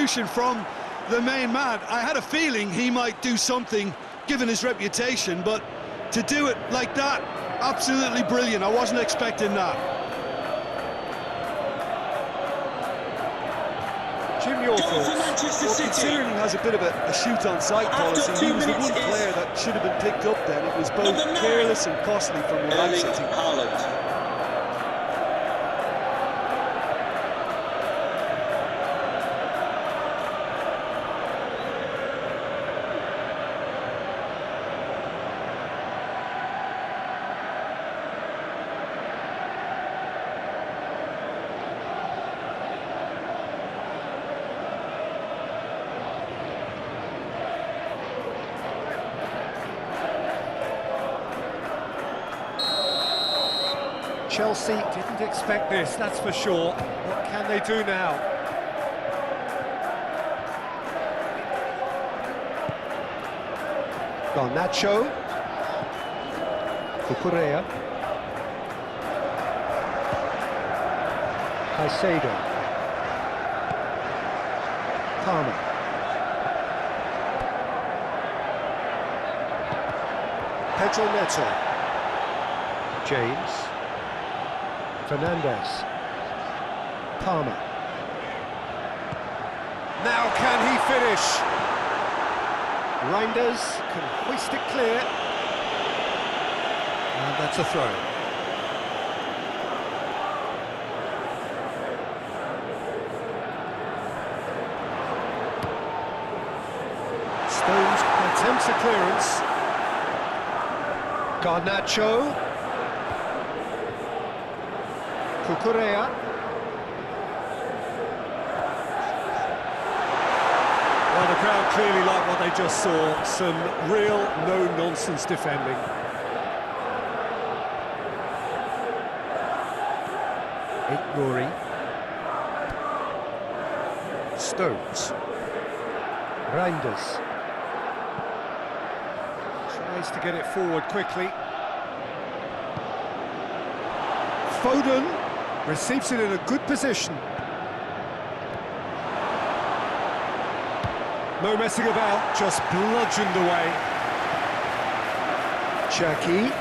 contribution from the main man. I had a feeling he might do something, given his reputation, but to do it like that, absolutely brilliant. I wasn't expecting that. Jim, your thoughts? Well, considering he has a bit of a shoot-on-sight policy, he was the one player that should have been picked up then. It was both careless and costly from the right City. Chelsea didn't expect this, that's for sure. What can they do now? Garnacho. Cucurella. Caicedo. Palmer. Pedro Neto. James. Fernandez. Palmer. Now can he finish? Reinders can hoist it clear. And that's a throw. Stones attempts a clearance. Garnacho. Cucurella. Well, the crowd clearly like what they just saw. Some real no-nonsense defending. Rory. Stones. Reinders. Tries to get it forward quickly. Foden receives it in a good position. No messing about, just bludgeoned away. Cherki.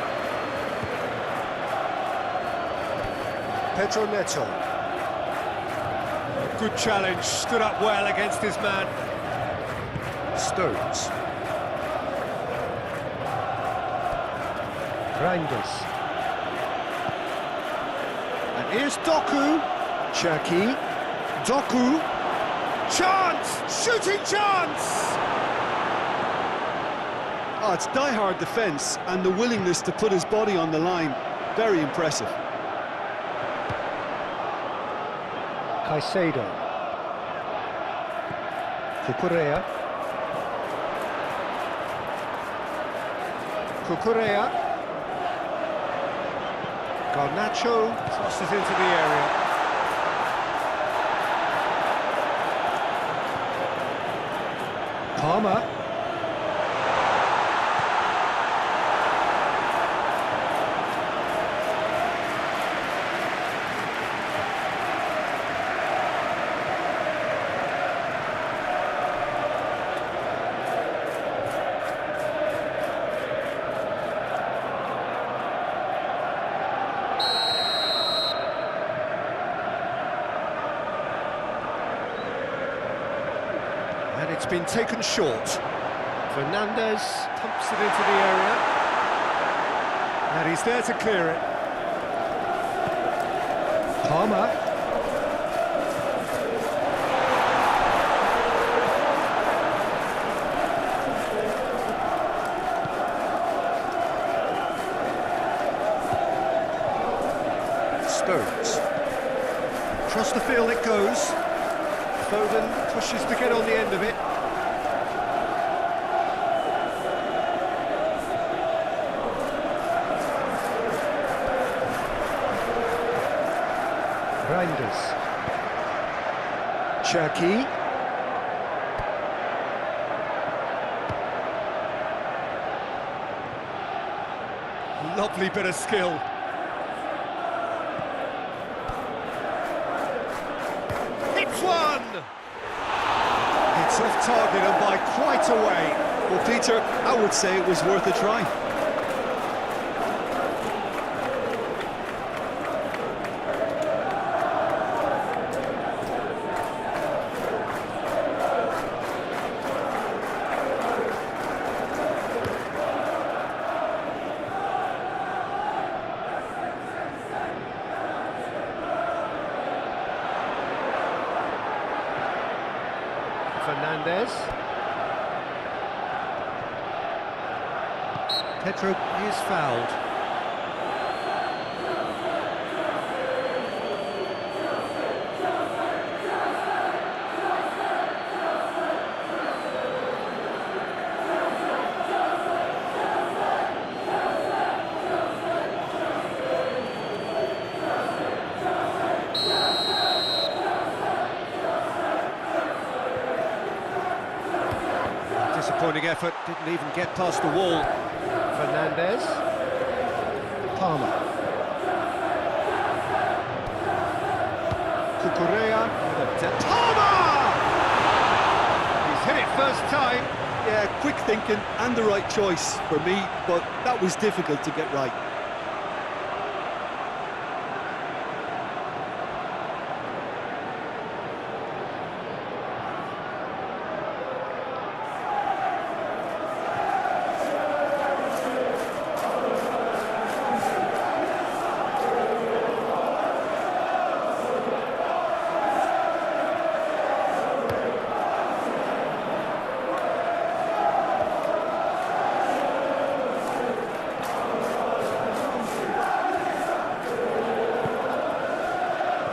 Pedro Neto. A good challenge, stood up well against his man. Stones. Reinders. And here's Doku. Cherki. Doku. Chance! Shooting chance! Oh, it's die-hard defence and the willingness to put his body on the line. Very impressive. Caicedo. Cucurella. Cucurella. Garnacho tosses into the area. Palmer. And it's been taken short. Fernandez pumps it into the area. And he's there to clear it. Palmer. Stones. Across the field it goes. Foden pushes to get on the end of it. Reinders. Cherki. Lovely bit of skill. It's one! It's off target and by quite a way. Well, Peter, I would say it was worth a try. Fernandez. Pedro is fouled. Disappointing effort, didn't even get past the wall. Fernandez. Palmer. Cucurella. Palmer! He's hit it first time. Yeah, quick thinking and the right choice for me, but that was difficult to get right.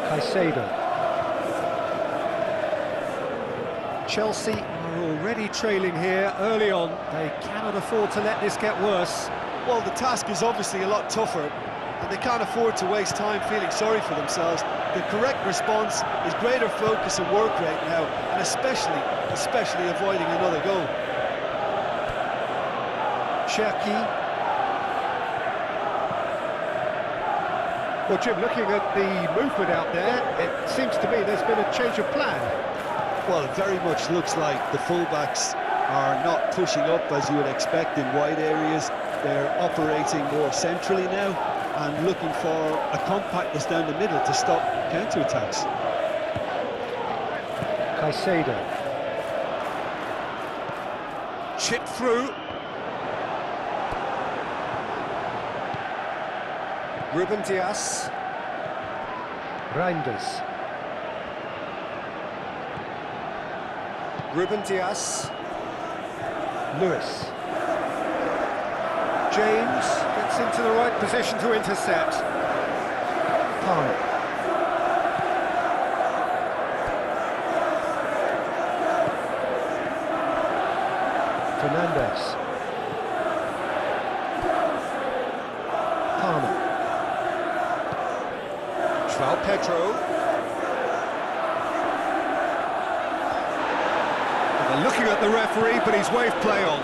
Caicedo. Chelsea are already trailing here early on. They cannot afford to let this get worse. Well, the task is obviously a lot tougher, and they can't afford to waste time feeling sorry for themselves. The correct response is greater focus and work rate now, and especially avoiding another goal. Cherki. Well, Jim, looking at the movement out there, it seems to me there's been a change of plan. Well, it very much looks like the fullbacks are not pushing up as you would expect in wide areas. They're operating more centrally now and looking for a compactness down the middle to stop counter-attacks. Caicedo. Chip through. Ruben Dias. Reinders. Ruben Dias. Lewis. James gets into the right position to intercept. Palmer. Fernandez. Palmer. João Pedro. They're looking at the referee, but he's waved play on.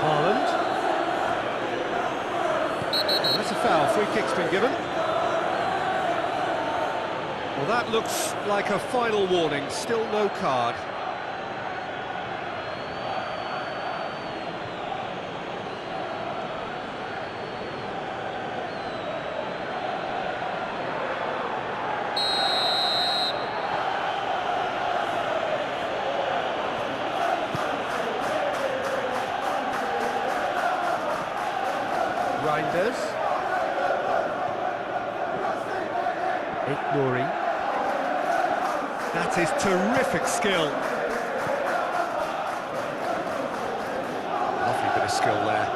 Haaland. Oh, that's a foul. Free kick's been given. Well, that looks like a final warning. Still no card. Reinders. Ignoring. That is terrific skill. Lovely bit of skill there.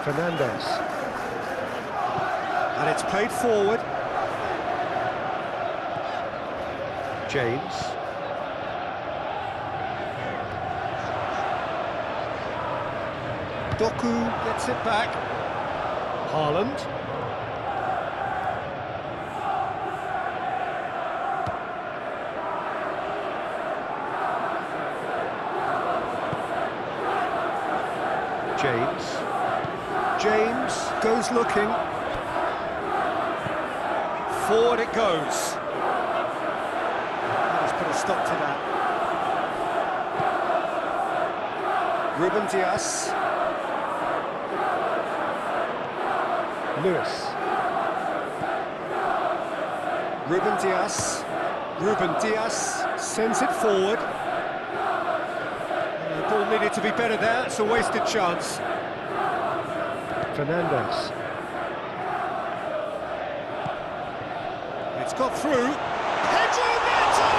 Fernandez. And it's played forward. James. Doku gets it back. Haaland. James goes looking. Forward it goes. Let's put a stop to that. Ruben Dias. Lewis. Ruben Dias. Ruben Dias sends it forward. The ball needed to be better there. It's a wasted chance. Fernandes. It's got through. Pedro Neto!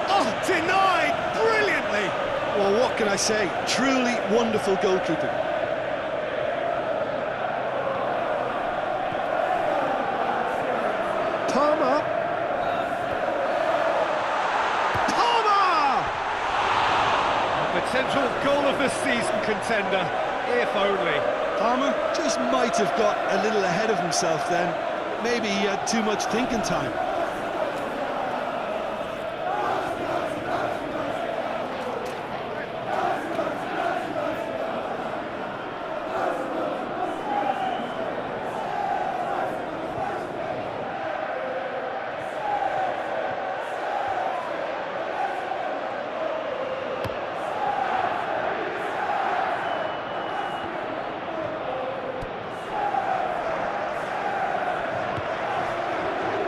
Oh, denied brilliantly. Well, what can I say? Truly wonderful goalkeeping. Palmer. Potential goal of the season contender, if only. Palmer just might have got a little ahead of himself then. Maybe he had too much thinking time.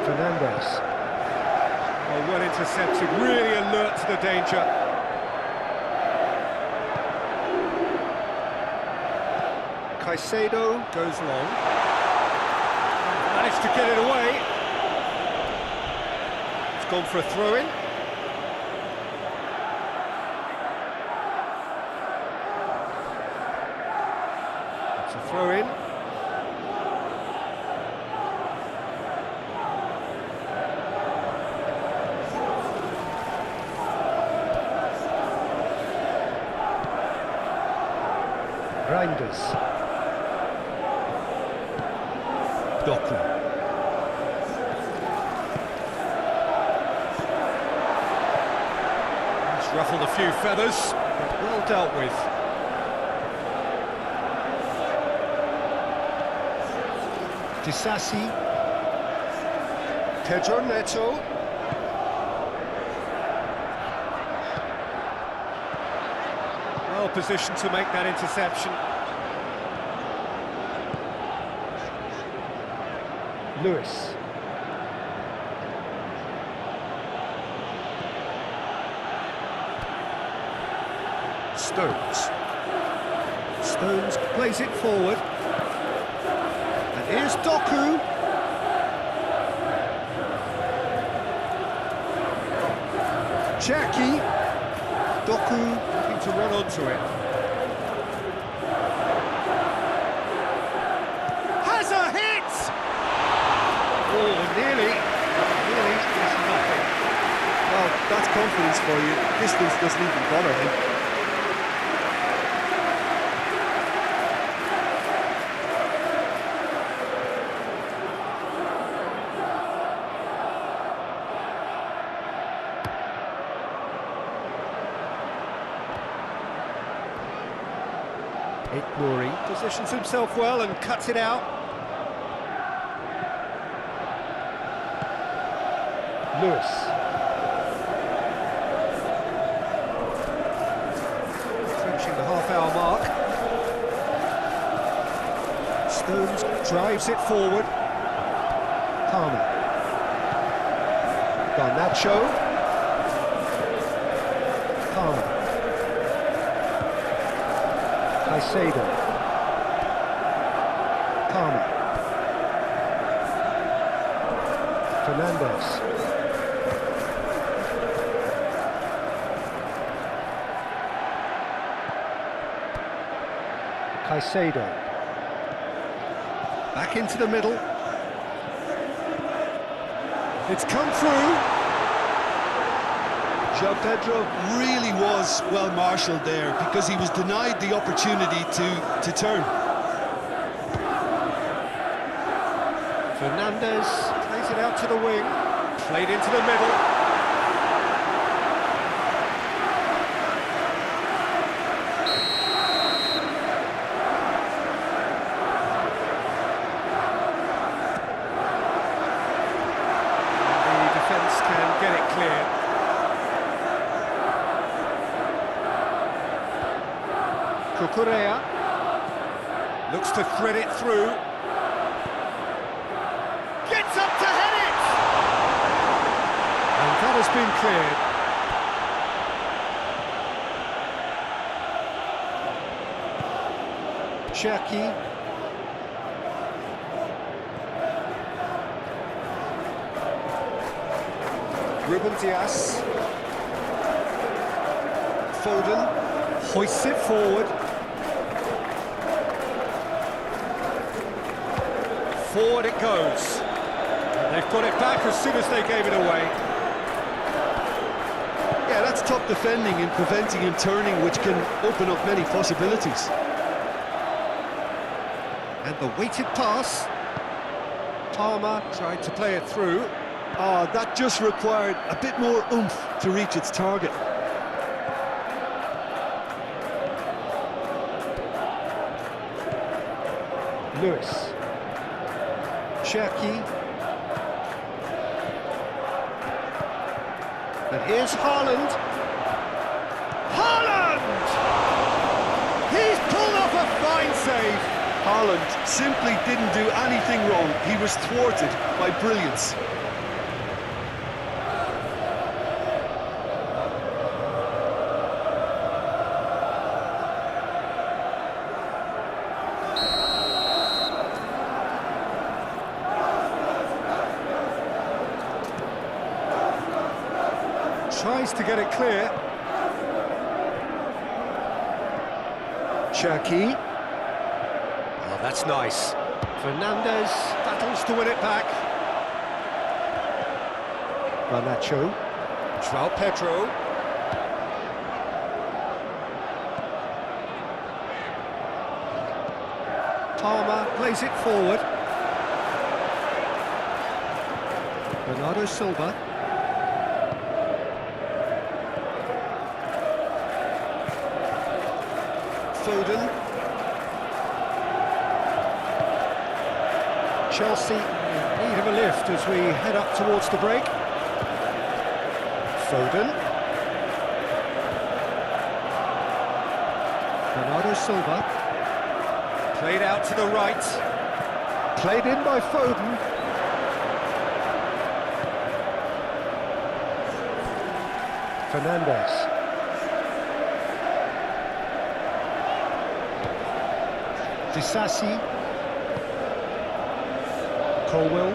Fernandes. Oh, well intercepted, really alert to the danger. Caicedo goes long. Managed to get it away. It's gone for a throw-in. It's a throw-in. Reinders. Doku. It's ruffled a few feathers, but well dealt with. Disasi. Pedro Neto. Well positioned to make that interception. Lewis. Stones. Stones plays it forward. And here's Doku. Jackie. Doku looking to run onto it. Has a hit! Oh, nearly. Nearly. It's nothing. Well, that's confidence for you. Distance doesn't even bother him. Nouri positions himself well and cuts it out. Lewis. Approaching the half-hour mark. Stones drives it forward. Palmer. Garnacho. Palmer. Caicedo. Palmer. Fernandes. Caicedo. Back into the middle. It's come through. João Pedro really was well marshalled there because he was denied the opportunity to turn. Fernandes plays it out to the wing, played into the middle. Cucurella looks to thread it through. Gets up to head it! And that has been cleared. Cherki. Ruben Dias. Foden hoists it forward. Forward it goes. And they've got it back as soon as they gave it away. Yeah, that's top defending and preventing him turning, which can open up many possibilities. And the weighted pass. Palmer tried to play it through. Oh, that just required a bit more oomph to reach its target. Lewis. Cherki. And here's Haaland. Haaland! He's pulled off a fine save. Haaland simply didn't do anything wrong. He was thwarted by brilliance. Tries to get it clear. Cherki. Oh, that's nice. Fernandez battles to win it back. Garnacho. João Pedro. Palmer plays it forward. Bernardo Silva. Foden. Chelsea in need of a lift as we head up towards the break. Foden. Bernardo Silva. Played out to the right. Played in by Foden. Fernandez. Disasi. Colwell.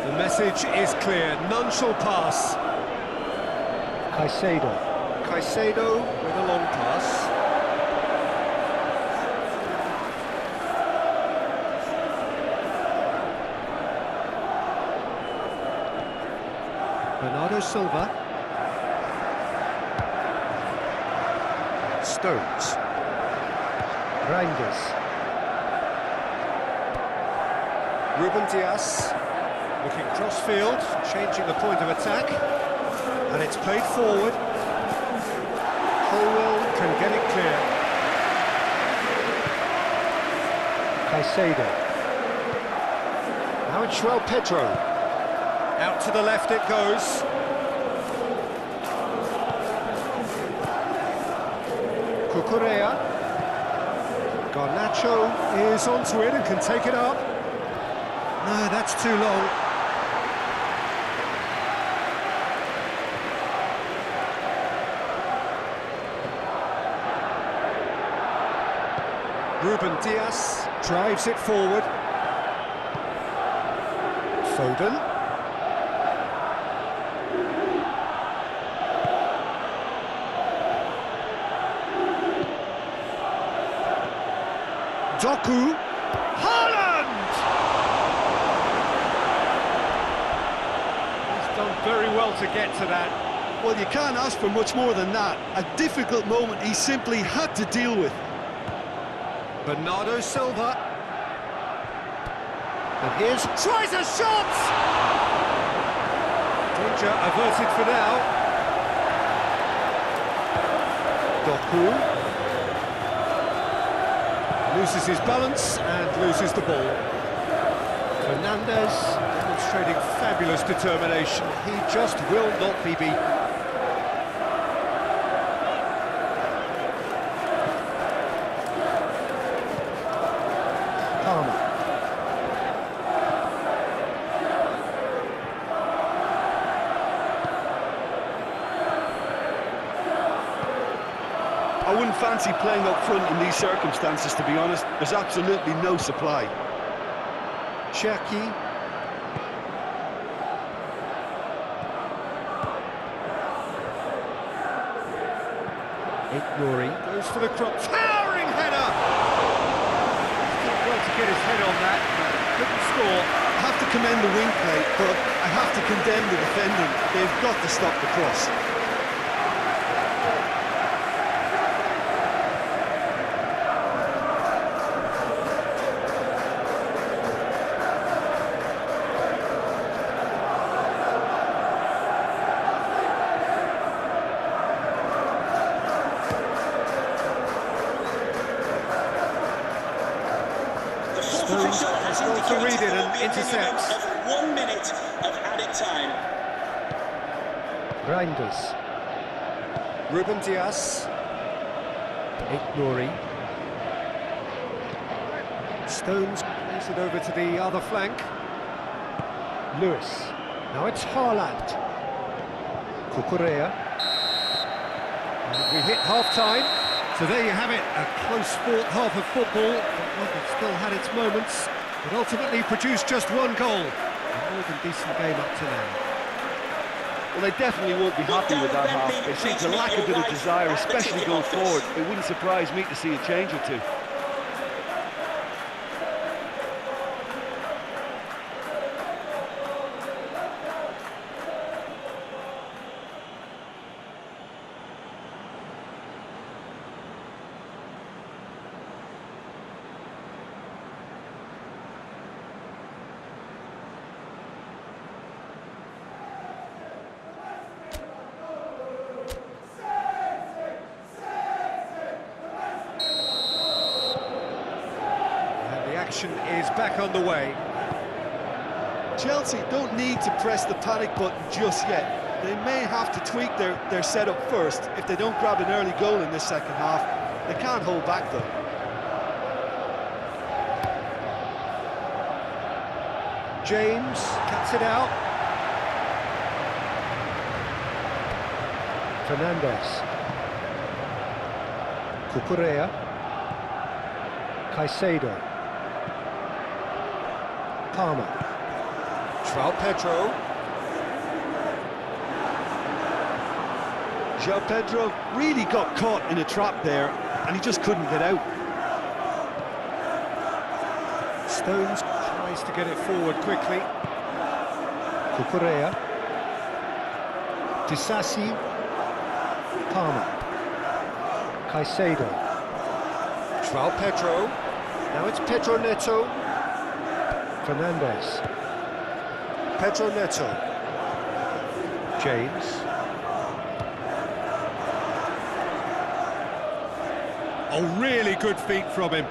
The message is clear, none shall pass. Caicedo. Caicedo with a long pass. Bernardo Silva. Stones. Reinders. Ruben Dias looking cross-field, changing the point of attack, and it's played forward. Colwell can get it clear. Caicedo. Now it's João Pedro. Out to the left it goes. Cucurella. Garnacho is onto it and can take it up. No, that's too long. Ruben Dias drives it forward. Foden. Doku. Haaland! He's done very well to get to that. Well, you can't ask for much more than that. A difficult moment he simply had to deal with. Bernardo Silva. And here's... tries a shot! Danger averted for now. Doku. Loses his balance and loses the ball. Fernandez demonstrating fabulous determination. He just will not be beaten. fancy playing up front in these circumstances, to be honest. There's absolutely no supply. Cherki. Nouri goes for the cross. Towering header! Did well to get his head on that, but couldn't score. I have to commend the wing play, but I have to condemn the defending. They've got to stop the cross. Stones to read it and intercepts. 1 minute of added time. Reinders. Ruben Dias. Nouri. Stones plays it over to the other flank. Lewis. Now it's Haaland. Cucurella. And we hit half-time. So there you have it, a close-fought half of football, but one that still had its moments, but ultimately produced just one goal. A more than decent game up to now. Well, they definitely won't be happy with that half. They seem to lack a bit of desire, especially going forward. It wouldn't surprise me to see a change or two. Action is back on the way. Chelsea don't need to press the panic button just yet. They may have to tweak their setup first. If they don't grab an early goal in this second half, they can't hold back though. James cuts it out. Fernandes. Cucurella. Caicedo. Palmer. João Pedro. João Pedro really got caught in a trap there, and he just couldn't get out. Stones tries to get it forward quickly. Cucurella. Disasi. Palmer. Caicedo. João Pedro. Now it's Pedro Neto. Fernandes. Pedro Neto. James. Oh, really good feet from him.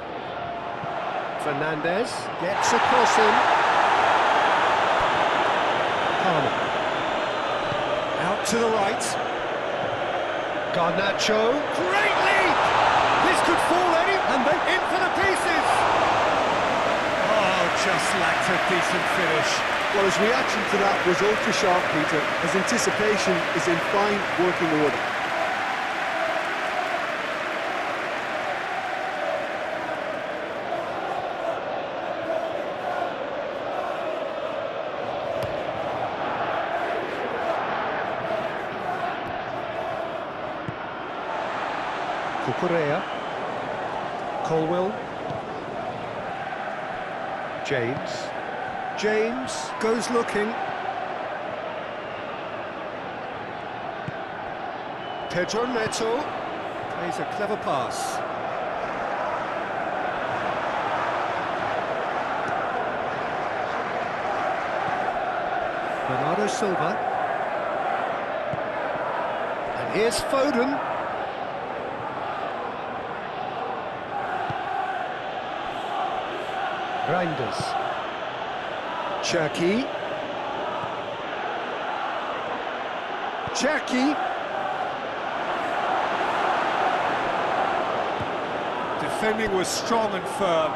Fernandes gets across him. Palmer. Out to the right. Garnacho. Great lead! This could fall any... And then in for the pieces! Just lacked a decent finish. Well, his reaction to that was ultra-sharp, Peter. His anticipation is in fine working order. Cucurella. Colwell. James goes looking. Pedro Neto plays a clever pass. Bernardo Silva. And here's Foden. Reinders. Cherki. Defending was strong and firm.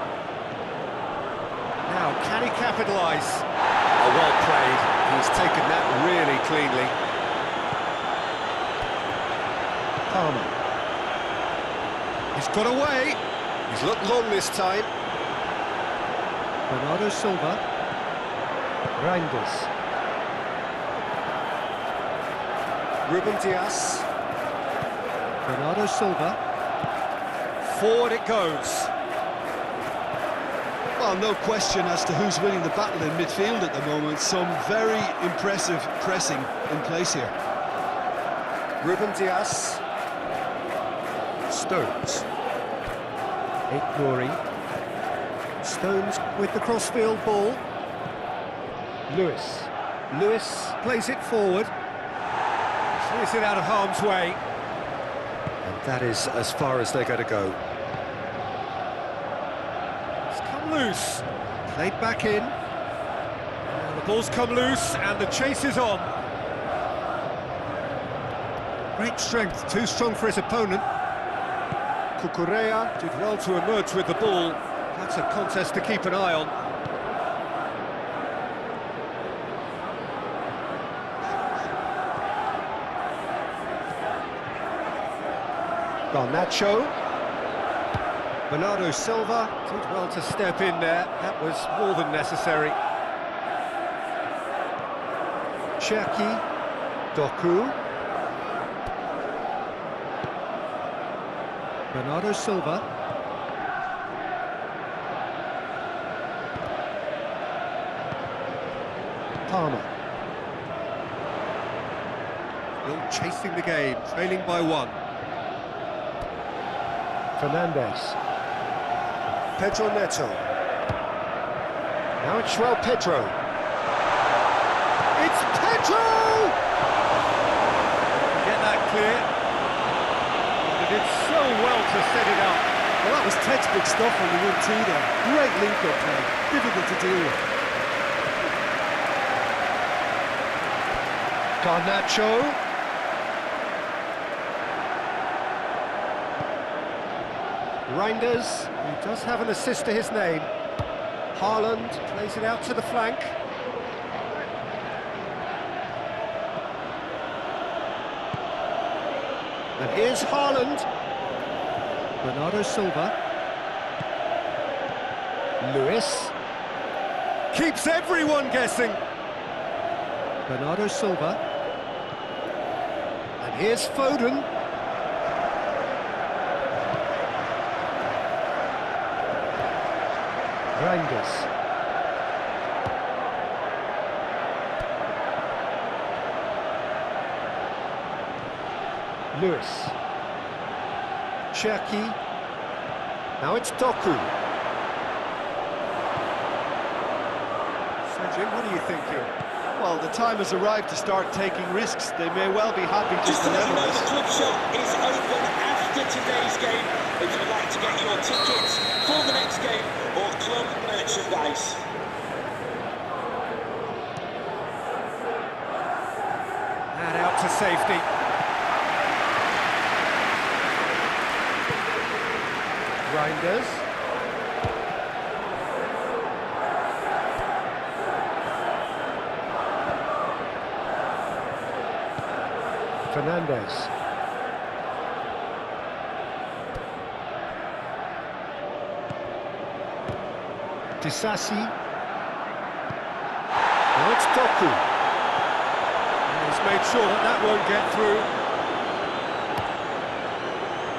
Now, can he capitalise? Oh, well played. He's taken that really cleanly. Palmer. He's got away. He's looked long this time. Bernardo Silva. Reinders. Ruben Dias. Bernardo Silva. Forward it goes. Well, no question as to who's winning the battle in midfield at the moment. Some very impressive pressing in place here. Ruben Dias. Stones. Aït-Nouri. Stones with the crossfield ball. Lewis. Lewis plays it forward. Clears it out of harm's way. And that is as far as they're going to go. It's come loose. Played back in. And the ball's come loose and the chase is on. Great strength, too strong for his opponent. Cucurella did well to emerge with the ball. That's a contest to keep an eye on. Garnacho. Bernardo Silva did well to step in there. That was more than necessary. Cherki. Doku. Bernardo Silva. Palmer. Still chasing the game, trailing by one. Fernandez. Pedro Neto. Now it's João Pedro. It's Pedro! Get that clear. They did so well to set it up. Well, that was textbook stuff on the 1-2 there. Great link-up play, difficult to deal with. Garnacho. Reinders, who does have an assist to his name. Haaland plays it out to the flank. And here's Haaland. Bernardo Silva. Lewis. Keeps everyone guessing. Bernardo Silva. And here's Foden. Reinders. Lewis. Cherki. Now it's Doku. So Jim, what are you thinking? Well, the time has arrived to start taking risks. They may well be happy Just just to to let you level know, this. the club shop is open after today's game if you'd like to get your tickets for the next game or club merchandise. And out to safety. Reinders. Fernandez. Disasi. Now it's Doku. And he's made sure that that won't get through.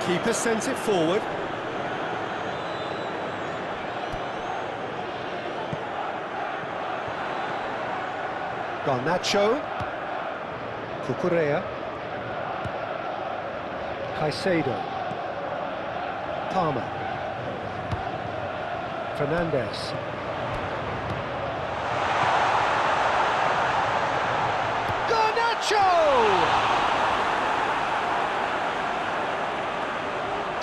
Keeper sends it forward. Garnacho. Cucurella. Caicedo. Palmer. Fernandez. Garnacho!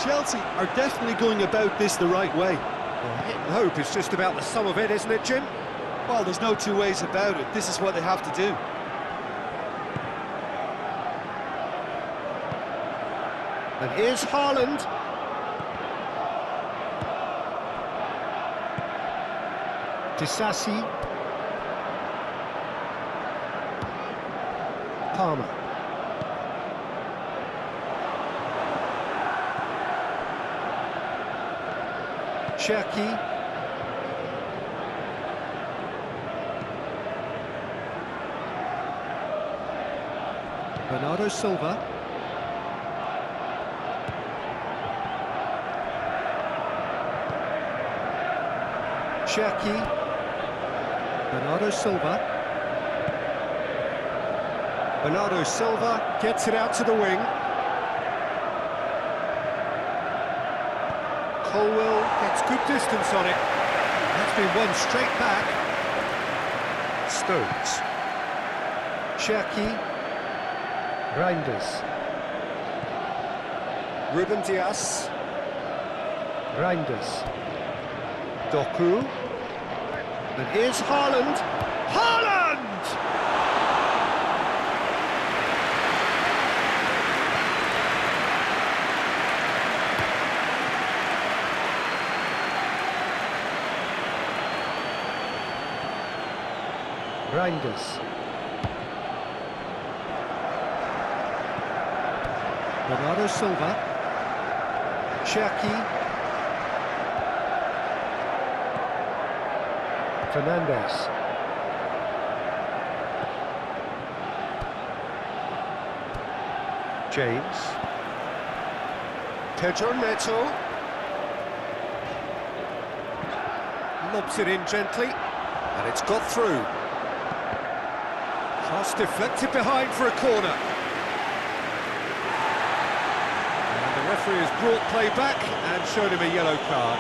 Chelsea are definitely going about this the right way. Well, hit and hope is just about the sum of it, isn't it, Jim? Well, there's no two ways about it. This is what they have to do. And here's Haaland. Disasi. Palmer. Cherki. Bernardo Silva. Cherki. Bernardo Silva. Bernardo Silva gets it out to the wing. Colwill gets good distance on it. That's been won straight back. Stones. Cherki. Reinders. Ruben Dias. Reinders. Doku. And here's Haaland. Haaland! Reinders. Bernardo Silva. Cherki. Fernandes. James. Pedro Neto. Lobs it in gently, and it's got through. Cross deflected behind for a corner. And the referee has brought play back and showed him a yellow card.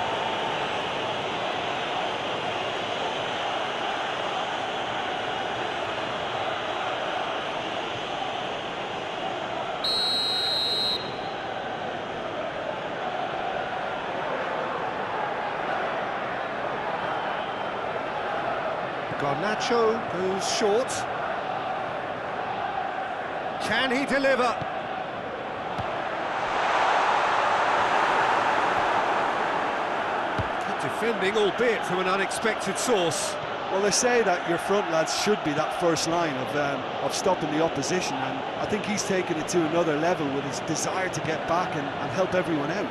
Garnacho goes short. Can he deliver? Good defending, albeit from an unexpected source. Well, they say that your front lads should be that first line of stopping the opposition, and I think he's taken it to another level with his desire to get back and help everyone out.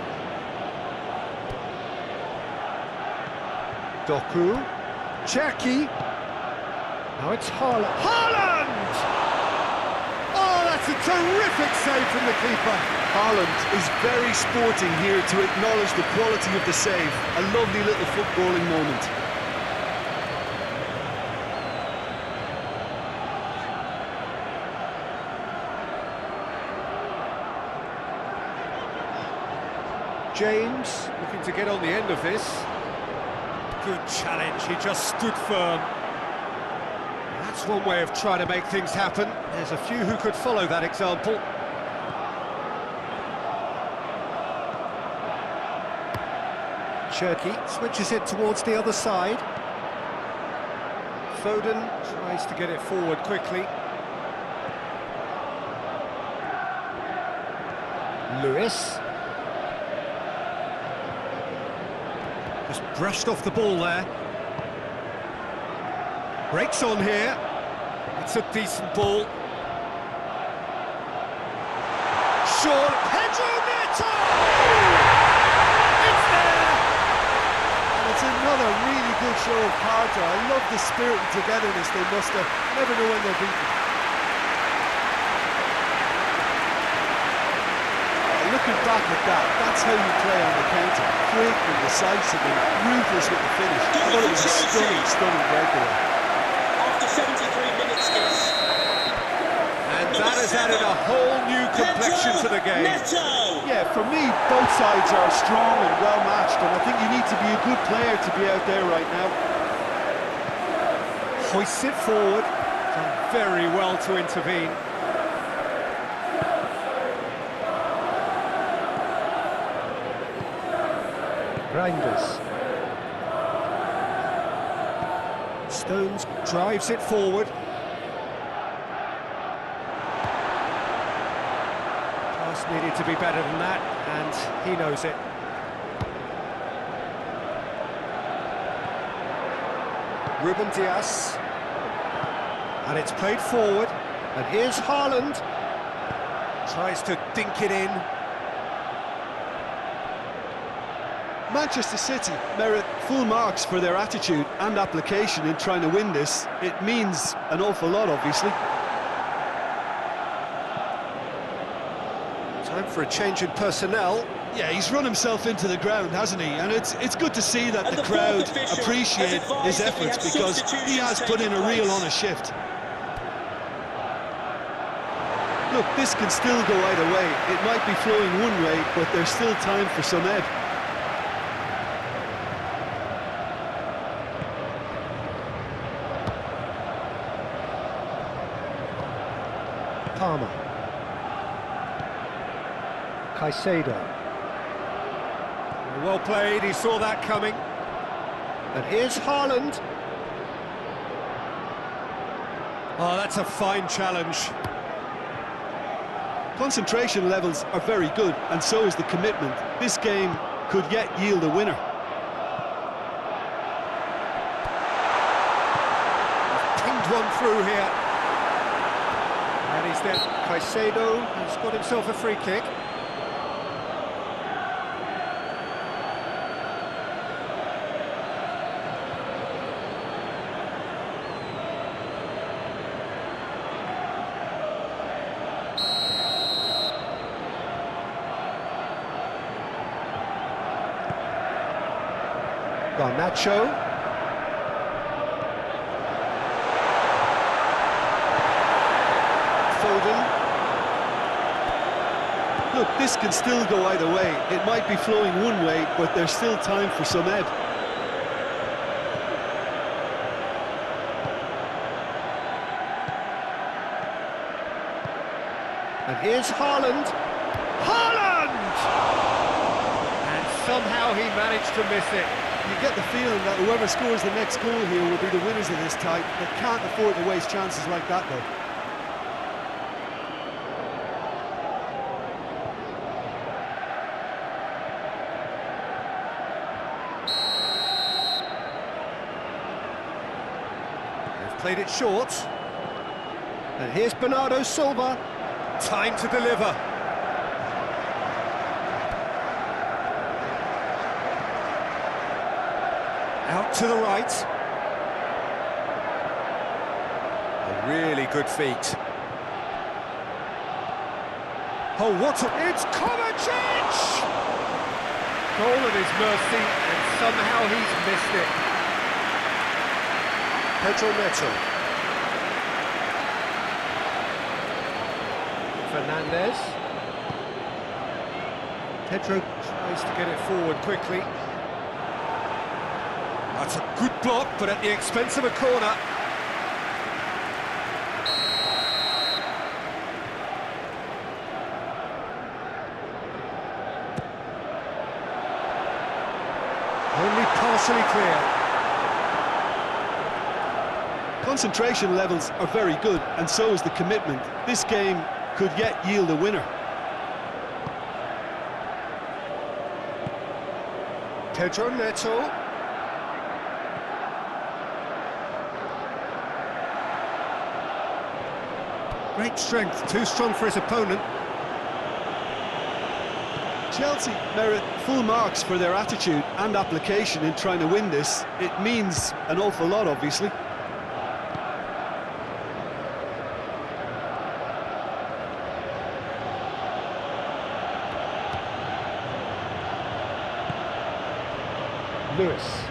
Doku. Cherki. Now it's Haaland. Haaland! Oh, that's a terrific save from the keeper. Haaland is very sporting here to acknowledge the quality of the save. A lovely little footballing moment. James looking to get on the end of this. Good challenge, he just stood firm. That's one way of trying to make things happen. There's a few who could follow that example. Cherki switches it towards the other side. Foden tries to get it forward quickly. Lewis. Just brushed off the ball there. Breaks on here. It's a decent ball. Sean Pedro Neto! It's there! And it's another really good show of character. I love the spirit and togetherness they muster. Never know when they're beaten. Looking back at that, that's how you play on the counter. Quick and decisive and ruthless with the finish. I thought it was a stunning breakaway. After 73 minutes, yes. And that has added a whole new complexion to the game. Neto! Yeah, for me, both sides are strong and well matched, and I think you need to be a good player to be out there right now. Hoists it forward. Done very well to intervene. Reinders. Stones drives it forward. Pass needed to be better than that, and he knows it. Ruben Dias. And it's played forward. And here's Haaland. Tries to dink it in. Manchester City merit full marks for their attitude and application in trying to win this. It means an awful lot, obviously. Time for a change in personnel. Yeah, he's run himself into the ground, hasn't he? And it's good to see that And the the crowd fourth official appreciate has advised his that we efforts have because he has put in a real substitutions honest shift. Look, this can still go either way. It might be flowing one way, but there's still time for some ebb. Palmer. Caicedo. Well played, he saw that coming. And here's Haaland. Oh, that's a fine challenge. Concentration levels are very good, and so is the commitment. This game could yet yield a winner. Pinged one through here. And he's there. Caicedo has got himself a free kick. Garnacho. Foden. Look, this can still go either way. It might be flowing one way, but there's still time for some ebb. And here's Haaland. Haaland! And somehow he managed to miss it. You get the feeling that whoever scores the next goal here will be the winners of this tie. They can't afford to waste chances like that, though. They've played it short. And here's Bernardo Silva. Time to deliver. Out to the right. A really good feat. Oh, what a... It's Kovacic! Goal at his mercy, and somehow he's missed it. Pedro Neto. Fernandez. Pedro tries to get it forward quickly. That's a good block, but at the expense of a corner. Only partially clear. Concentration levels are very good, and so is the commitment. This game could yet yield a winner. Pedro Neto. Great strength, too strong for his opponent. Chelsea merit full marks for their attitude and application in trying to win this. It means an awful lot, obviously. Lewis.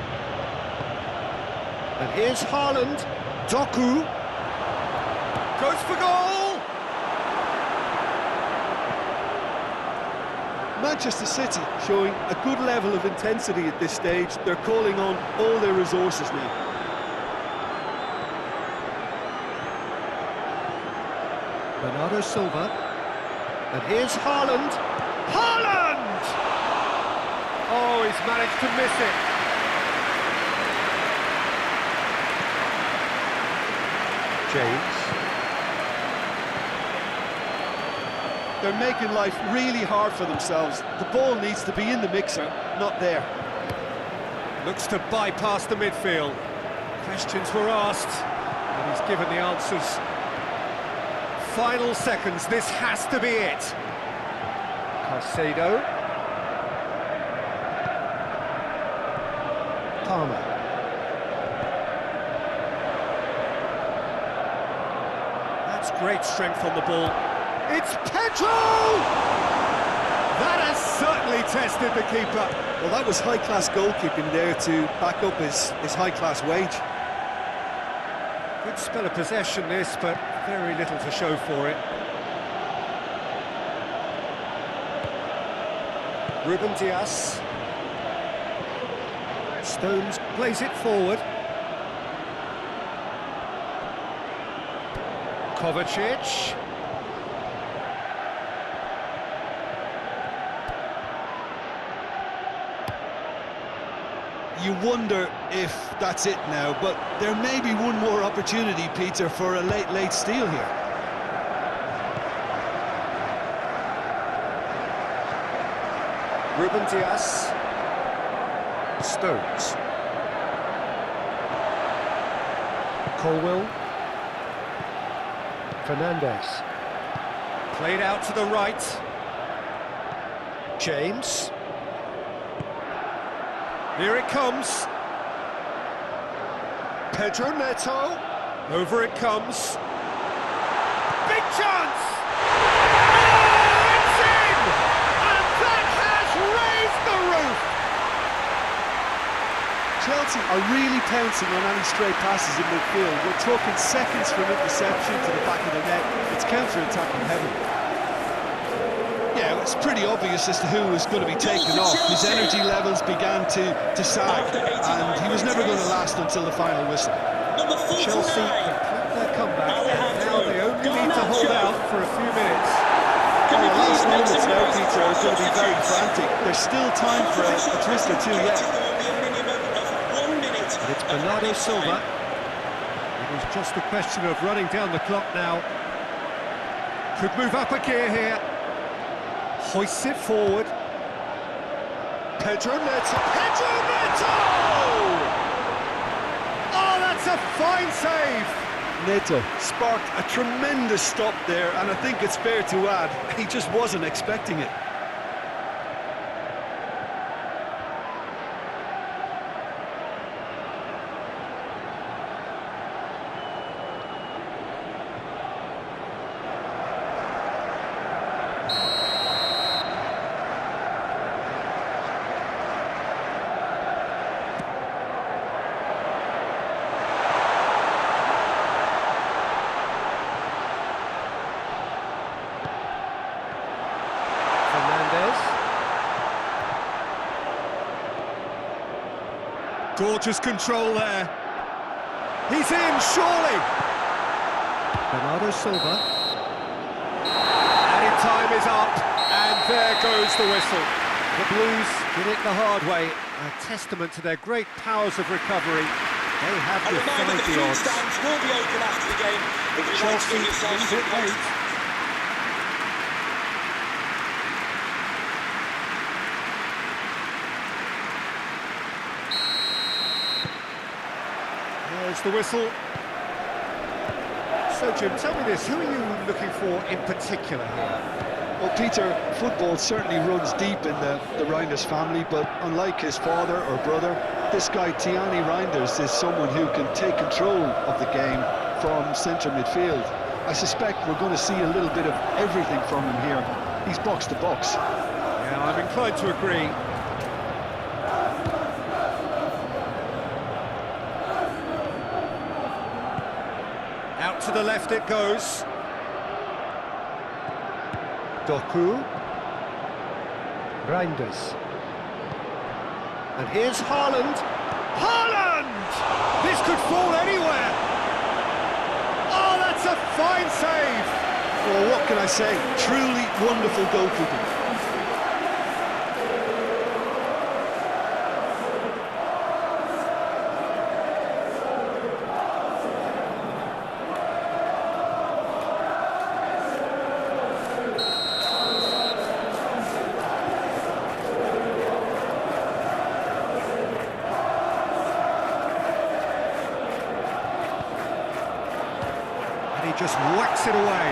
And here's Haaland. Doku. Goes for goal! Manchester City showing a good level of intensity at this stage. They're calling on all their resources now. Bernardo Silva. And here's Haaland. Haaland! Oh, he's managed to miss it. James. They're making life really hard for themselves. The ball needs to be in the mixer, not there. Looks to bypass the midfield. Questions were asked, and he's given the answers. Final seconds, this has to be it. Caicedo. Palmer. That's great strength on the ball. It's Pedro! That has certainly tested the keeper. Well, that was high-class goalkeeping there to back up his high-class wage. Good spell of possession this, but very little to show for it. Ruben Dias. Stones plays it forward. Kovacic. You wonder if that's it now, but there may be one more opportunity, Peter, for a late steal here. Ruben Dias. Stones. Colwill. Fernandez. Played out to the right. James. Here it comes. Pedro Neto. Over it comes. Big chance! Oh, it's in! And that has raised the roof! Chelsea are really pouncing on any stray passes in midfield. We're talking seconds from interception to the back of the net. It's counter-attacking heavy. Yeah, it's pretty obvious as to who was going to be taken off. His energy levels began to sag, and he was never going to last until the final whistle. Chelsea complete their comeback, and now they only need to hold out for a few minutes. The last moments now, Peter, are going to be very frantic. There's still time for a twist or two yet. And it's Bernardo Silva. It was just a question of running down the clock now. Could move up a gear here. Hoists it forward. Pedro Neto. Pedro Neto! Oh, that's a fine save! Neto sparked a tremendous stop there, and I think it's fair to add, he just wasn't expecting it. Gorgeous control there. He's in, surely. Bernardo Silva. Added time is up, and there goes the whistle. The Blues did it the hard way. A testament to their great powers of recovery. They have defied the odds. Stands will be open after the game if you'd like to get yourself Chelsea some late. There's the whistle. So, Jim, tell me this, who are you looking for in particular here? Well, Peter, football certainly runs deep in the Reinders family, but unlike his father or brother, this guy, Tiani Reinders, is someone who can take control of the game from centre midfield. I suspect we're going to see a little bit of everything from him here. He's box to box. Yeah, I'm inclined to agree. Out to the left it goes. Doku. Reinders. And here's Haaland. Haaland! This could fall anywhere. Oh, that's a fine save. Well, what can I say? Truly wonderful goalkeeping. He just whacks it away.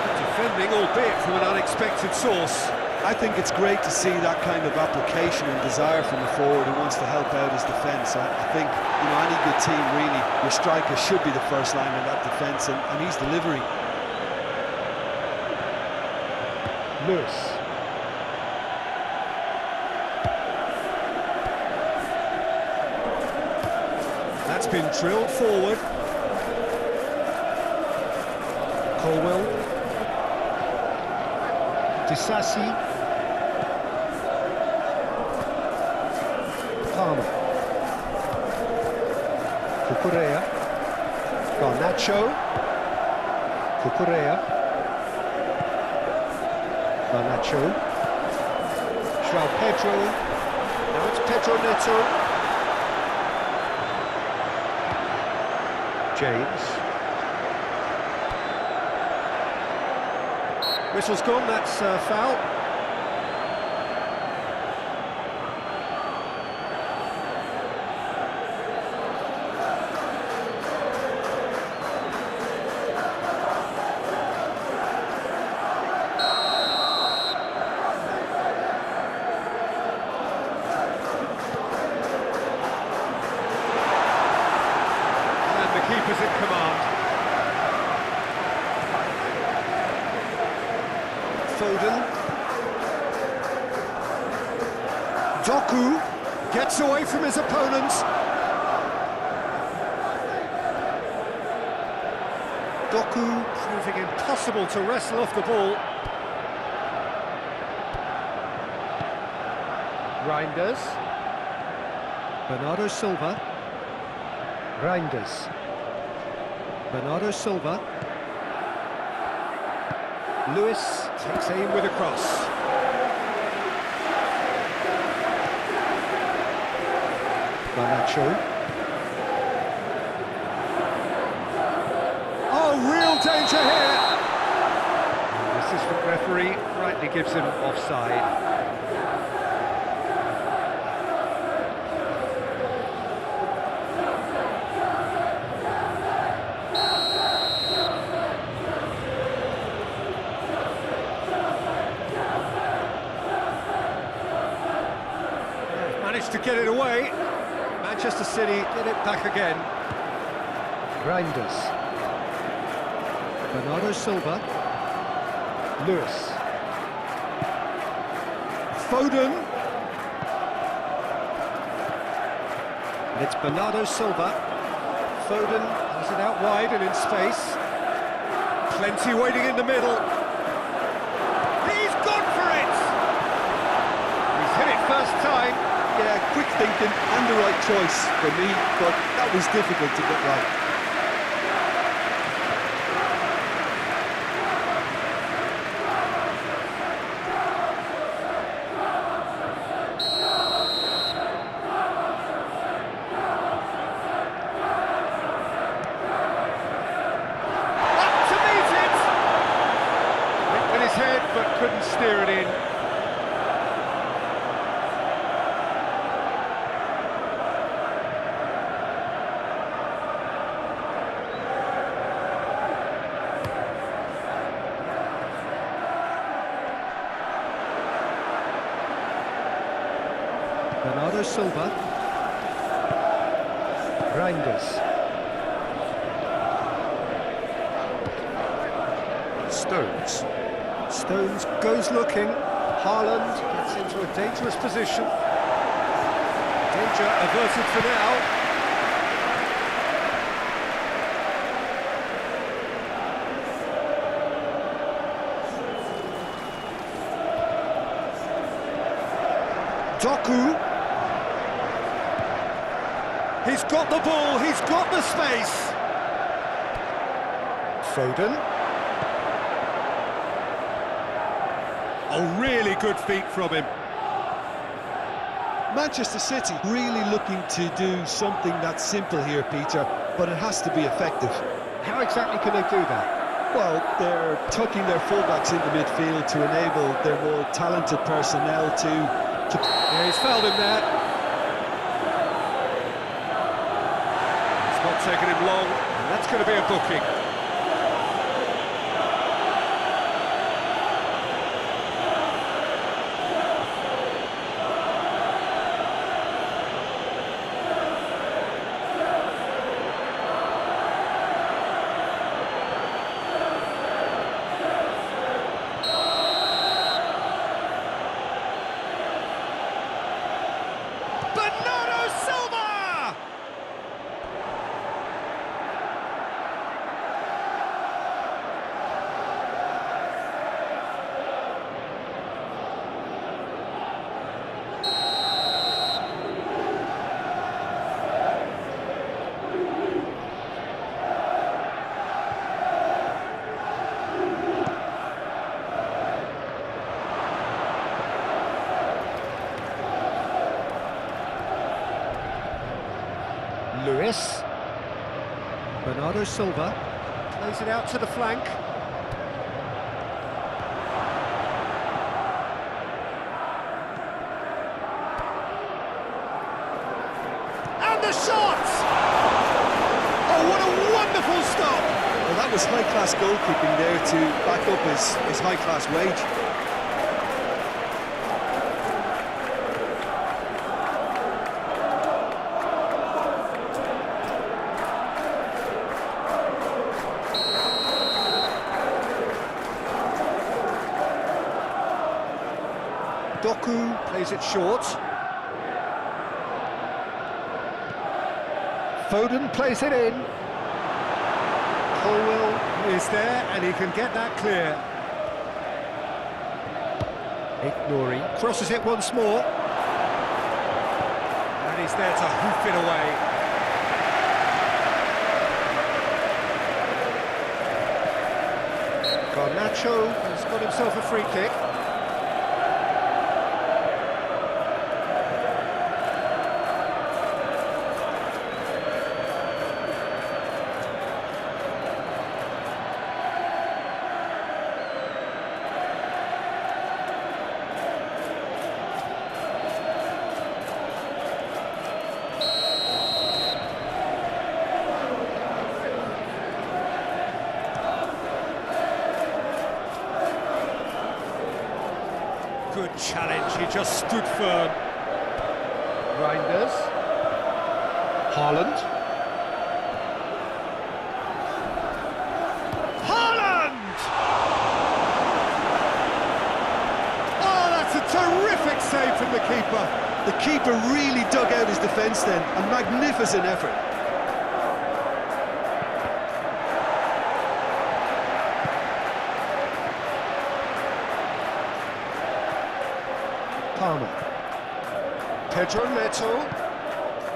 Good defending, albeit from an unexpected source. I think it's great to see that kind of application and desire from a forward who wants to help out his defence. I think, you know, any good team, really, your striker should be the first line of that defence, and he's delivering. Lewis. That's been drilled forward. Colwell. Disasi. Palmer. Cucurella. Garnacho. Cucurella. Garnacho. João Pedro. Now it's Pedro Neto. James. Whistle's gone, that's foul. And the keeper's in command. Foden. Doku gets away from his opponents. Doku proving impossible to wrestle off the ball. Reinders. Bernardo Silva. Reinders. Bernardo Silva. Lewis takes aim with a cross. Garnacho. Oh, real danger here! And the assistant referee rightly gives him offside. Managed to get it away. Manchester City get it back again. Reinders. Bernardo Silva. Lewis. Foden. And it's Bernardo Silva. Foden has it out wide and in space. Plenty waiting in the middle. He's gone for it! He's hit it first time. Yeah, quick thinking and the right choice for me, but that was difficult to get right. Up to meet it! Hit with his head, but couldn't steer it in. Bernardo Silva. Reinders. Stones. Stones goes looking. Haaland gets into a dangerous position. Danger averted for now. Doku. He's got the ball, he's got the space. Foden. Oh, really good feet from him. Manchester City really looking to do something that's simple here, Peter, but it has to be effective. How exactly can they do that? Well, they're tucking their fullbacks into midfield to enable their more talented personnel to... Yeah, he's fouled him there. It's not taken him long, and that's going to be a booking. Lewis. Bernardo Silva plays it out to the flank. And the shot! Oh, what a wonderful stop! Well, that was high-class goalkeeping there to back up his high-class wage. Doku plays it short. Foden plays it in. Colwill is there and he can get that clear. Nouri crosses it once more. And he's there to hoof it away. Garnacho has got himself a free kick. Good challenge, he just stood firm. Reinders. Haaland. Haaland! Oh, that's a terrific save from the keeper. The keeper really dug out his defence then, a magnificent effort. Palmer. Pedro Neto.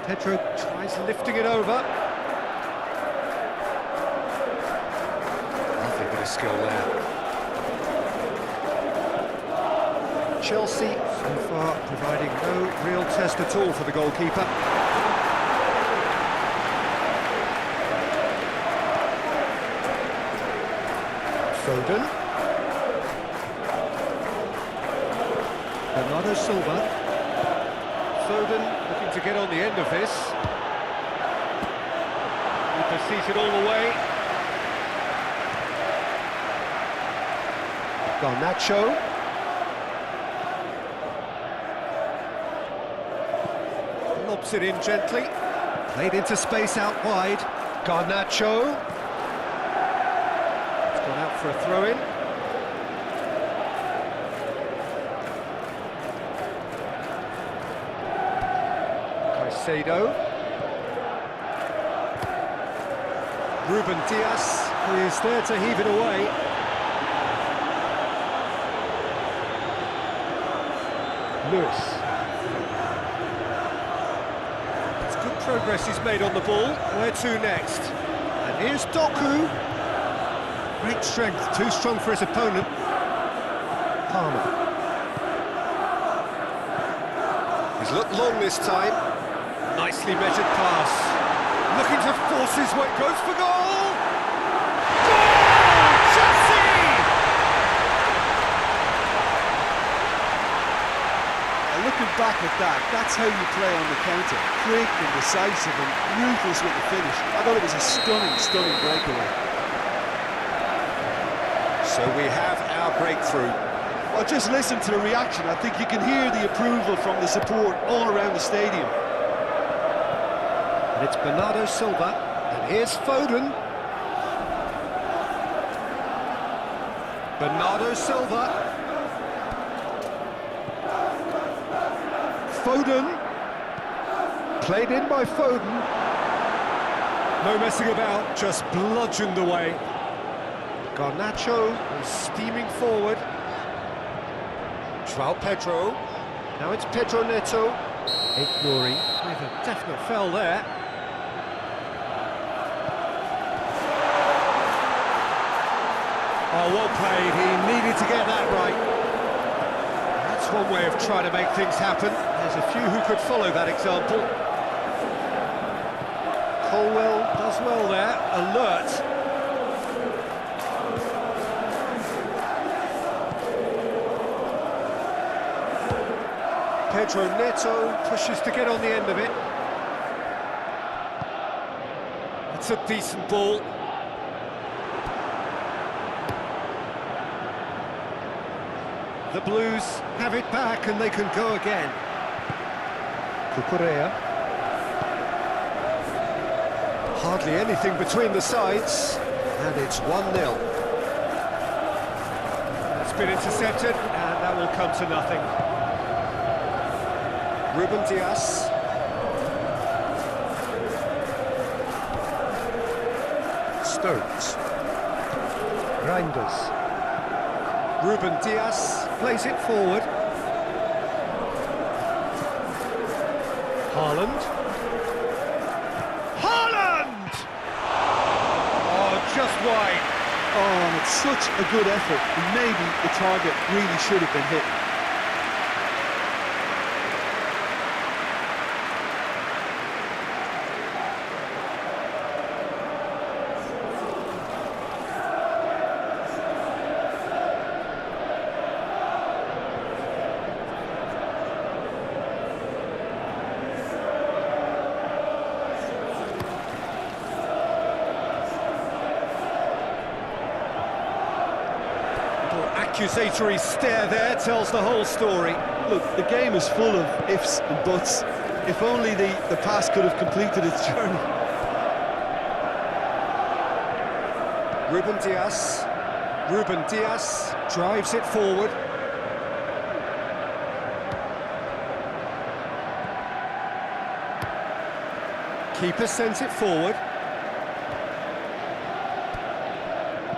Pedro tries lifting it over. Lovely bit of skill there. Chelsea so far providing no real test at all for the goalkeeper. Foden. Bernardo Silva. Foden looking to get on the end of this. Keeper sees it all the way. Garnacho. Lobs it in gently. Played into space out wide. Garnacho. It's gone out for a throw-in. Caicedo. Ruben Dias, who is there to heave it away. Lewis. It's good progress he's made on the ball. Where to next? And here's Doku. Great strength, too strong for his opponent. Palmer. He's looked long this time. Nicely measured pass. Looking to force his way. Goes for goal! Goal! Chelsea! Looking back at that, that's how you play on the counter. Quick and decisive and ruthless with the finish. I thought it was a stunning, stunning breakaway. So we have our breakthrough. Well, just listen to the reaction. I think you can hear the approval from the support all around the stadium. And it's Bernardo Silva, and here's Foden. Bernardo Silva. Foden. Played in by Foden. No messing about, just bludgeoned away. Garnacho is steaming forward. João Pedro. Now it's Pedro Neto. Nouri with a definite foul there. Oh, well played. He needed to get that right. That's one way of trying to make things happen. There's a few who could follow that example. Colwell does well there, alert. Pedro Neto pushes to get on the end of it. It's a decent ball. The Blues have it back and they can go again. Cucurella. Hardly anything between the sides, and it's 1-0. It's been intercepted, and that will come to nothing. Ruben Dias. Stones. Reinders. Ruben Dias plays it forward. Haaland. Haaland! Oh, just wide. Oh, and it's such a good effort. And maybe the target really should have been hit. Accusatory stare there tells the whole story. Look, the game is full of ifs and buts. If only the pass could have completed its journey. Ruben Dias. Ruben Dias drives it forward. Keeper sends it forward.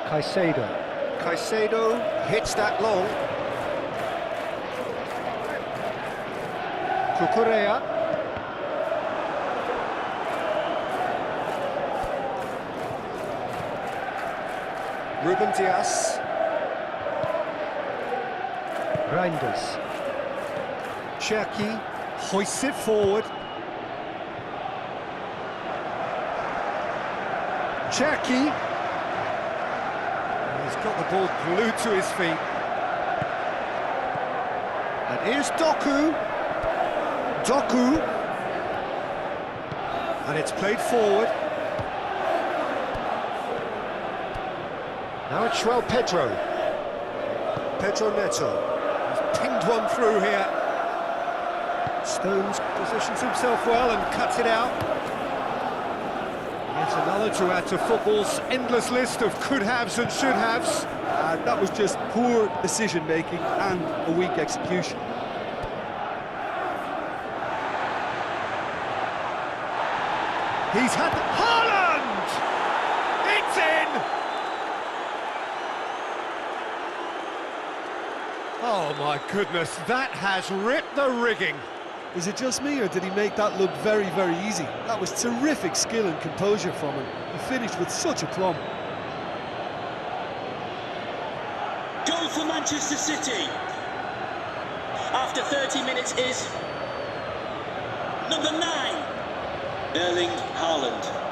Caicedo. Caicedo hits that long. Cucurella. Ruben Dias. Reinders. Cherki hoists it forward. Cherki. He's got the ball glued to his feet. And here's Doku. Doku. And it's played forward. Now it's João Pedro. Pedro Neto. He's pinged one through here. Stones positions himself well and cuts it out. Yet another to add to football's endless list of could-haves and should-haves. That was just poor decision-making and a weak execution. He's had Haaland! It's in! Oh my goodness, that has ripped the rigging. Is it just me, or did he make that look very, very easy? That was terrific skill and composure from him. He finished with such aplomb. Goal for Manchester City. After 30 minutes is number 9, Erling Haaland.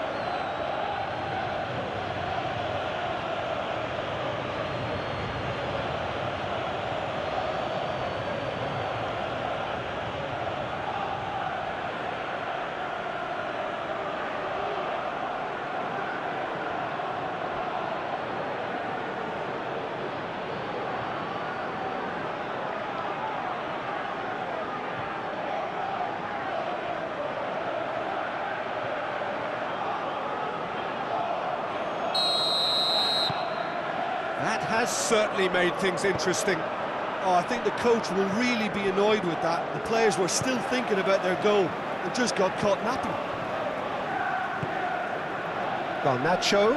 That has certainly made things interesting. Oh, I think the coach will really be annoyed with that. The players were still thinking about their goal and just got caught napping. Garnacho.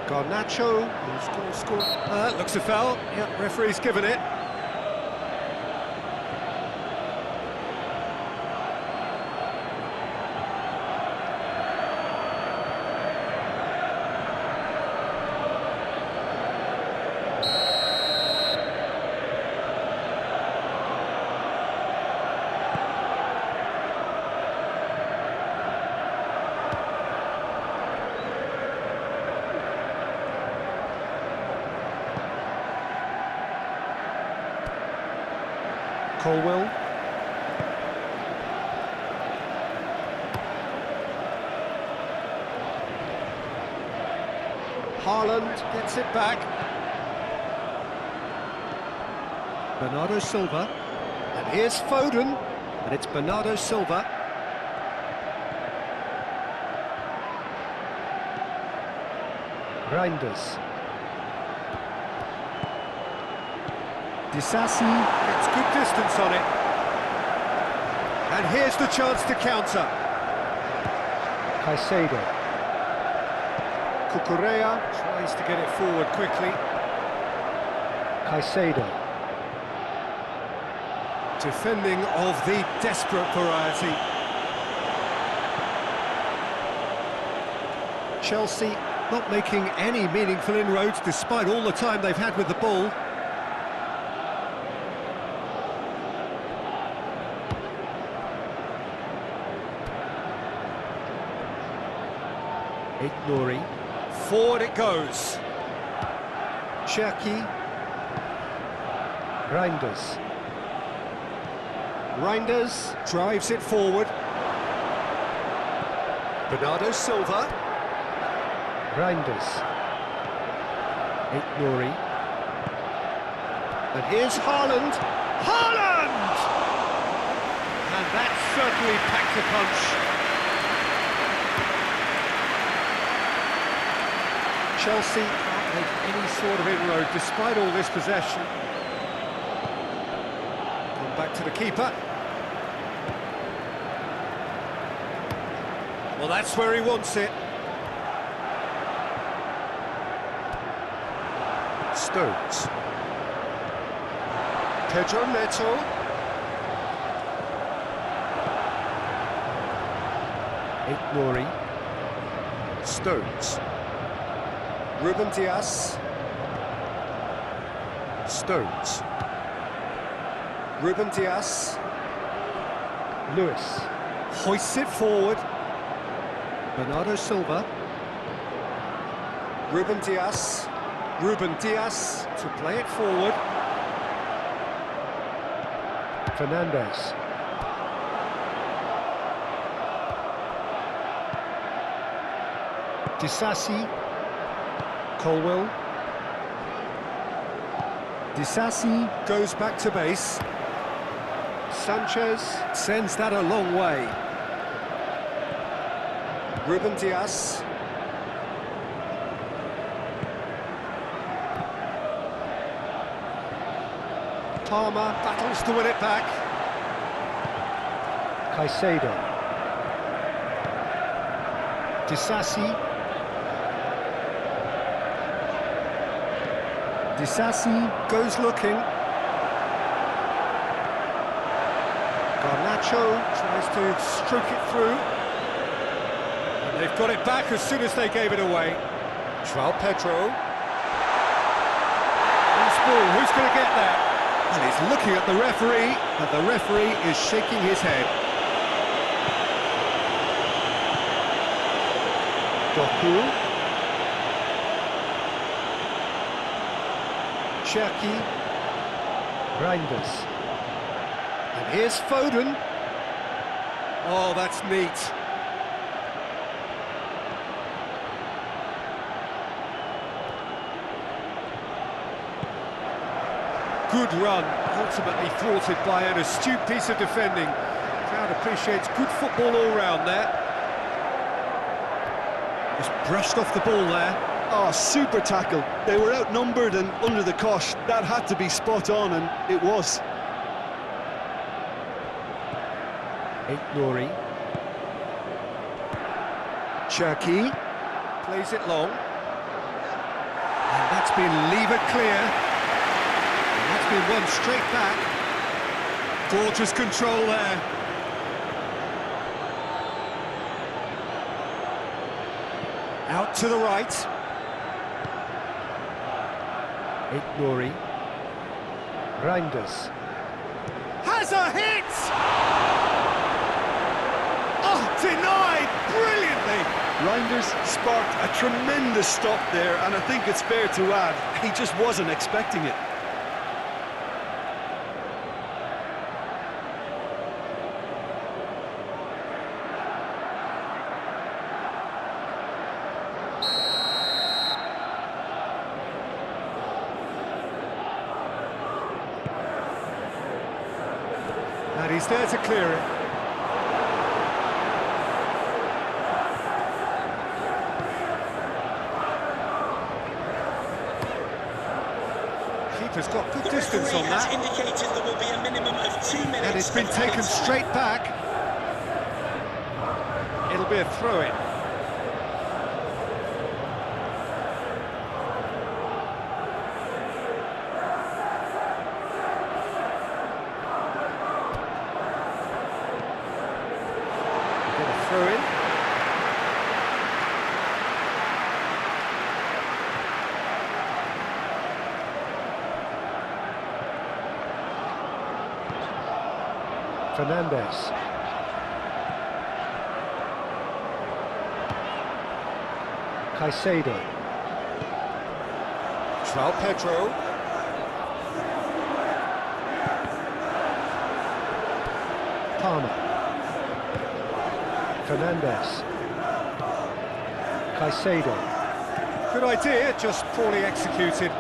Garnacho. Who's going to score? Looks a foul. Yep, referee's given it. Colwell. Haaland gets it back. Bernardo Silva. And here's Foden. And it's Bernardo Silva. Reinders. Disasi gets good distance on it. And here's the chance to counter. Caicedo. Cucurella tries to get it forward quickly. Caicedo. Defending of the desperate variety. Chelsea not making any meaningful inroads despite all the time they've had with the ball. Ignori. Forward it goes. Cherki. Reinders. Reinders drives it forward. Bernardo Silva. Reinders. Ignori. And here's Haaland. Haaland! And that certainly packed a punch. Chelsea can't make any sort of inroad despite all this possession. Come back to the keeper. Well, that's where he wants it. Stones. Pedro Neto. Ignori. Stones. Ruben Dias. Stones. Ruben Dias. Lewis. Hoists it forward. Bernardo Silva. Ruben Dias. Ruben Dias to play it forward. Fernandes. Disasi. Colwell. Disasi goes back to base. Sanchez sends that a long way. Ruben Dias. Palmer battles to win it back. Caicedo. Disasi. Disasi goes looking. Garnacho tries to stroke it through. And they've got it back as soon as they gave it away. João Pedro. Loose ball, who's going to get that? And he's looking at the referee, and the referee is shaking his head. Doku. Cherki. Reinders. And here's Foden. Oh, that's neat. Good run, ultimately thwarted by an astute piece of defending. The crowd appreciates good football all round there. Just brushed off the ball there. Oh, super tackle. They were outnumbered and under the cosh. That had to be spot on, and it was. Ignori. Cherki plays it long. And that's been levered clear. That's been won straight back. Gorgeous control there. Out to the right. Ignori. Reinders. Has a hit! Oh, denied brilliantly! Reinders sparked a tremendous stop there, and I think it's fair to add, he just wasn't expecting it. And he's there to clear it. Keeper's got good The distance referee on has that. indicated there will be a minimum of 2 minutes. And it's been of taken added time. straight back. It'll be a throw-in. Get a throw-in. Fernandes. Caicedo. João Pedro. Palmer. Fernandes. Caicedo. Good idea, just poorly executed.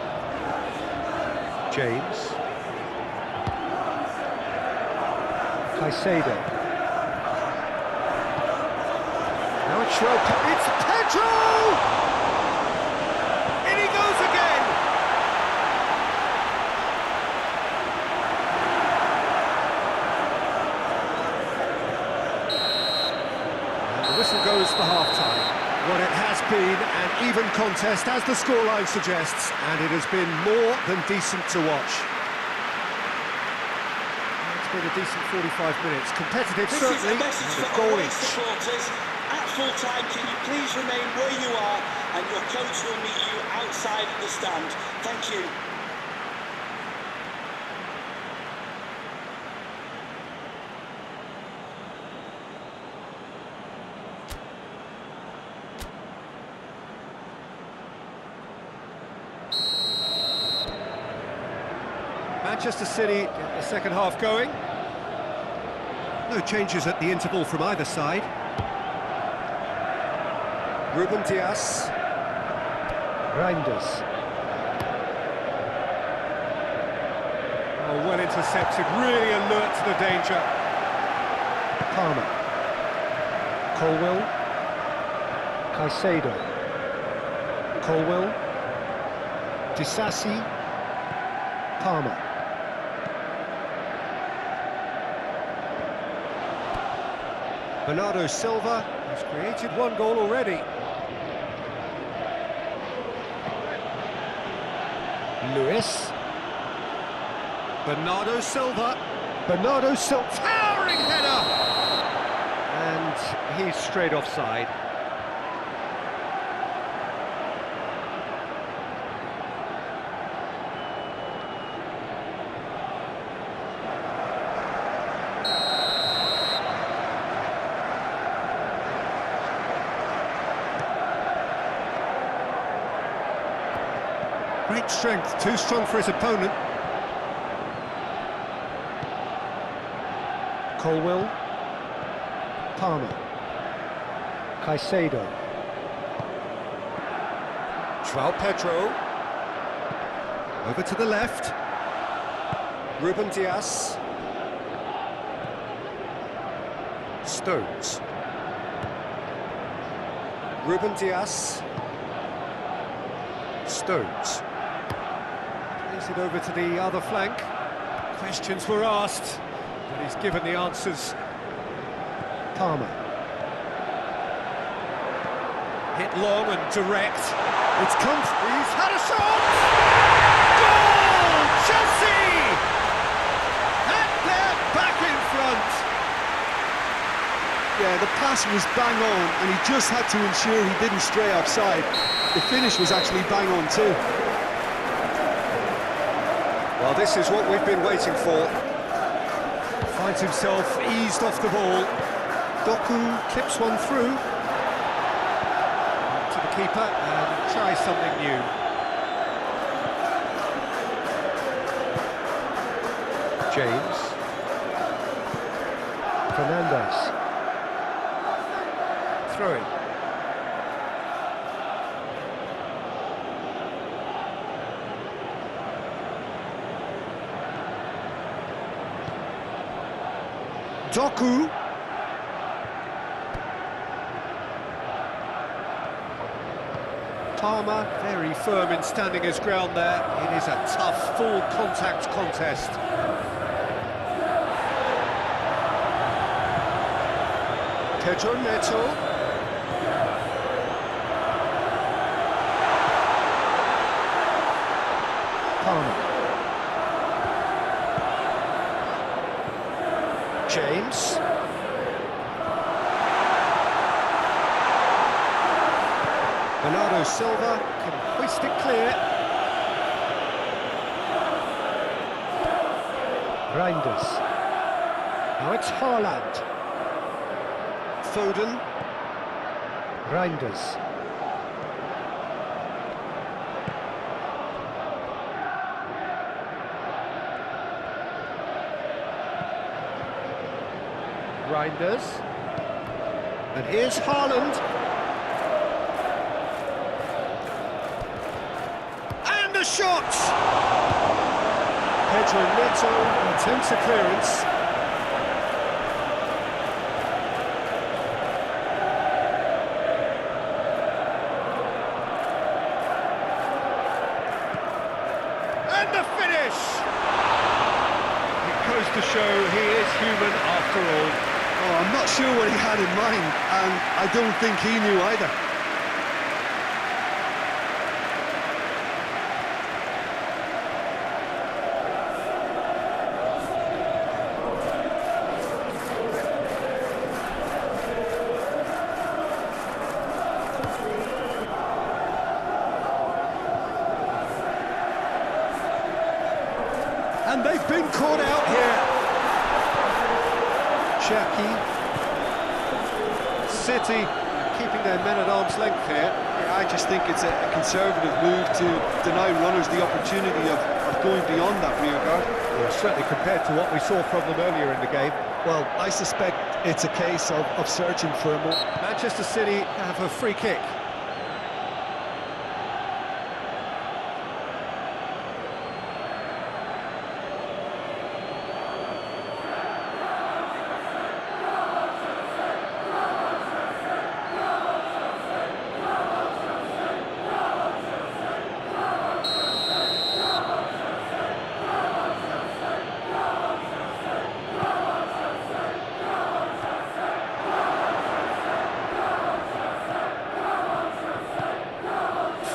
James. Caicedo. Now it's João Pedro. It's Pedro! In he goes again! And the whistle goes for half-time. What it has been an even contest, as the scoreline suggests, and it has been more than decent to watch. It's been a decent 45 minutes. Competitive, This certainly, is a message and a for goal away each. supporters. At full time, can you please remain where you are, and your coach will meet you outside the stand. Thank you. Manchester City get the second half going. No changes at the interval from either side. Ruben Dias. Reinders. Oh, well intercepted, really alert to the danger. Palmer. Colwill. Caicedo. Colwill. Disasi. Palmer. Bernardo Silva has created one goal already. Lewis. Bernardo Silva. Bernardo Silva. Towering header! And he's straight offside. Great strength, too strong for his opponent. Colwill. Palmer. Caicedo. João Pedro. Over to the left. Ruben Dias. Stones. Ruben Dias. Stones. Plays it over to the other flank. Questions were asked, but he's given the answers. Palmer. Hit long and direct. It's come. He's had a shot. Goal! Chelsea! And they're back in front. Yeah, the pass was bang on, and he just had to ensure he didn't stray offside. The finish was actually bang on too. Well, this is what we've been waiting for. Finds himself eased off the ball. Doku clips one through. To the keeper and tries something new. James. Fernandes. Throwing. Doku. Palmer, very firm in standing his ground there. It is a tough, full contact contest. Pedro Neto. Palmer. James. Bernardo Silva can hoist it clear. Reinders. Now it's Haaland. Foden. Reinders. Reinders. And here's Haaland. And the shot! Pedro Neto attempts a clearance. And the finish! It goes to show he is human after all. Oh, I'm not sure what he had in mind, and I don't think he knew either. And they've been caught out here. Cherki. City keeping their men at arm's length here. Yeah, I just think it's a conservative move to deny runners the opportunity of going beyond that rear guard. Well, certainly compared to what we saw from them earlier in the game. Well, I suspect it's a case of searching for a more... Manchester City have a free kick.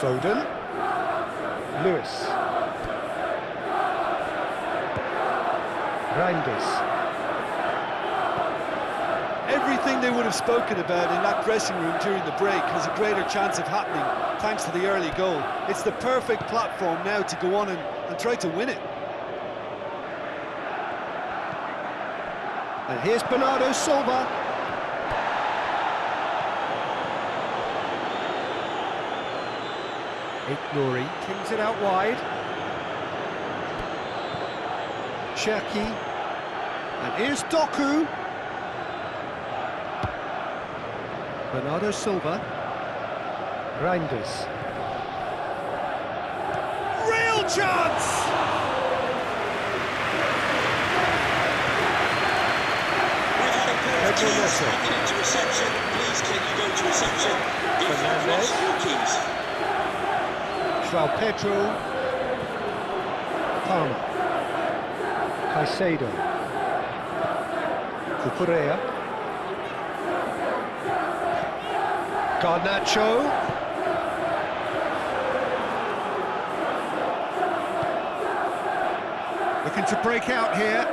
Foden. Lewis. Reinders. Everything they would have spoken about in that dressing room during the break has a greater chance of happening thanks to the early goal. It's the perfect platform now to go on and try to win it. And here's Bernardo Silva. Nouri. Kings it out wide. Cherki. And here's Doku. Bernardo Silva. Reinders. Real chance! We've had a pair of Pedro keys Neto. handed into reception. Please, can you go to reception? If you've Fernandez. lost your keys. João Pedro. Palmer. Caicedo. Cucurella. Garnacho. Looking to break out here.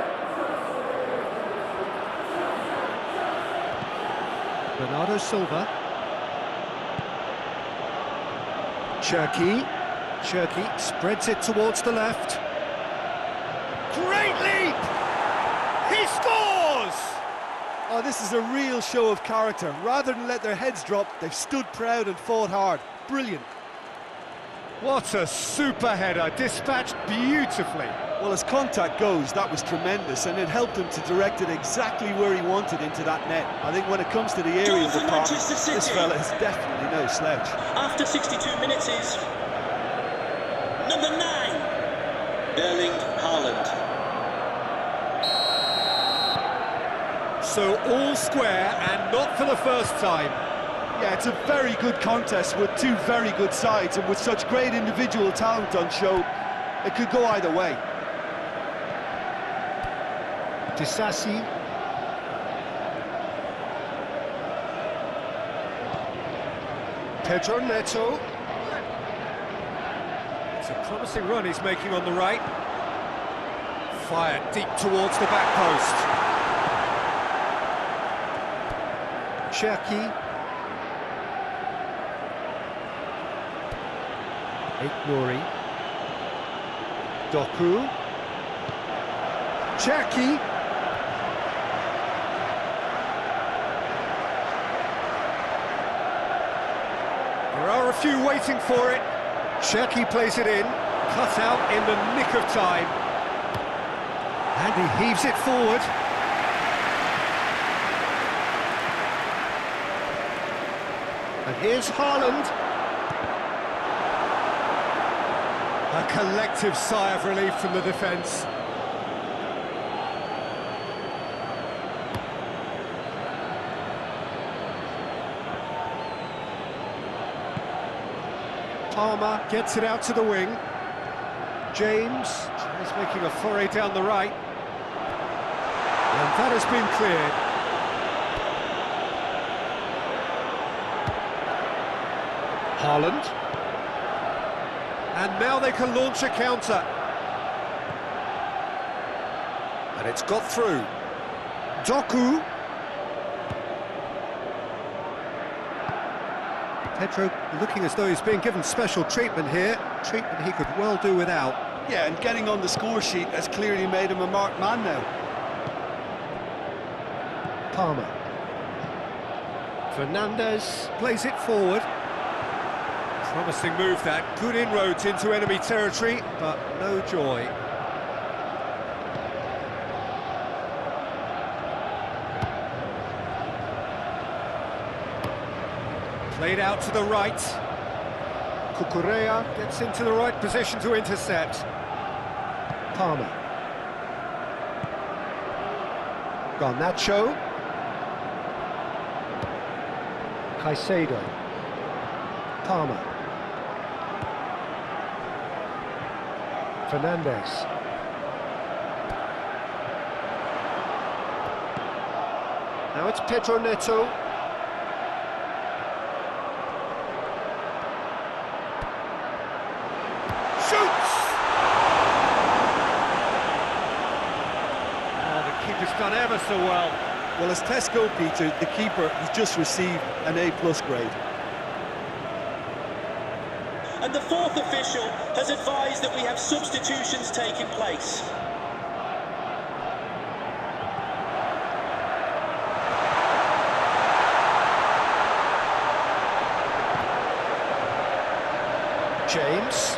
Bernardo Silva. Cherki. Cherki spreads it towards the left. Great leap! He scores! Oh, this is a real show of character. Rather than let their heads drop, they've stood proud and fought hard. Brilliant. What a super header, dispatched beautifully. Well, as contact goes, that was tremendous, and it helped him to direct it exactly where he wanted into that net. I think when it comes to the area Goal for department, Manchester City. this fella is definitely no slouch. After 62 minutes is number 9, Erling Haaland. So all square and not for the first time. Yeah, it's a very good contest with two very good sides, and with such great individual talent on show, it could go either way. Disasi. Pedro Neto. It's a promising run he's making on the right. Fired deep towards the back post. Cherki. Nouri. Doku. Cherki. There are a few waiting for it. Cherki plays it in, cut out in the nick of time. And he heaves it forward. And here's Haaland. A collective sigh of relief from the defence. Palmer gets it out to the wing. James is making a foray down the right. And that has been cleared. Haaland. And now they can launch a counter. And it's got through. Doku. Pedro looking as though he's being given special treatment here. Treatment he could well do without. Yeah, and getting on the score sheet has clearly made him a marked man now. Palmer. Fernandez Plays it forward. Promising move that. Good inroads into enemy territory, but no joy. Played out to the right. Cucurella. Gets into the right position to intercept. Palmer. Garnacho. Caicedo. Palmer. Fernandez. Now it's Pedro Neto. Shoots! Oh, the keeper's done ever so well. Well, as Tesco, Peter, the keeper has just received an A+ grade. And the fourth official has advised that we have substitutions taking place. James.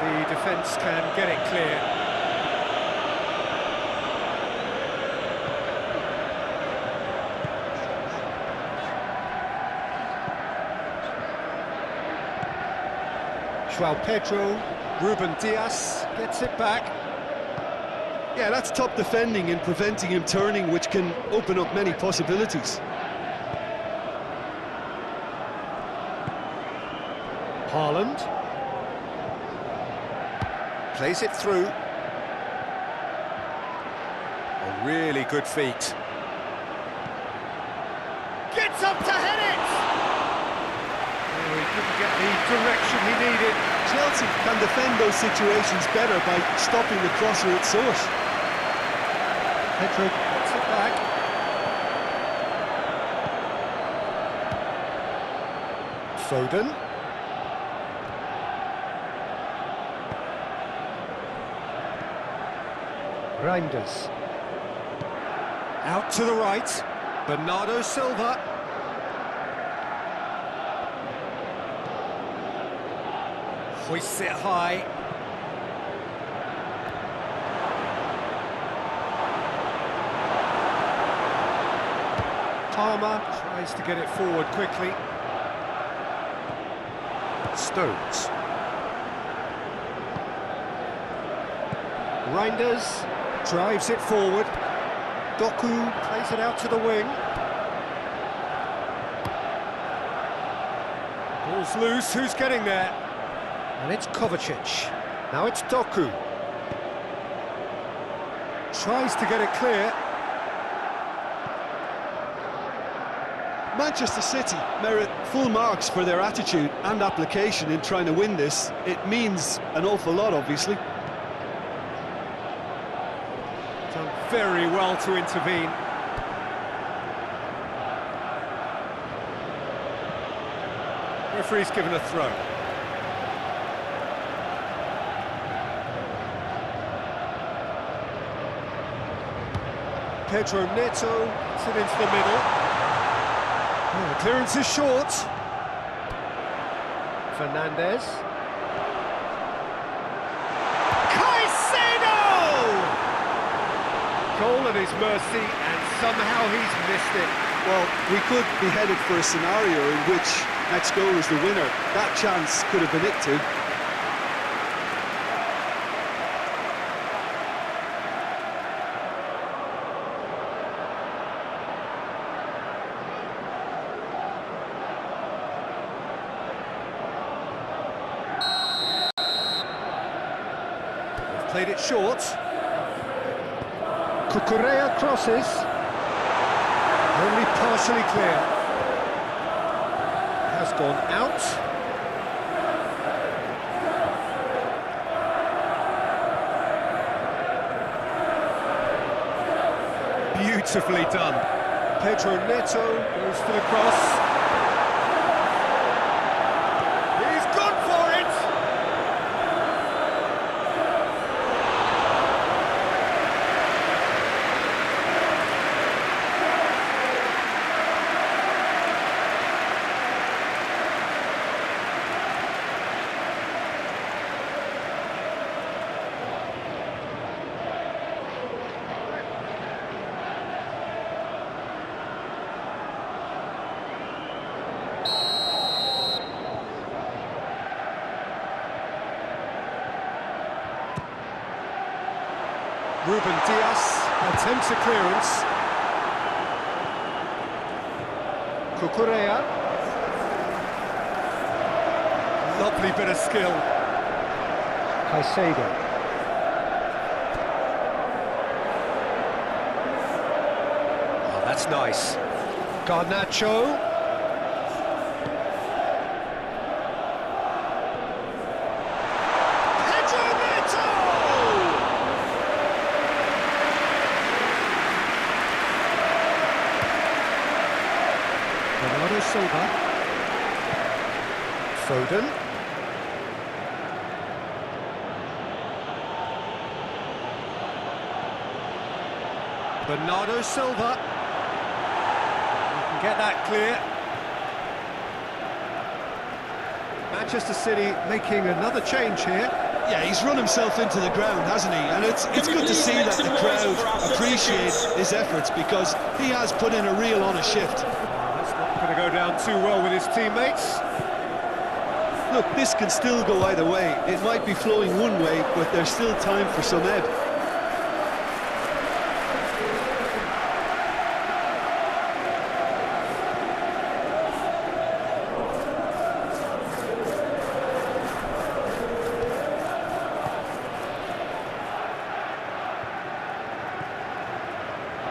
And the defence can get it clear. João Pedro. Ruben Dias gets it back. Yeah, that's top defending and preventing him turning, which can open up many possibilities. Haaland. Plays it through. A really good feat. Gets up to head it! Oh, he couldn't get the direction he needed. Chelsea can defend those situations better by stopping the crosser at source. Pedro. Gets it back. Foden. Reinders. Out to the right. Bernardo Silva. Hoists it high. Palmer tries to get it forward quickly. Stones. Reinders. Drives it forward. Doku plays it out to the wing. Ball's loose, who's getting there? And it's Kovacic. Now it's Doku. Tries to get it clear. Manchester City merit full marks for their attitude and application in trying to win this. It means an awful lot, obviously. Done very well to intervene. Referee's given a throw. Pedro Neto gets it into the middle. Oh, the clearance is short. Fernandez. Caicedo! Goal at his mercy, and somehow he's missed it. Well, we could be headed for a scenario in which next goal is the winner. That chance could have been it too. Played it short. Cucurella crosses. Only partially clear. Has gone out. Beautifully done. Pedro Neto goes for the cross. He's gone for it! Ruben Dias attempts a clearance. Cucurella. Lovely bit of skill. Caicedo. Oh, that's nice. Garnacho. Bernardo Silva. Foden. Bernardo Silva. You can get that clear. Manchester City making another change here. Yeah, he's run himself into the ground, hasn't he? And it's good to see that the crowd appreciate his efforts, because he has put in a real honest shift. That's not going to go down too well with his teammates. Look, this can still go either way. It might be flowing one way, but there's still time for some ebb.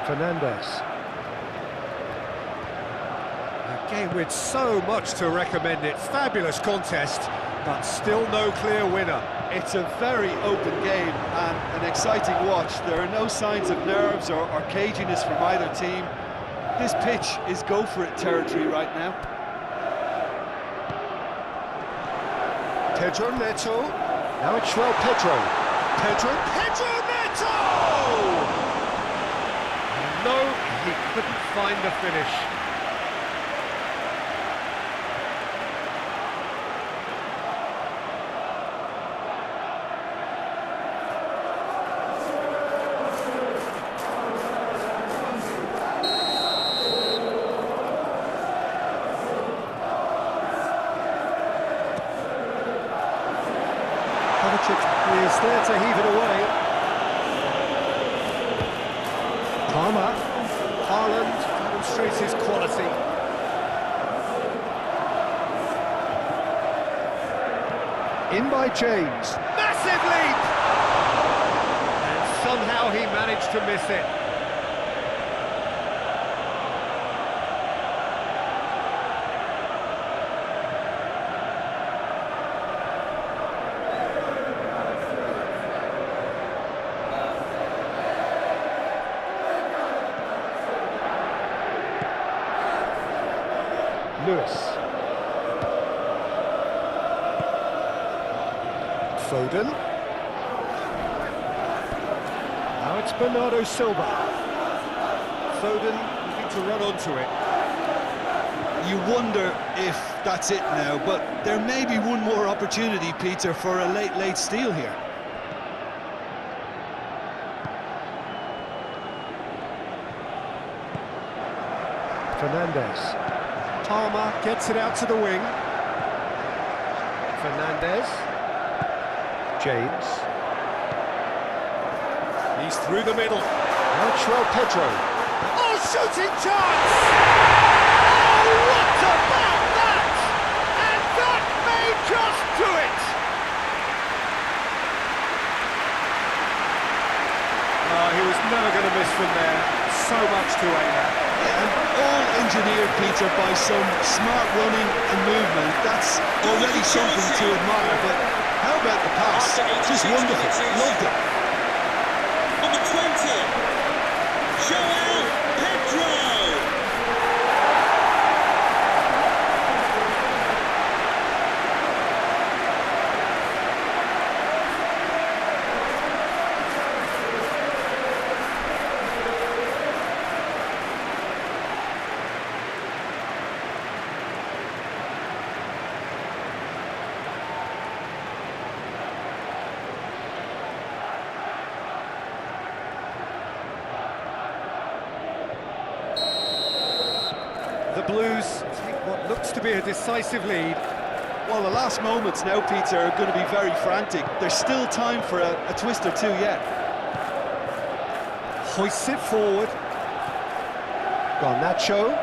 Fernandez. A game with so much to recommend it. Fabulous contest, but still no clear winner. It's a very open game and an exciting watch. There are no signs of nerves or caginess from either team. This pitch is go-for-it territory right now. Pedro Neto. Now it's João Pedro. Pedro Neto! No, he couldn't find the finish. Kovacic is there to heave it away. Palmer. Haaland demonstrates his quality. In by James. Massive leap! And somehow he managed to miss it. Lewis. Foden. Now it's Bernardo Silva. Foden looking to run onto it. You wonder if that's it now, but there may be one more opportunity, Peter, for a late steal here. Fernandez. Palmer gets it out to the wing. Fernandez. James. He's through the middle. Now João Pedro. Oh, shooting chance! Oh, what about that? And that may just do it! He was never going to miss from there. So much to aim at. And all engineered, Peter, by some smart running and movement. That's already something to admire, but how about the pass? Just wonderful. Loved it. Number 20, João Pedro. The Blues take what looks to be a decisive lead. Well, the last moments now, Peter, are going to be very frantic. There's still time for a twist or two yet. Hoists it forward. Garnacho.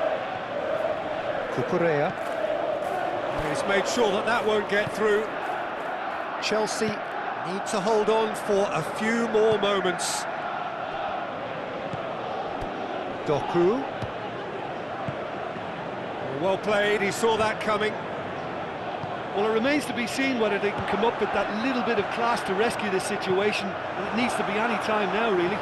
Cucurella. He's made sure that that won't get through. Chelsea need to hold on for a few more moments. Doku. Well played, he saw that coming. Well, it remains to be seen whether they can come up with that little bit of class to rescue this situation. And it needs to be any time now, really.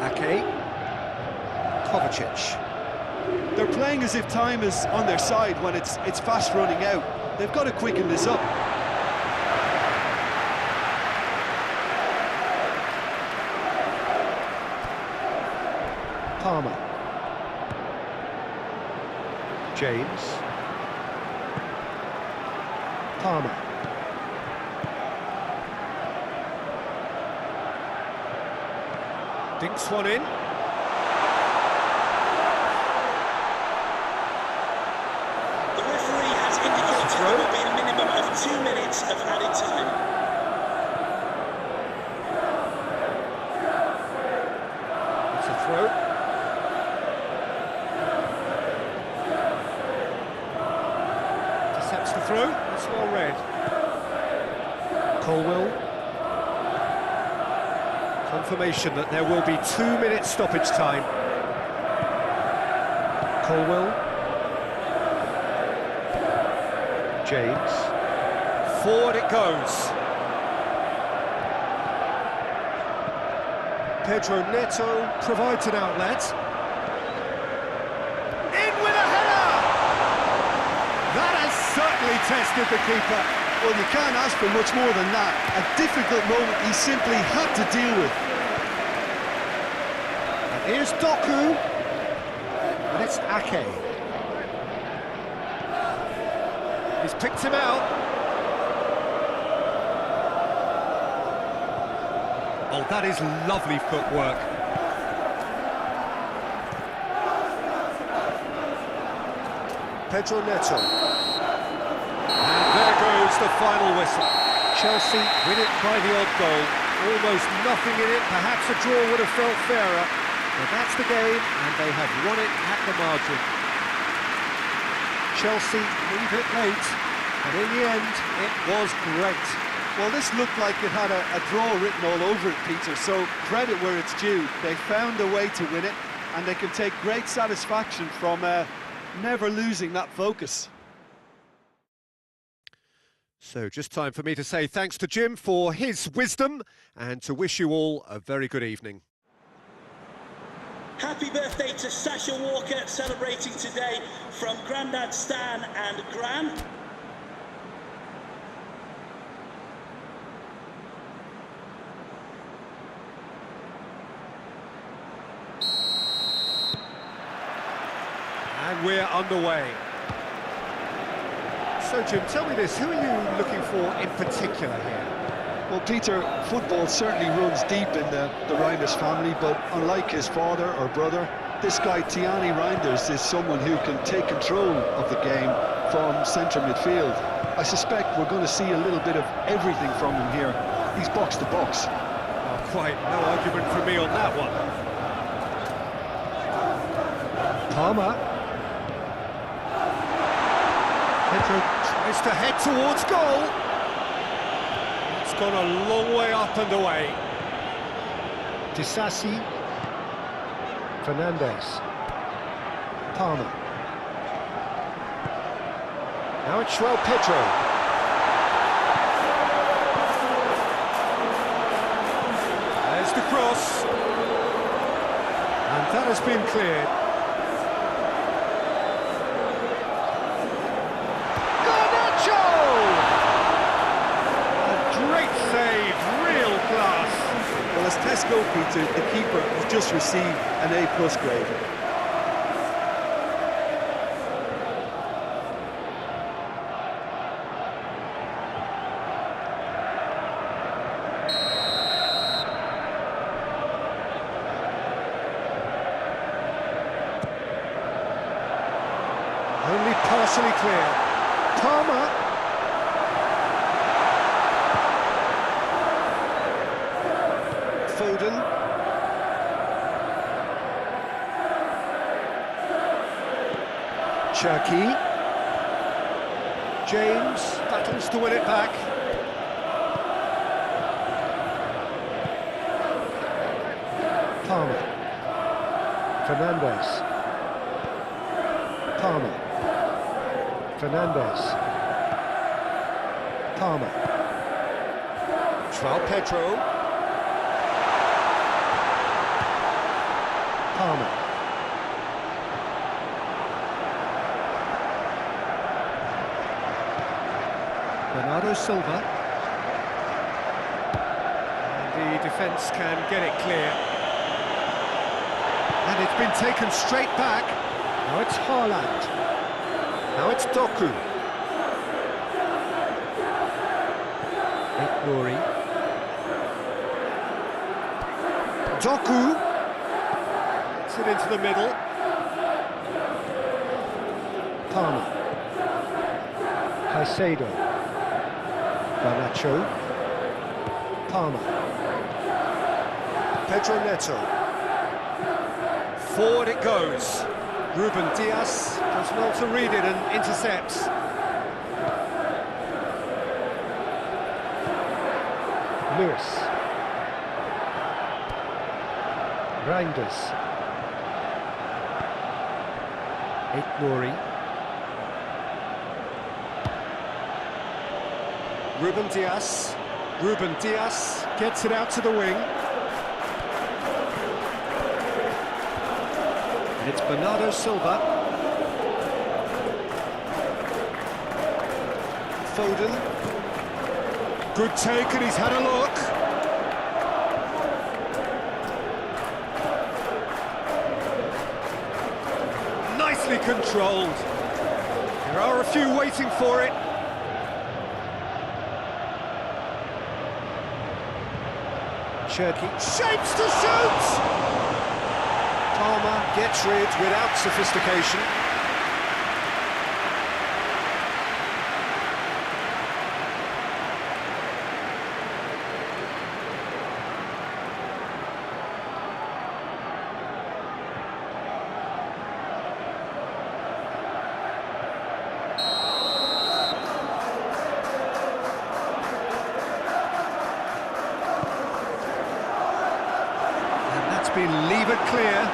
Ake. Kovacic. They're playing as if time is on their side when it's fast running out. They've got to quicken this up. Palmer. James. Palmer. Dinks one in. The referee has indicated there will be a minimum of 2 minutes of added time. It's a throw. Intercepts the throw. It's well read. Colwill. Confirmation that there will be 2 minutes stoppage time. Colwill. James. Forward it goes. Pedro Neto provides an outlet. In with a header! That has certainly tested the keeper. Well, you can't ask for much more than that. A difficult moment he simply had to deal with. And here's Doku. And it's Ake. He's picked him out. Oh, that is lovely footwork. Pedro Neto. And there goes the final whistle. Chelsea win it by the odd goal. Almost nothing in it. Perhaps a draw would have felt fairer. But that's the game, and they have won it at the margin. Chelsea leave it late, but in the end, it was great. Well, this looked like it had a draw written all over it, Peter, so credit where it's due. They found a way to win it, and they can take great satisfaction from never losing that focus. So just time for me to say thanks to Jim for his wisdom, and to wish you all a very good evening. Happy birthday to Sasha Walker, celebrating today from Grandad Stan and Gran. And we're underway. So Jim, tell me this, who are you looking for in particular here? Well, Peter, football certainly runs deep in the Reinders family, but unlike his father or brother, this guy Tiani Reinders is someone who can take control of the game from centre midfield. I suspect we're going to see a little bit of everything from him here. He's box to box. Oh, quite no argument from me on that one. Palmer. Pedro tries to head towards goal. It's gone a long way up and away. Disasi, Fernandez, Palmer. Now it's João Pedro. There's the cross. And that has been cleared. Well, as Tesco, Peter, the keeper has just received an A+ grade. Only partially clear. Palmer. Foden. Cherki. James battles to win it back. Palmer. Fernandez. Palmer. Fernandez. Palmer. João Pedro. Palmer. Bernardo Silva. And the defence can get it clear. And it's been taken straight back. Now it's Haaland. Now it's Doku. Nouri. Doku. Gets it into the middle. Palmer. Caicedo. Garnacho. Palmer. Pedro Neto. Forward it goes. Ruben Dias does well to read it and intercepts. Lewis. Reinders. Nouri. Ruben Dias. Ruben Dias gets it out to the wing. And it's Bernardo Silva. Foden. Good take, and he's had a look. Nicely controlled. There are a few waiting for it. Cherki. Shapes to shoot! Palmer gets rid without sophistication. been levered clear.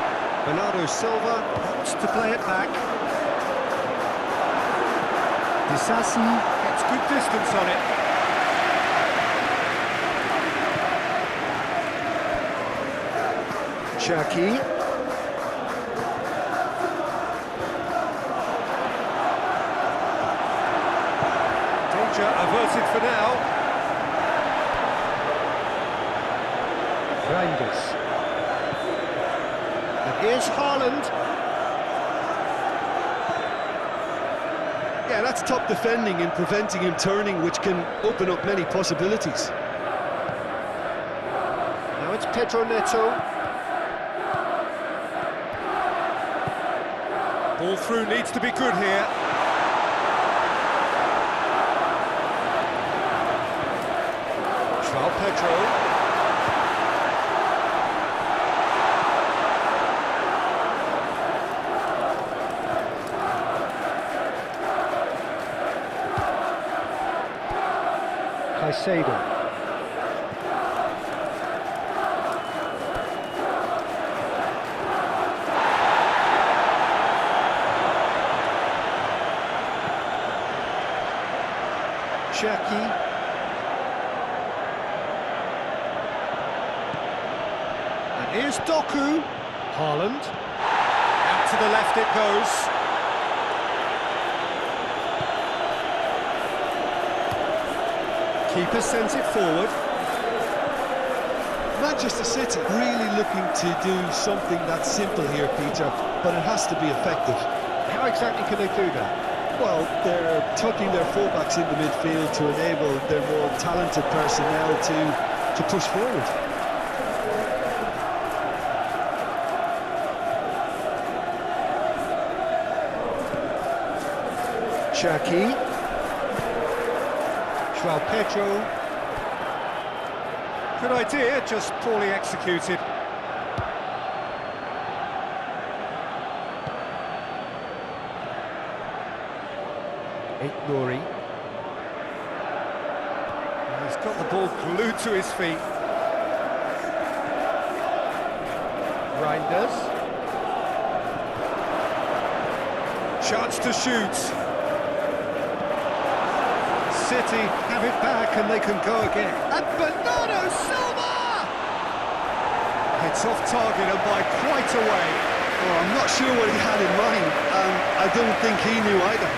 Bernardo Silva wants to play it back. Disasi gets good distance on it. Cherki. Danger averted for now. Reinders. And here's Haaland. Yeah, that's top defending and preventing him turning, which can open up many possibilities. Now it's Pedro Neto. Ball through needs to be good here. João Pedro. Caicedo. Cherki. And here's Doku. Haaland. Out to the left it goes. Keeper sends it forward. Manchester City really looking to do something that's simple here, Peter, but it has to be effective. How exactly can they do that? Well, they're tucking their fullbacks into midfield to enable their more talented personnel to push forward. Cherki. João Pedro. Good idea, just poorly executed. Nouri. He's got the ball glued to his feet. Reinders. Chance to shoot. City have it back and they can go again. And Bernardo Silva! It's off target and by quite a way. Oh, I'm not sure what he had in mind, and I don't think he knew either.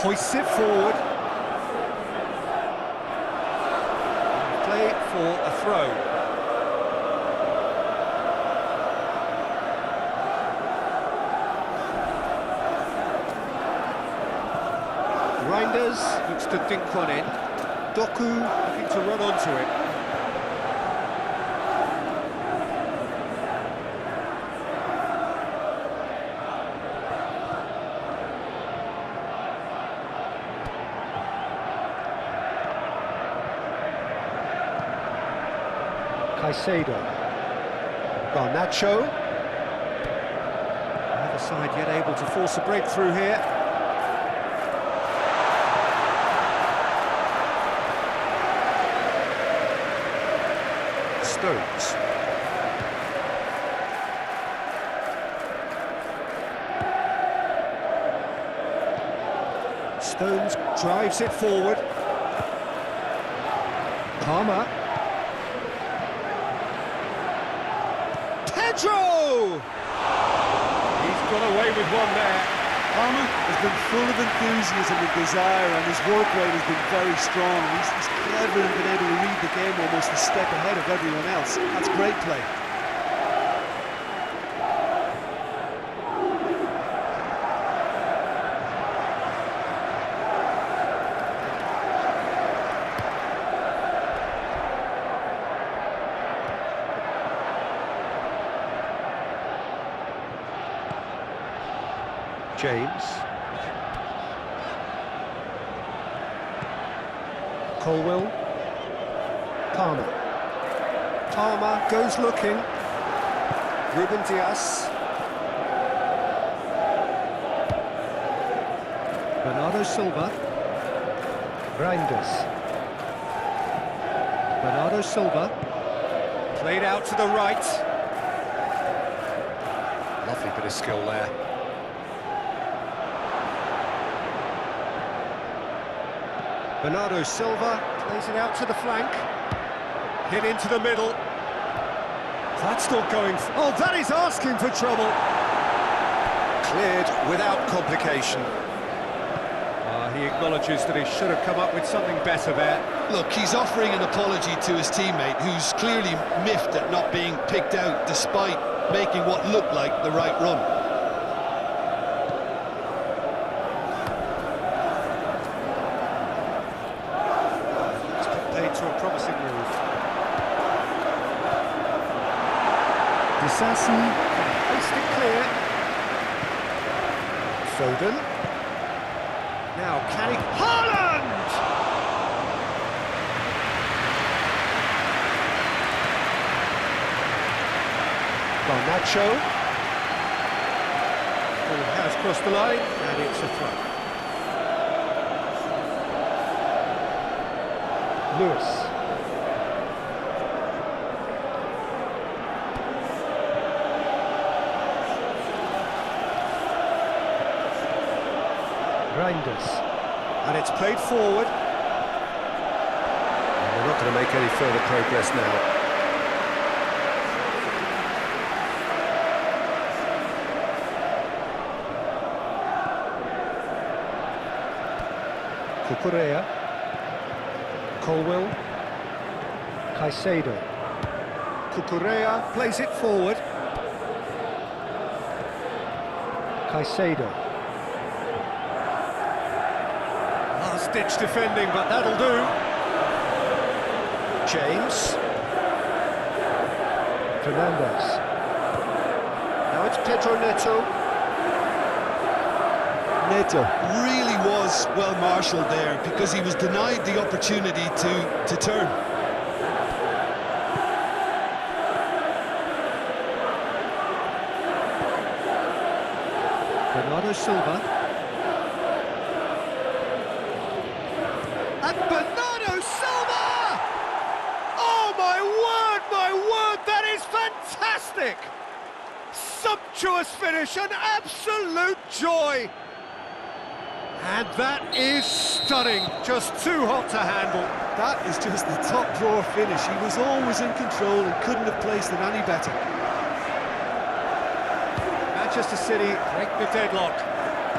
Hoists it forward. Play it for a throw. Reinders looks to dink one in. Doku looking to run onto it. Caicedo. Garnacho. Neither side yet able to force a breakthrough here. Stones. Stones drives it forward. Palmer. Pedro! He's got away with one there. Palmer has been full of enthusiasm and desire, and his work rate has been very strong. He's clever and been able to read the game almost a step ahead of everyone else. That's great play. James. Colwill. Palmer. Palmer goes looking. Ruben Dias. Bernardo Silva. Reinders. Bernardo Silva. Played out to the right. Lovely bit of skill there. Bernardo Silva plays it out to the flank. Hit into the middle. That's not going... Oh, that is asking for trouble. Cleared without complication. He acknowledges that he should have come up with something better there. Look, he's offering an apology to his teammate, who's clearly miffed at not being picked out despite making what looked like the right run. It's been played to a promising move. Disasi. Placed it clear. Foden. Now, can he... Haaland! Garnacho. Ball has crossed the line, and it's a throw. Lewis. Reinders. And it's played forward. And they're not going to make any further progress now. Cucurella. Colwill. Caicedo. Cucurella plays it forward. Caicedo. Last-ditch defending, but that'll do. James. Fernandes. Now it's Pedro Neto. Neto really was well marshalled there because he was denied the opportunity to turn. Bernardo Silva. And Bernardo Silva! Oh, my word, that is fantastic! Sumptuous finish, an absolute joy! And that is stunning, just too hot to handle. That is just the top drawer finish. He was always in control and couldn't have placed it any better. Manchester City break the deadlock.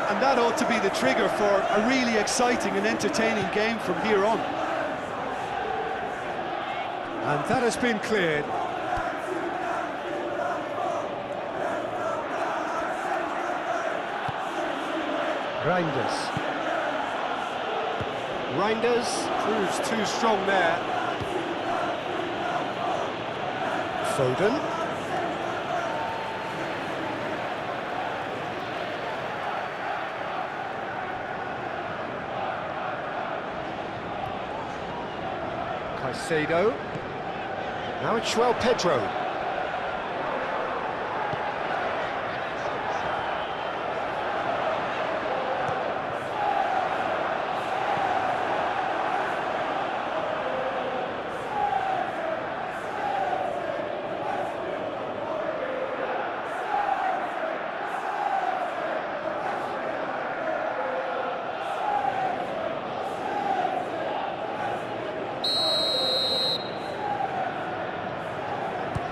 And that ought to be the trigger for a really exciting and entertaining game from here on. And that has been cleared. Reinders. Reinders proves too strong there. Foden. Caicedo. Now it's João Pedro.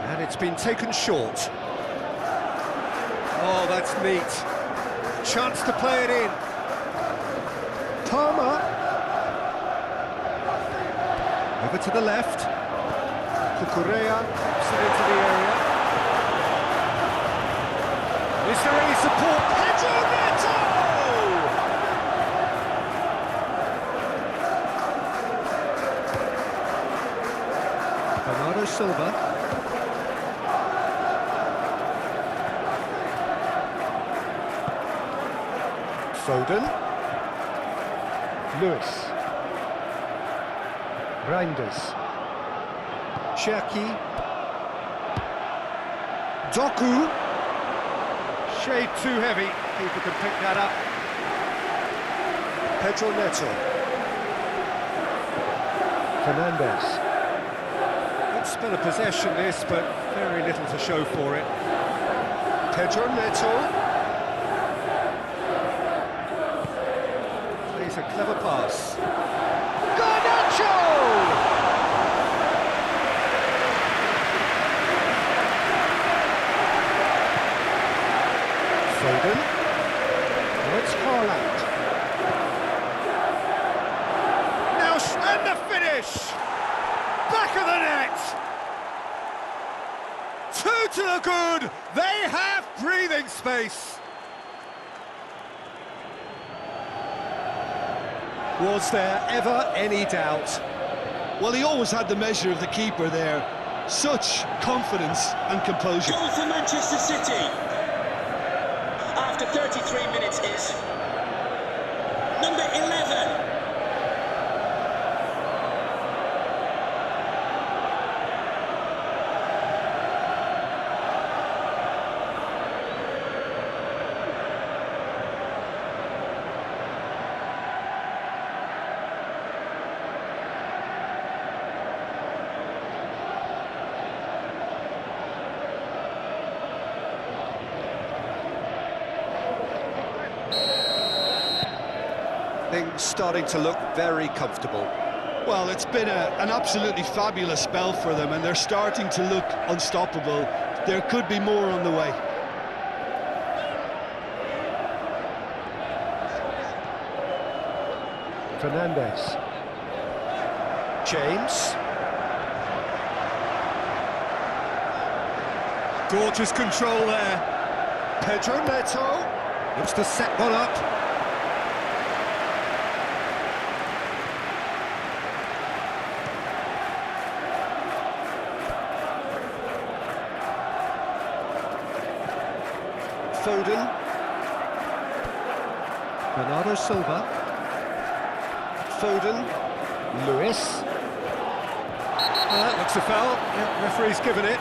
And it's been taken short. Oh, that's neat. Chance to play it in. Palmer. Over to the left. Cucurella pops it into the area. Is there any support? Pedro Neto! Bernardo Silva. Foden. Lewis. Reinders. Cherki. Doku. Shade too heavy. People can pick that up. Pedro Neto. Fernandes. Good spell of possession this, but very little to show for it. Pedro Neto. Plays a clever pass. Garnacho! Foden. Let's call out. Now, and the finish! Back of the net! Two to the good! They have breathing space! Was there ever any doubt? Well, he always had the measure of the keeper there. Such confidence and composure. Goal for Manchester City. After 33 minutes is number 11. Things starting to look very comfortable. Well, it's been an absolutely fabulous spell for them, and they're starting to look unstoppable. There could be more on the way. Fernandes. James. Gorgeous control there. Pedro Neto. Looks to set one up. Foden. Bernardo Silva. Foden. Lewis. That looks a foul. Yeah, referee's given it.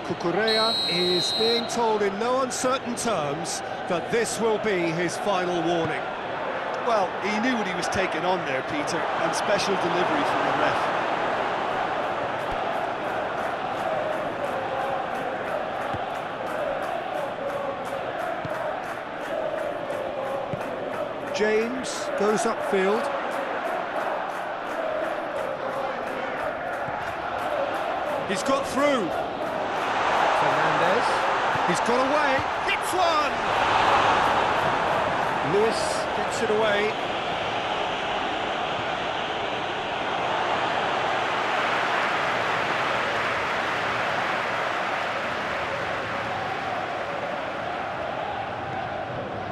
Cucurella is being told in no uncertain terms that this will be his final warning. Well, he knew what he was taking on there, Peter, and special delivery from the ref. James goes upfield. He's got through. Fernandes. He's got away. Hits one! Lewis gets it away.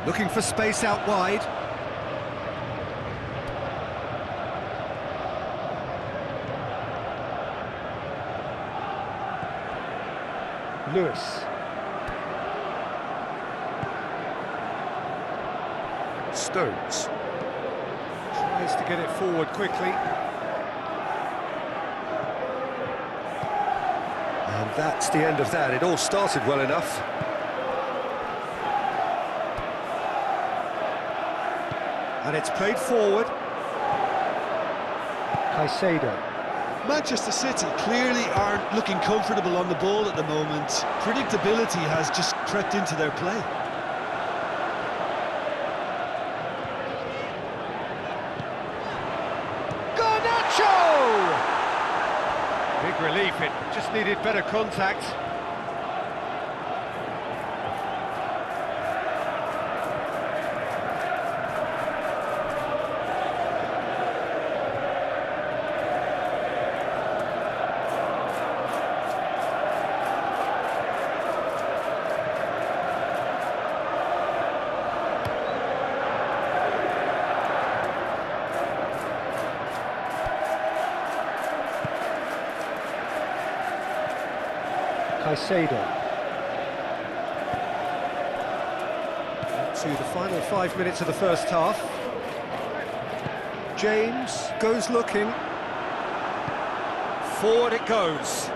Looking for space out wide. Lewis. Stones. Tries to get it forward quickly. And that's the end of that. It all started well enough. And it's played forward. Caicedo. Manchester City clearly aren't looking comfortable on the ball at the moment. Predictability has just crept into their play. Garnacho! Big relief, it just needed better contact. Caicedo. To the final 5 minutes of the first half. James goes looking. Forward it goes.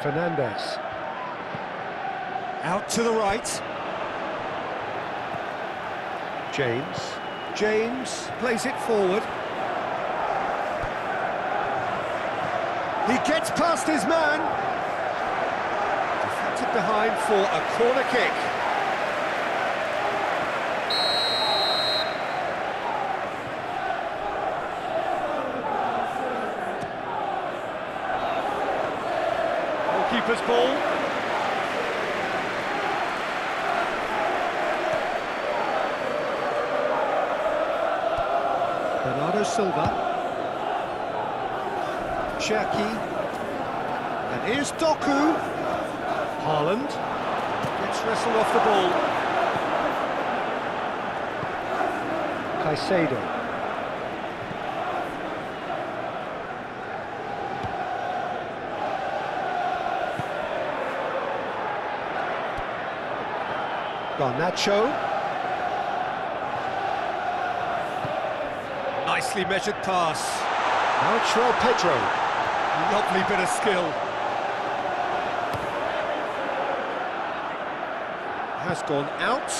Fernandes. Out to the right. James plays it forward. He gets past his man. Deflected behind for a corner kick. Goalkeeper's ball. Bernardo Silva. Cherki. And here's Doku. Haaland gets wrestled off the ball. Caicedo. Garnacho. Nicely measured pass. Now it's João Pedro. Lovely bit of skill. Has gone out.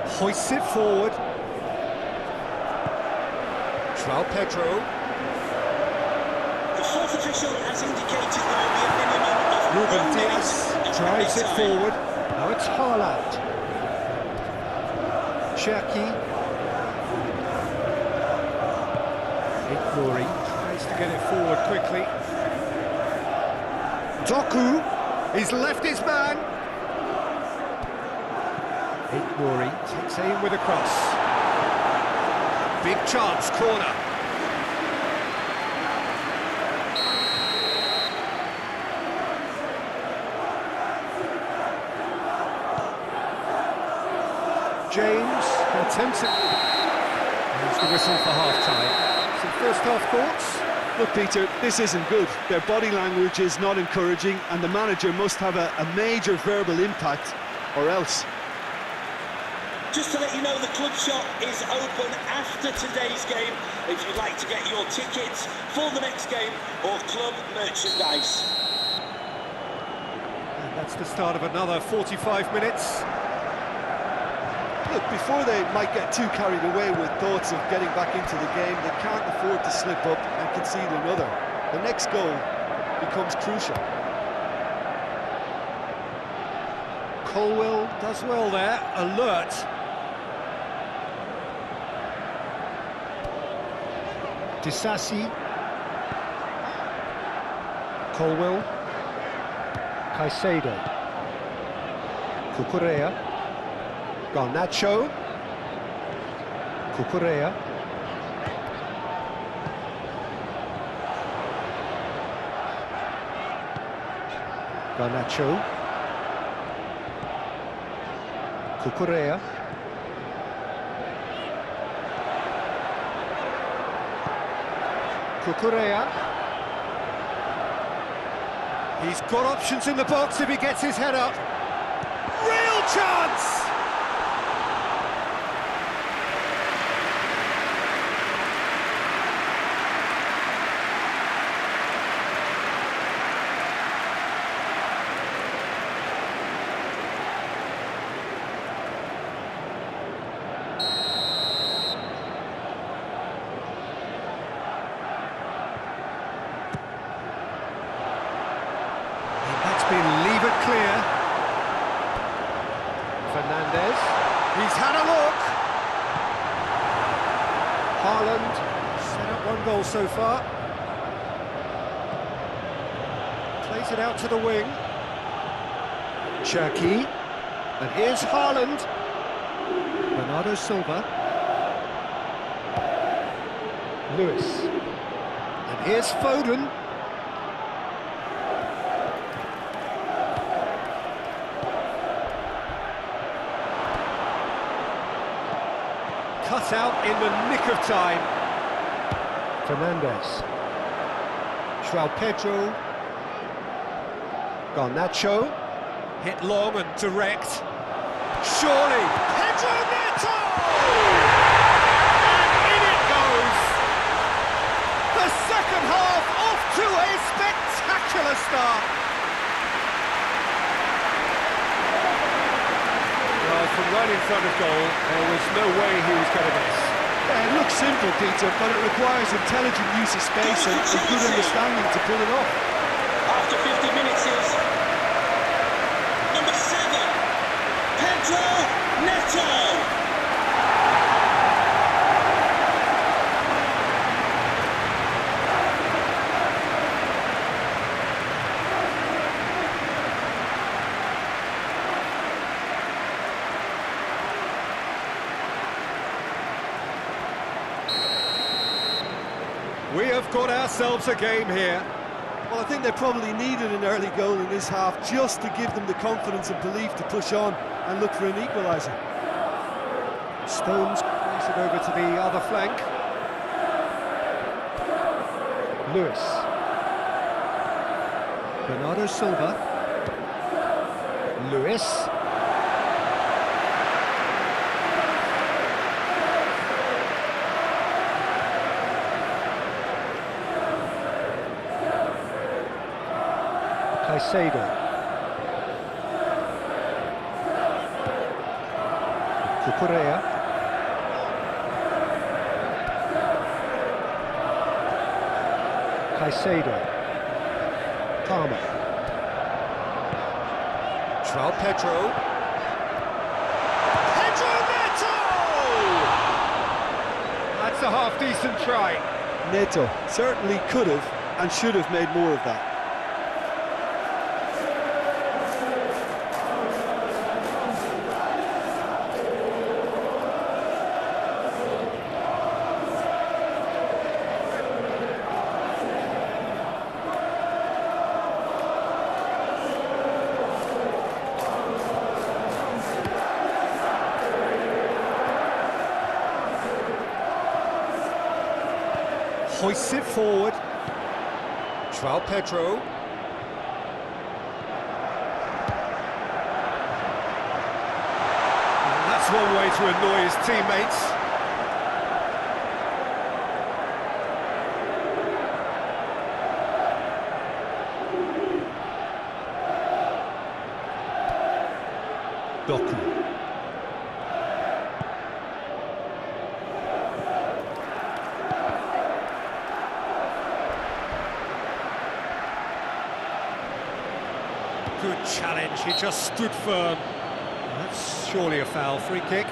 Hoists it forward. João Pedro. The fourth official has indicated there will be a minimum of Ruben 1 Diaz minute drives it time. forward. Now it's Haaland. Cherki. Nouri Tries to get it forward quickly. Doku. He's left his man. Nouri Takes aim with a cross. Big chance, corner. James attempts it. There's the whistle for half-time. Some first half thoughts? Look, Peter, this isn't good. Their body language is not encouraging, and the manager must have a major verbal impact, or else. Just to let you know, the club shop is open after today's game if you'd like to get your tickets for the next game or club merchandise. And that's the start of another 45 minutes. Look, before they might get too carried away with thoughts of getting back into the game, they can't afford to slip up and concede another. The next goal becomes crucial. Colwill does well there, alert. Disasi. Colwill. Caicedo. Cucurella. Garnacho. Cucurella. Garnacho. Cucurella. Cucurella. He's got options in the box if he gets his head up. Real chance! Leave it clear. Fernandes. He's had a look. Haaland. Set up one goal so far. Plays it out to the wing. Cherki. And here's Haaland. Bernardo Silva. Lewis. And here's Foden. cut out in the nick of time. Fernandes. João Pedro. Garnacho. Hit long and direct. Surely, Pedro Neto! And in it goes! The second half off to a spectacular start. Well, from right in front of goal, there was no way he was going to miss. Yeah, it looks simple, Peter, but it requires intelligent use of space and good understanding to pull it off. After 50 minutes is number 7, Pedro Neto. We have got ourselves a game here. Well, I think they probably needed an early goal in this half just to give them the confidence and belief to push on and look for an equaliser. Stones plays it over to the other flank. Lewis. Bernardo Silva. Lewis. Caicedo. Cucurella. Caicedo. Palmer. João Pedro. Pedro Neto! That's a half-decent try. Neto certainly could have and should have made more of that. Hoists it forward. João Pedro. And that's one way to annoy his teammates. Doku. Good challenge, he just stood firm. That's surely a foul. Free kick.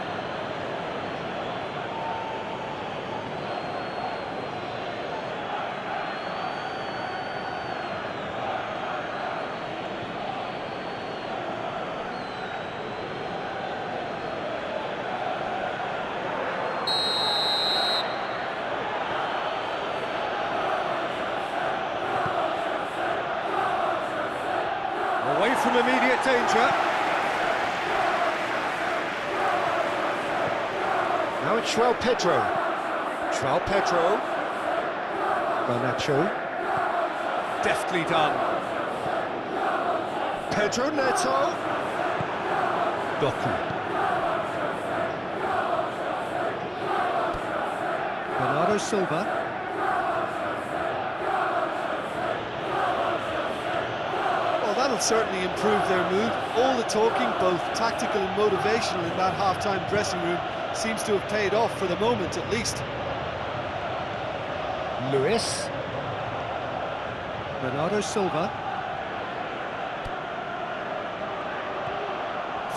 Away from immediate danger. Now it's João Pedro. João Pedro. Garnacho. Deftly done. Pedro Neto. Doku. Bernardo Silva. That'll certainly improve their mood. All the talking, both tactical and motivational, in that half-time dressing room seems to have paid off for the moment, at least. Lewis. Bernardo Silva.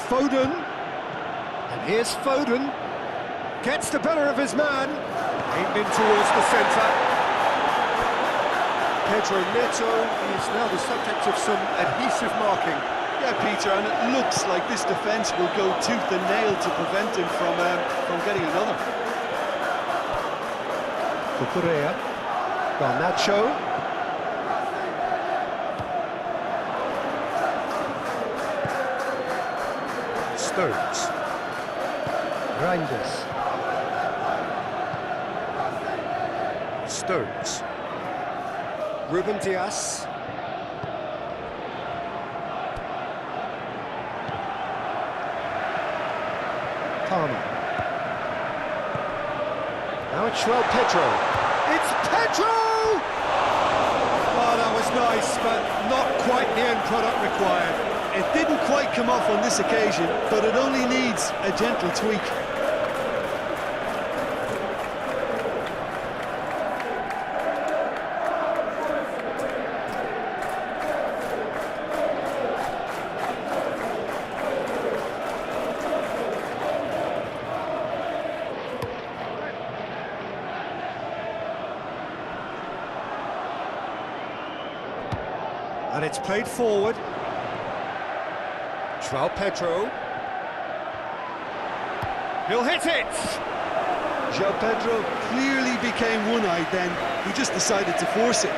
Foden. And here's Foden. Gets the better of his man. Aimed in towards the centre. Pedro Neto is now the subject of some adhesive marking. Yeah, Peter, and it looks like this defence will go tooth and nail to prevent him from getting another. Cucurella. Garnacho. Stones. Reinders. Stones. Ruben Dias. Palmer. Now it's João Pedro. It's Pedro! Oh, that was nice, but not quite the end product required. It didn't quite come off on this occasion, but it only needs a gentle tweak. And it's played forward. João Pedro. He'll hit it! João Pedro clearly became one-eyed then. He just decided to force it.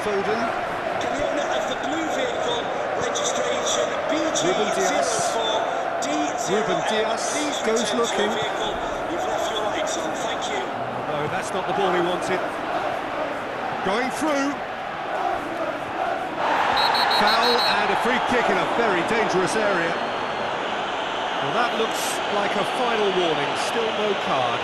Foden. Can the owner of the blue vehicle, registration Ruben Dias. BG0D0, Ruben Dias please goes return to looking. your vehicle. You've left your lights on, thank you. No, that's not the ball he wanted. Going through. Foul and a free kick in a very dangerous area. Well, that looks like a final warning, still no card.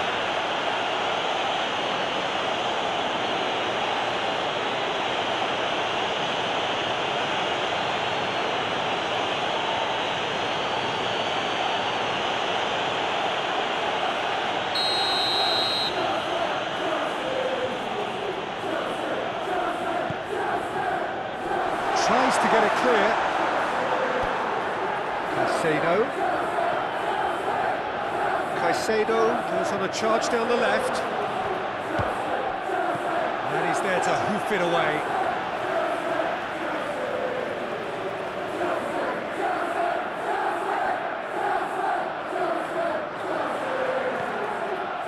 Tries to get it clear. Caicedo goes on a charge down the left. And he's there to hoof it away.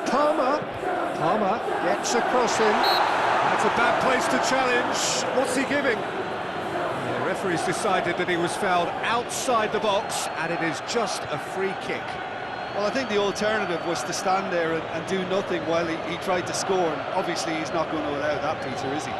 Palmer gets across him. That's a bad place to challenge. What's he giving? The referee's decided that he was fouled outside the box, and it is just a free kick. Well, I think the alternative was to stand there and do nothing while he tried to score. And obviously, he's not going to allow that, Peter, is he?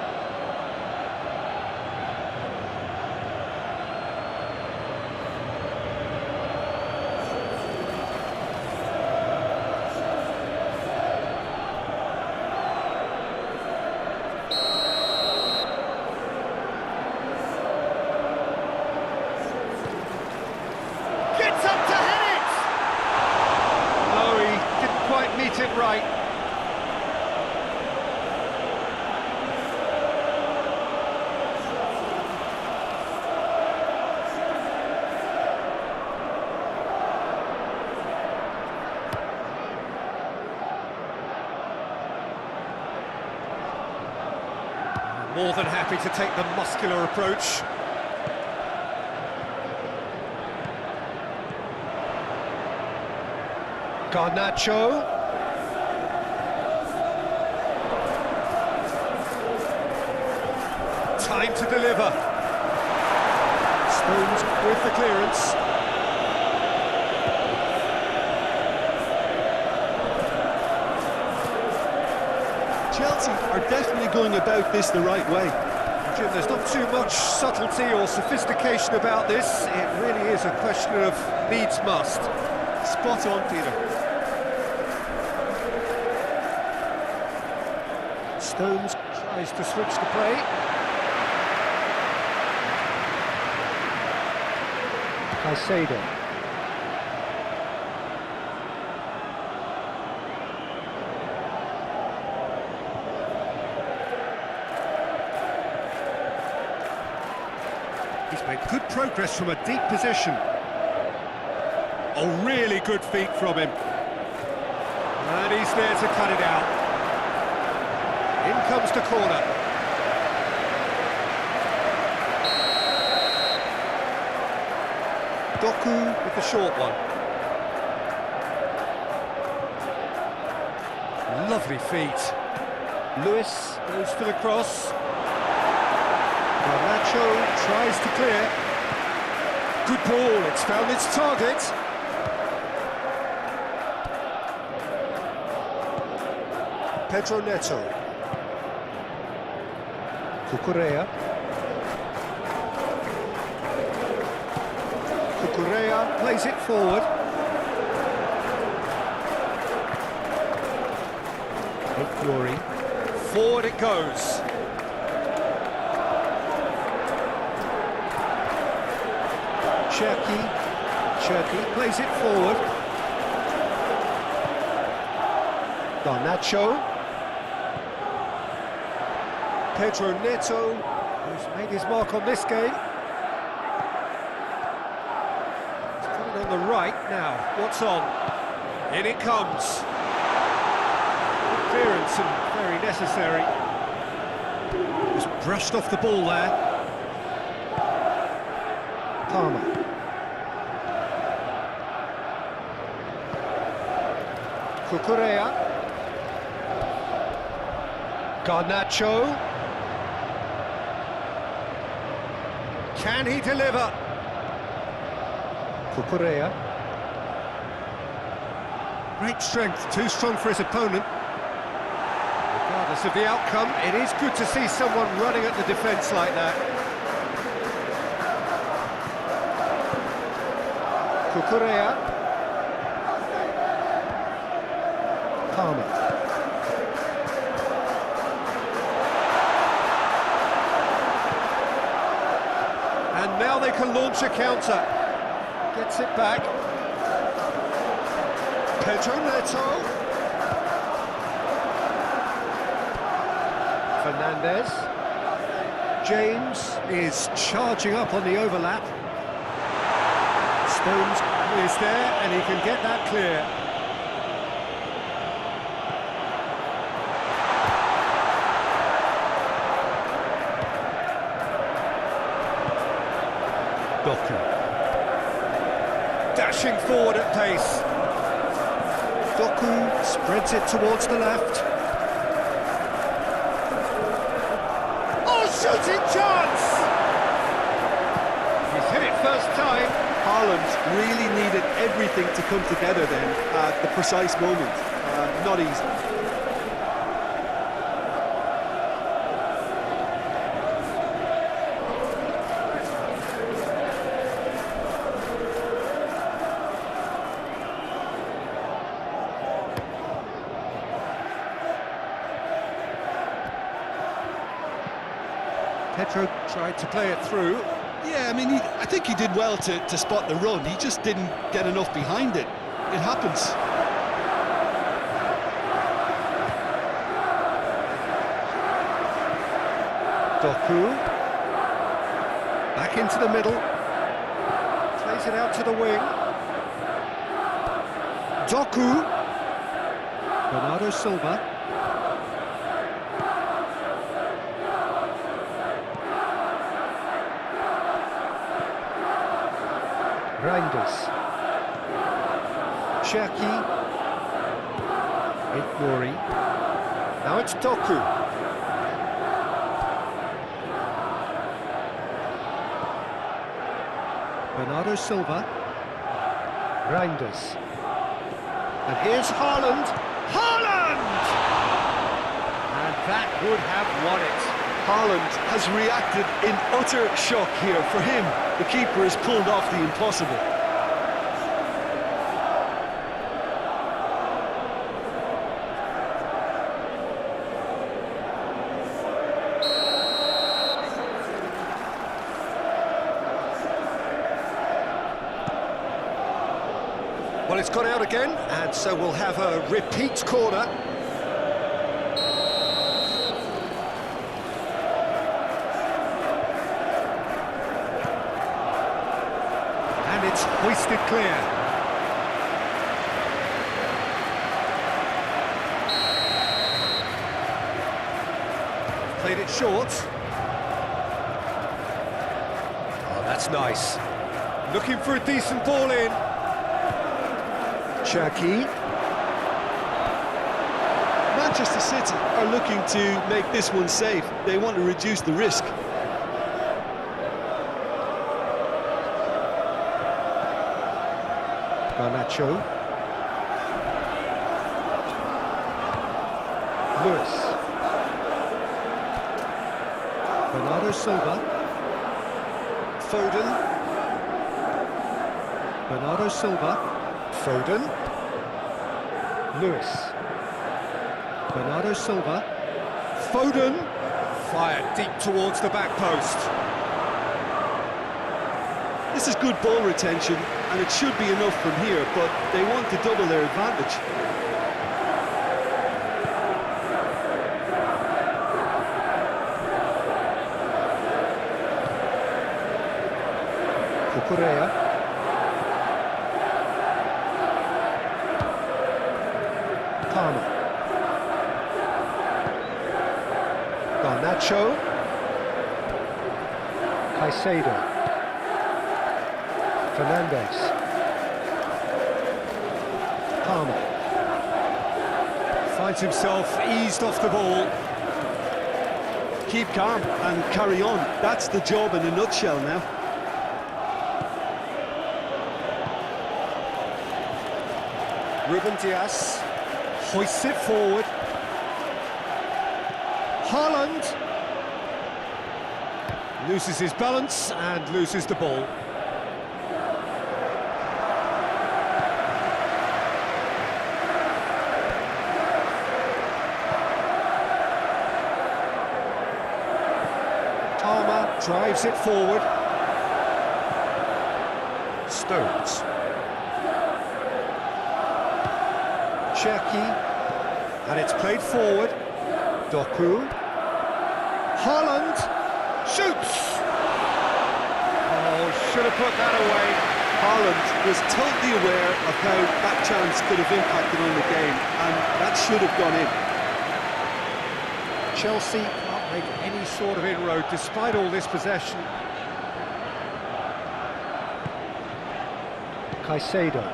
Meet it right. More than happy to take the muscular approach. Garnacho. Time to deliver. Stones with the clearance. Chelsea are definitely going about this the right way. Jim, there's not too much subtlety or sophistication about this. It really is a question of needs must. Spot on, Peter. Stones tries to switch the play. Caicedo. He's made good progress from a deep position. Oh, really good feet from him. And he's there to cut it out. In comes the corner. Doku with the short one. Lovely feet. Lewis goes for the cross. Garnacho tries to clear. Good ball, it's found its target. Pedro Neto. Cucurella. Cucurella plays it forward. Fury. Forward it goes. Cherki plays it forward. Garnacho. Pedro Neto, who's made his mark on this game. He's coming on the right now. What's on? In it comes. Good clearance and very necessary. Just brushed off the ball there. Palmer. Cucurella. Garnacho. Can he deliver? Cucurella. Great strength, too strong for his opponent. Regardless of the outcome, it is good to see someone running at the defence like that. Cucurella. Palmer. And now they can launch a counter. Gets it back. Pedro Neto. Fernandez. James is charging up on the overlap. Stones is there and he can get that clear. Doku. Dashing forward at pace. Doku spreads it towards the left. Oh, shooting chance! He's hit it first time. Haaland really needed everything to come together then at the precise moment. Not easy. Pedro tried to play it through. Yeah, I mean, I think he did well to spot the run. He just didn't get enough behind it. It happens. Doku. Back into the middle. Plays it out to the wing. Doku. Bernardo Silva. Reinders. Cherki. Ignori. Now it's Doku. Bernardo Silva. Reinders. And here's Haaland. Haaland! And that would have won it. Haaland has reacted in utter shock here. For him, the keeper has pulled off the impossible. Well, it's gone out again, and so we'll have a repeat corner. And it's hoisted clear. Played it short. Oh, that's nice. Looking for a decent ball in. Cherki. Manchester City are looking to make this one safe. They want to reduce the risk. Garnacho. Lewis. Bernardo Silva. Foden. Bernardo Silva. Foden. Lewis. Bernardo Silva. Foden. Fired deep towards the back post. This is good ball retention, and it should be enough from here, but they want to double their advantage. Cucurella. Palmer. Garnacho. Caicedo. Fernandez. Palmer. Finds himself eased off the ball. Keep calm and carry on. That's the job in a nutshell now. Ruben Dias hoists it forward. Haaland loses his balance and loses the ball. Palmer drives it forward. Stones. Cherki, and it's played forward. Doku. Haaland shoots. Oh, should have put that away. Haaland was totally aware of how that chance could have impacted on the game, and that should have gone in. Chelsea can't make any sort of inroad despite all this possession. Caicedo.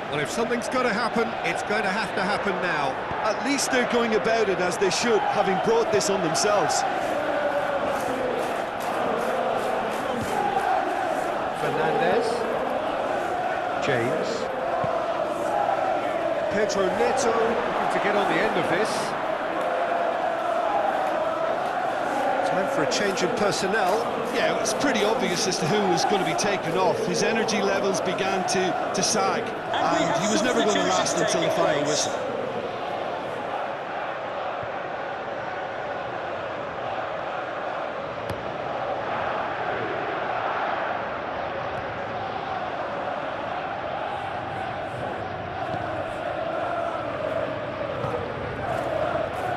Well, if something's got to happen, it's going to happen now. At least they're going about it as they should, having brought this on themselves. Fernandez. James. Pedro Neto looking to get on the end of this. Time for a change in personnel. Yeah, it was pretty obvious as to who was going to be taken off. His energy levels began to sag, and he was never going to last until the final whistle.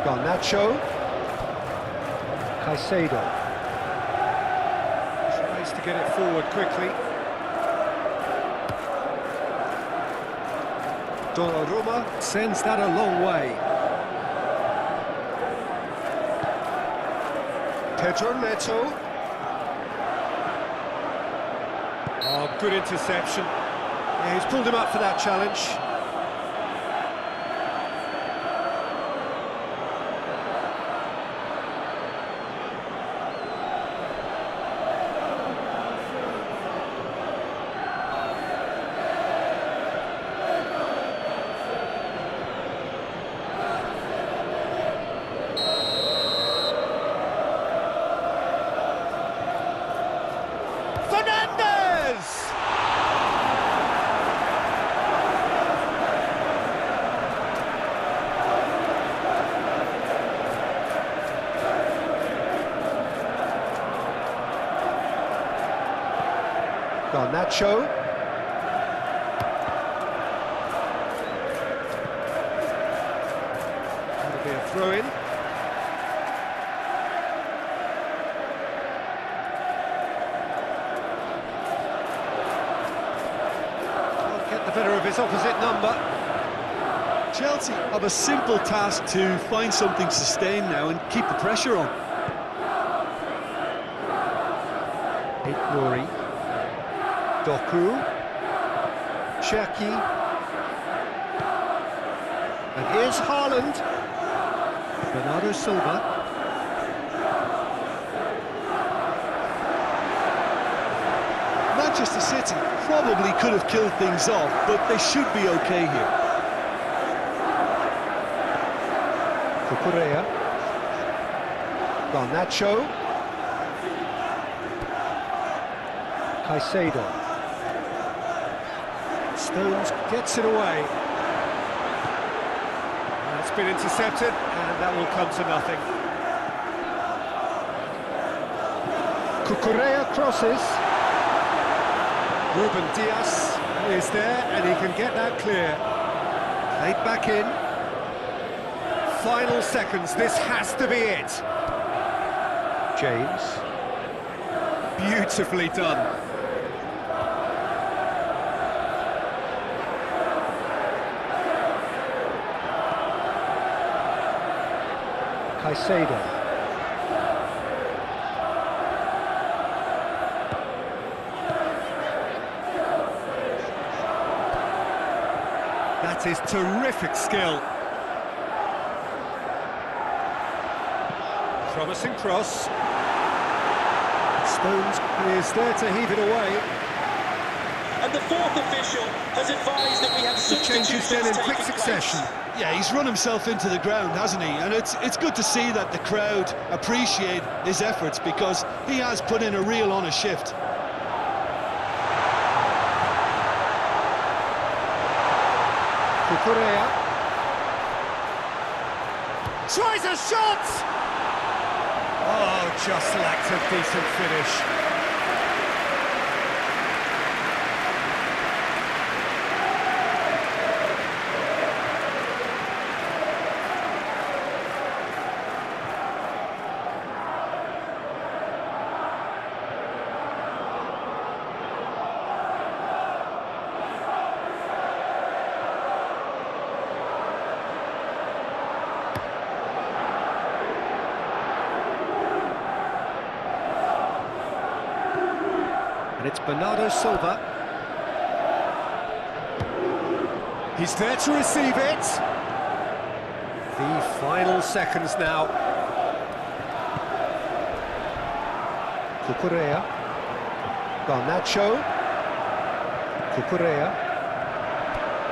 Garnacho. Caicedo. Tries to get it forward quickly. Donnarumma sends that a long way. Pedro Neto. Oh, good interception. Yeah, he's pulled him up for that challenge. Fernandez! Garnacho. That'll be a throw-in. Get the better of his opposite number. Chelsea have a simple task to find something sustained now and keep the pressure on. Nouri. Doku. Cherki. And here's Haaland. Bernardo Silva. Manchester City probably could have killed things off, but they should be okay here. Cucurella. Garnacho. Caicedo. Stones gets it away. That's been intercepted, and that will come to nothing. Cucurella crosses. Ruben Dias is there, and he can get that clear. Played back in. Final seconds, this has to be it. James. Beautifully done. Caicedo. That is terrific skill. Promising cross. Stones is there to heave it away. And the fourth official has advised that we have Changes then in quick succession. Yeah, he's run himself into the ground, hasn't he? And it's good to see that the crowd appreciate his efforts, because he has put in a real honest shift. Cucurella tries a shot! Oh, just lacked a decent finish. And it's Bernardo Silva. He's there to receive it. The final seconds now. Cucurella. Garnacho. Cucurella.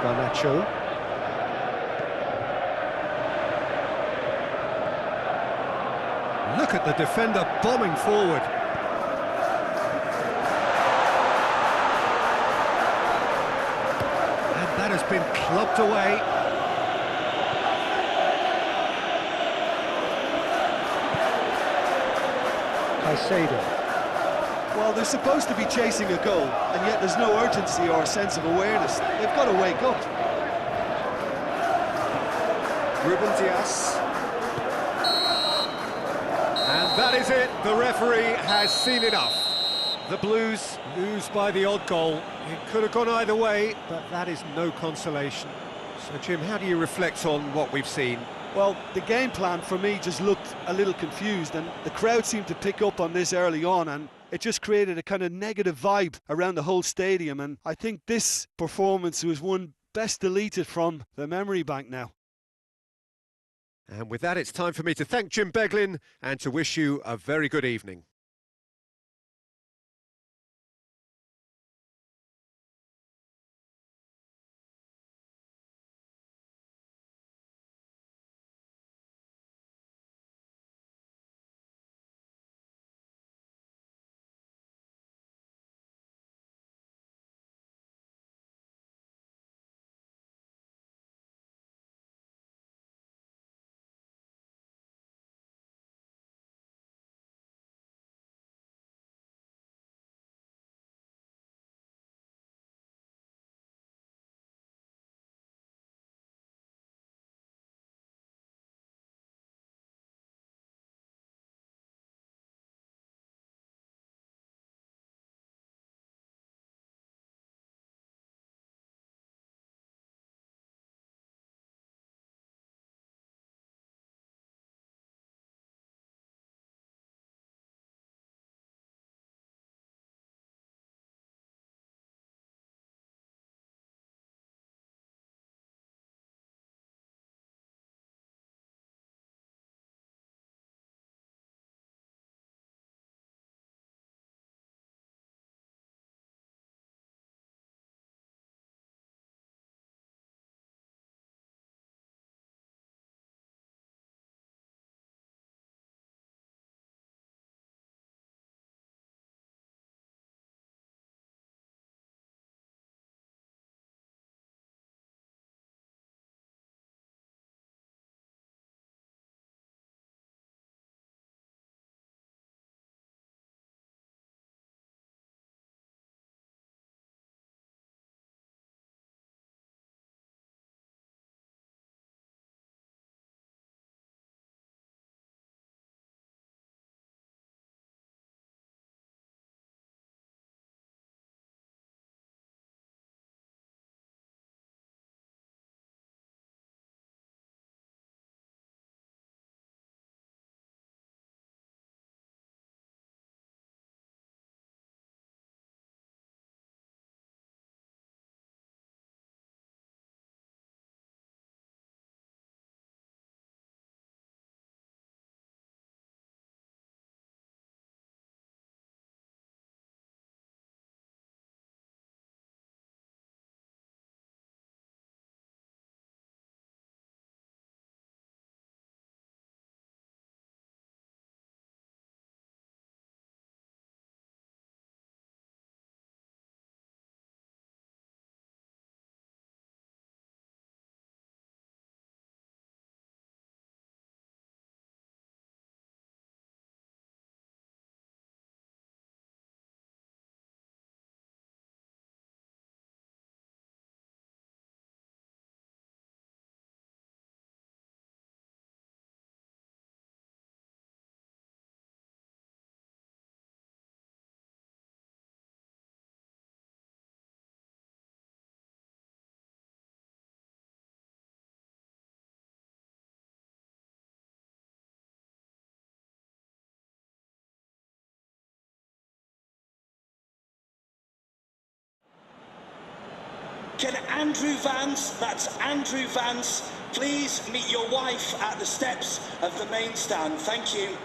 Garnacho. Look at the defender bombing forward. That has been clubbed away. Caicedo. Well, they're supposed to be chasing a goal, and yet there's no urgency or sense of awareness. They've got to wake up. Ruben Dias. And that is it. The referee has seen enough. The Blues lose by the odd goal. It could have gone either way, but that is no consolation. So, Jim, how do you reflect on what we've seen? Well, the game plan for me just looked a little confused, and the crowd seemed to pick up on this early on, and it just created a kind of negative vibe around the whole stadium. And I think this performance was one best deleted from the memory bank now. And with that, it's time for me to thank Jim Beglin and to wish you a very good evening. Can Andrew Vance, that's Andrew Vance, please meet your wife at the steps of the main stand? Thank you.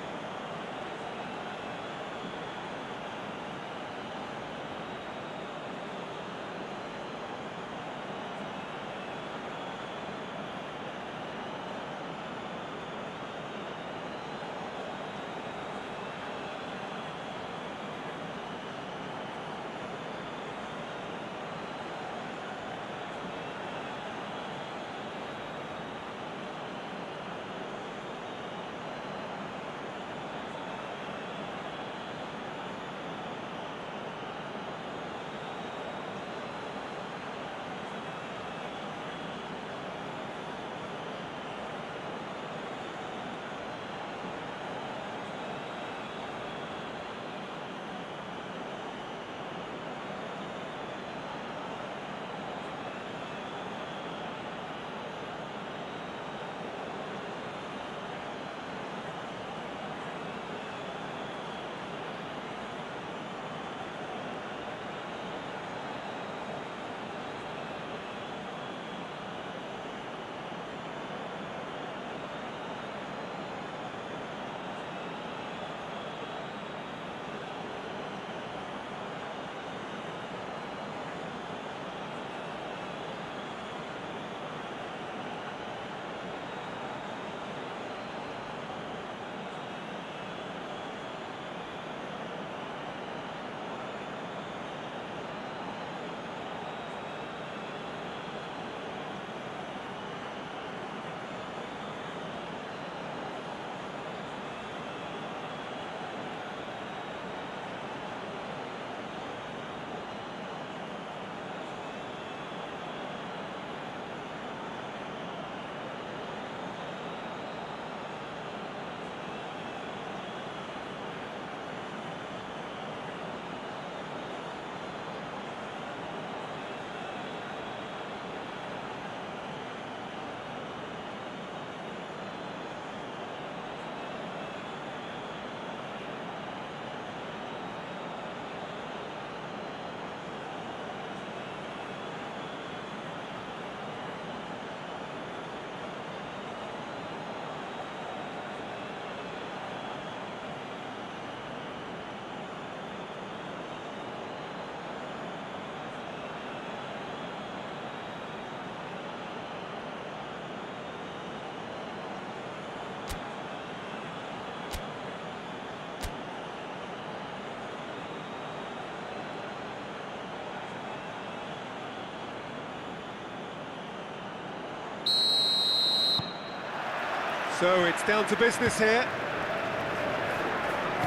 So it's down to business here.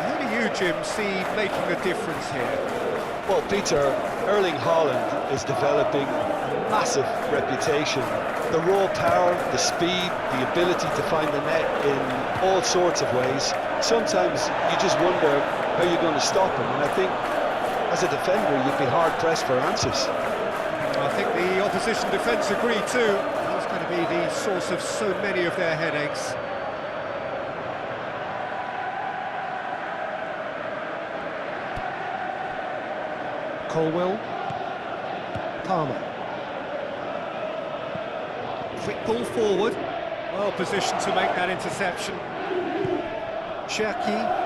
How do you, Jim, see making a difference here? Well, Peter, Erling Haaland is developing a massive reputation. The raw power, the speed, the ability to find the net in all sorts of ways. Sometimes you just wonder how you're going to stop him, and I think as a defender you'd be hard-pressed for answers. I think the opposition defence agree too. That's going to be the source of so many of their headaches. Colwell. Palmer. Quick ball forward. Well positioned to make that interception. Cherki.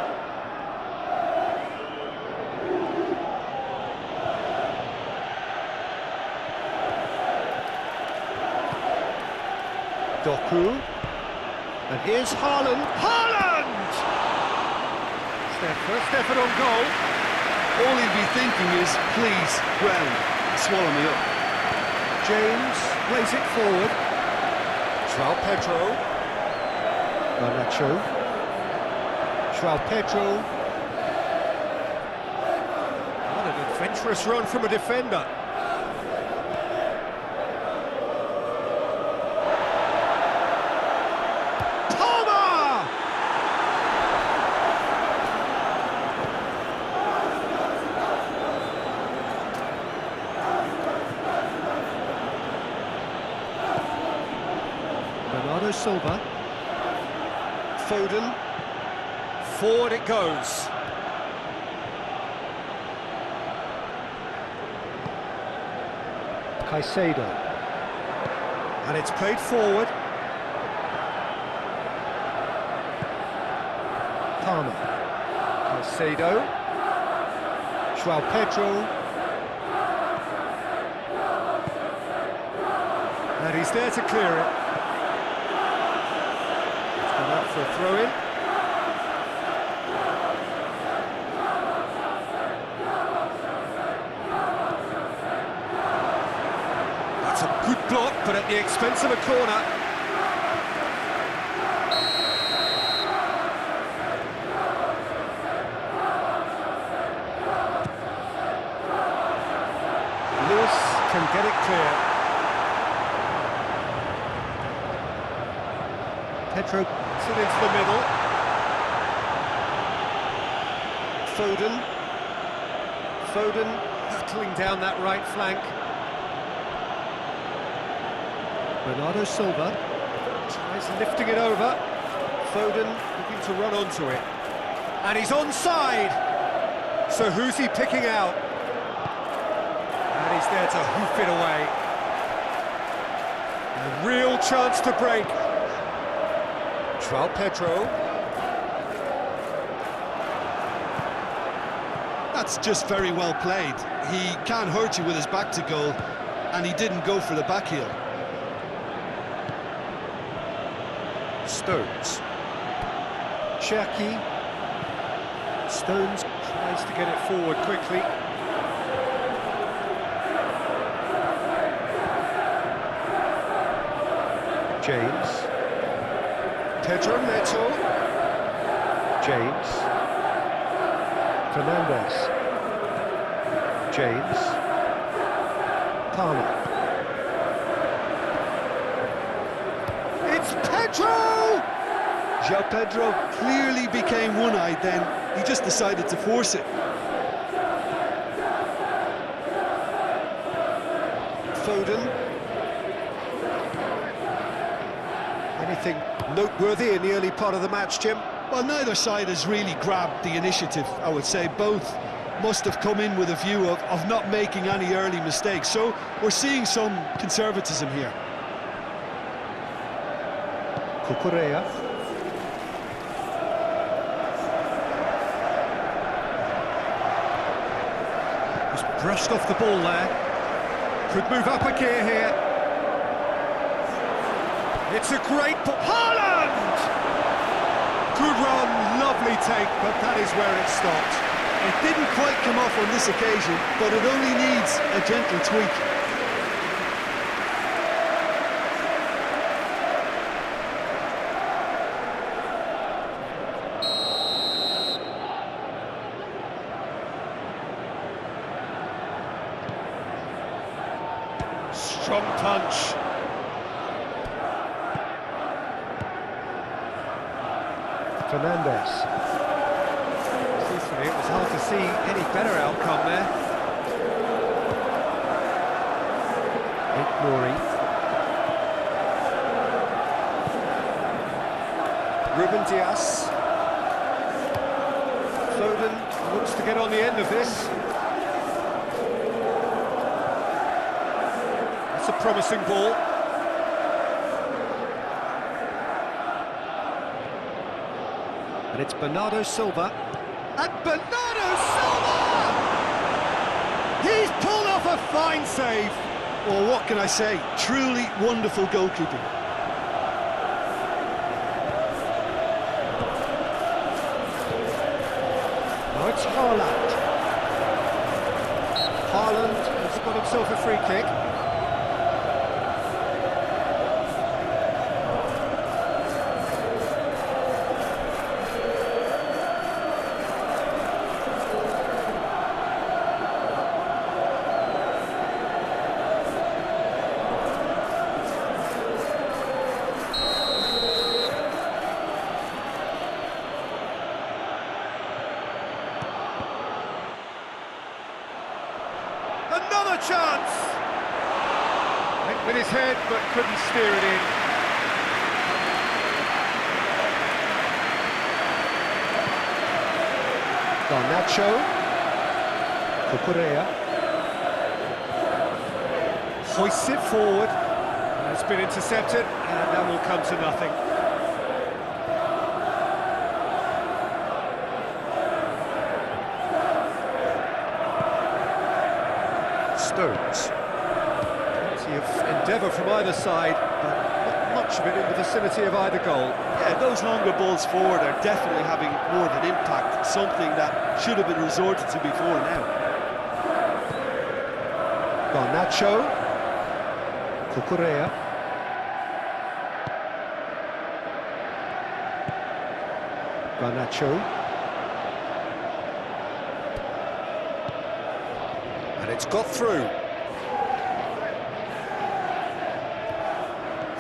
Doku. And here's Haaland. Haaland! First effort on goal. All he'd be thinking is, please, ground, swallow me up. James plays it forward. João Pedro. Garnacho. João Pedro. What an adventurous run from a defender. Bernardo Silva. Foden. Forward it goes. Caicedo. And it's played forward. Palmer. Caicedo. João Pedro. And he's there to clear it. It's gone out for a throw-in. That's a good block, but at the expense of a corner. Lewis can get it clear. Pedro puts it into the middle. Foden hurtling down that right flank. Bernardo Silva tries lifting it over. Foden looking to run onto it. And he's onside! So who's he picking out? And he's there to hoof it away. A real chance to break. João Pedro. That's just very well played. He can't hurt you with his back to goal, and he didn't go for the back heel. Stones. Cherki. Stones tries to get it forward quickly. James. Pedro Neto. James. Fernandes. James. Palmer. It's Pedro! João Pedro clearly became one-eyed then. He just decided to force it. Foden. Anything noteworthy in the early part of the match, Jim? Well, neither side has really grabbed the initiative, I would say. Both must have come in with a view of not making any early mistakes. So we're seeing some conservatism here. Cucurella. He's brushed off the ball there. Could move up a gear here. It's a great ball. Haaland! Good run, lovely take, but that is where it stopped. It didn't quite come off on this occasion, but it only needs a gentle tweak. Strong punch. Fernandes. Truthfully, it was hard to see any better outcome there. Nouri. Ruben Dias. Foden looks to get on the end of this. That's a promising ball. And it's Bernardo Silva. And Bernardo Silva! He's pulled off a fine save. Well, what can I say? Truly wonderful goalkeeping. Now it's Haaland. Haaland has got himself a free kick. Another chance! Went with his head, but couldn't steer it in. Garnacho. Cucurella. Hoists it forward. It's been intercepted, and that will come to nothing. Stones. Plenty of endeavour from either side, but not much of it in the vicinity of either goal. Yeah, those longer balls forward are definitely having more of an impact, something that should have been resorted to before now. Garnacho. Cucurella. Garnacho. And it's got through.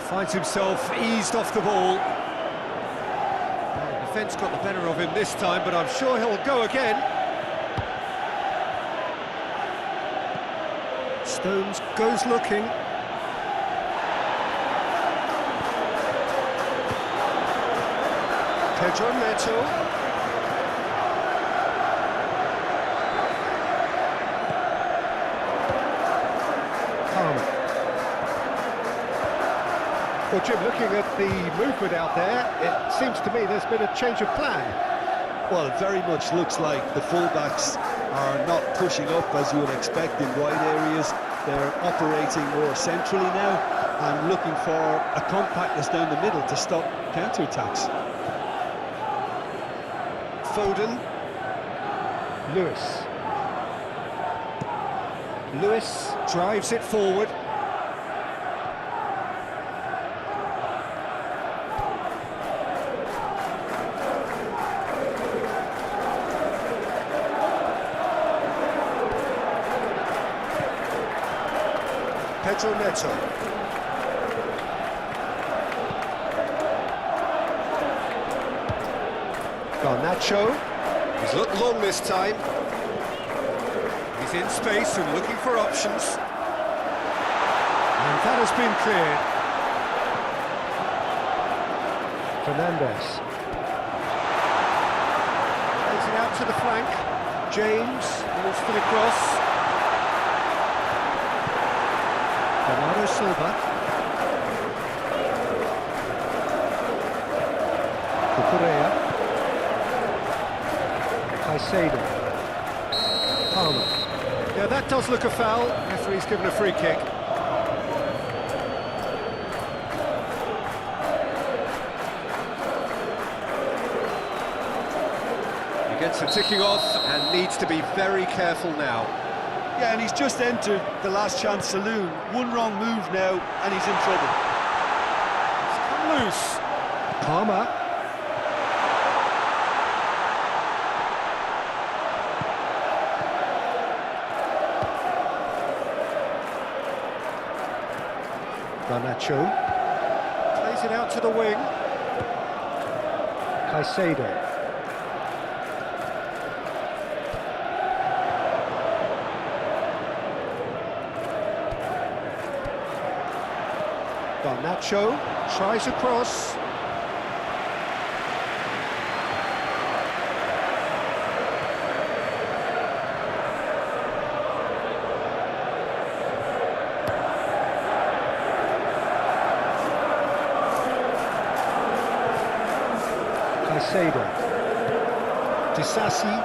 Finds himself eased off the ball. The defence got the better of him this time, but I'm sure he'll go again. Stones goes looking. Pedro Neto. Palmer. Well, Jim, looking at the movement out there, it seems to me there's been a change of plan. Well, it very much looks like the fullbacks are not pushing up as you would expect in wide areas. They're operating more centrally now and looking for a compactness down the middle to stop counter-attacks. Foden. Lewis. Lewis drives it forward. Pedro Neto. Garnacho. He's looked long this time. He's in space and looking for options. And that has been cleared. Fernandes. Plays it out to the flank. James moves for the cross. Bernardo Silva. Cucurella. Caicedo. Palmer. Yeah, that does look a foul. Referee's given a free kick. He gets it ticking off and needs to be very careful now. Yeah, and he's just entered the last chance saloon. One wrong move now, and he's in trouble. It's come loose. Palmer. Garnacho. Plays it out to the wing. Caicedo. Garnacho tries a cross. Caicedo. Disasi.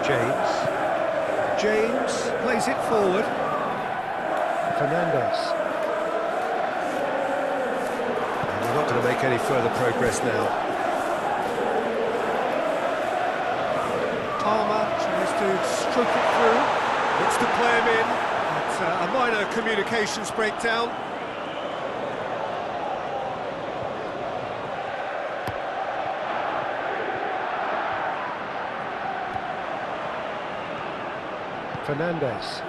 James. James plays it forward. Fernandes. We're not going to make any further progress now. Palmer tries to stroke it through. Looks to play him in. It's a minor communications breakdown. Fernandes.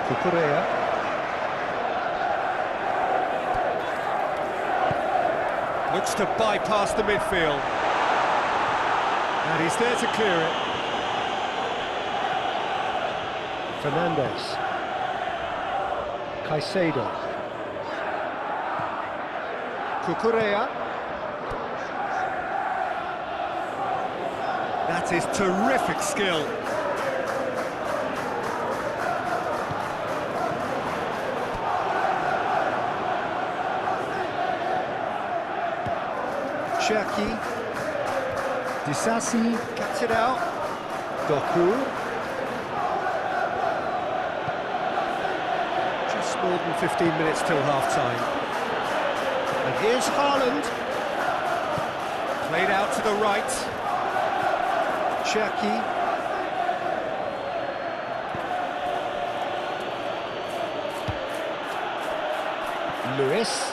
Cucurella. Looks to bypass the midfield. And he's there to clear it. Fernandes. Caicedo. Cucurella. That is terrific skill. Cherki. Disasi cuts it out. Doku. Just more than 15 minutes till half-time. And here's Haaland. Played out to the right. Cherki. Lewis.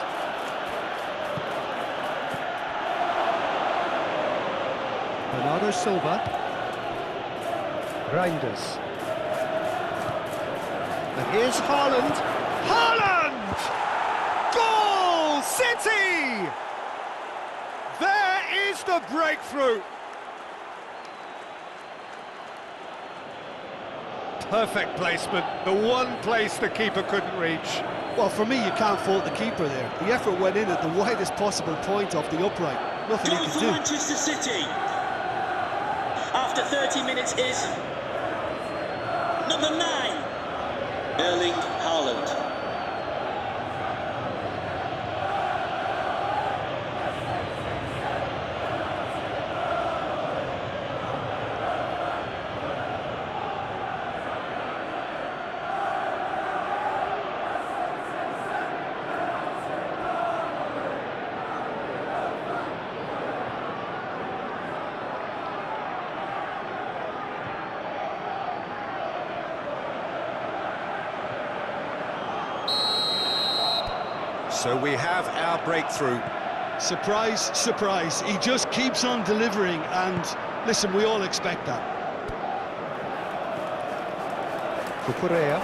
Bernardo Silva. Reinders. And here's Haaland. Haaland! Goal City! There is the breakthrough. Perfect placement, the one place the keeper couldn't reach. Well, for me, you can't fault the keeper there. The effort went in at the widest possible point off the upright. Nothing Goal he for could do. Manchester City. After 30 minutes is number 9, Erling Haaland. So we have our breakthrough. Surprise, surprise. He just keeps on delivering, and listen, we all expect that. Cucurella.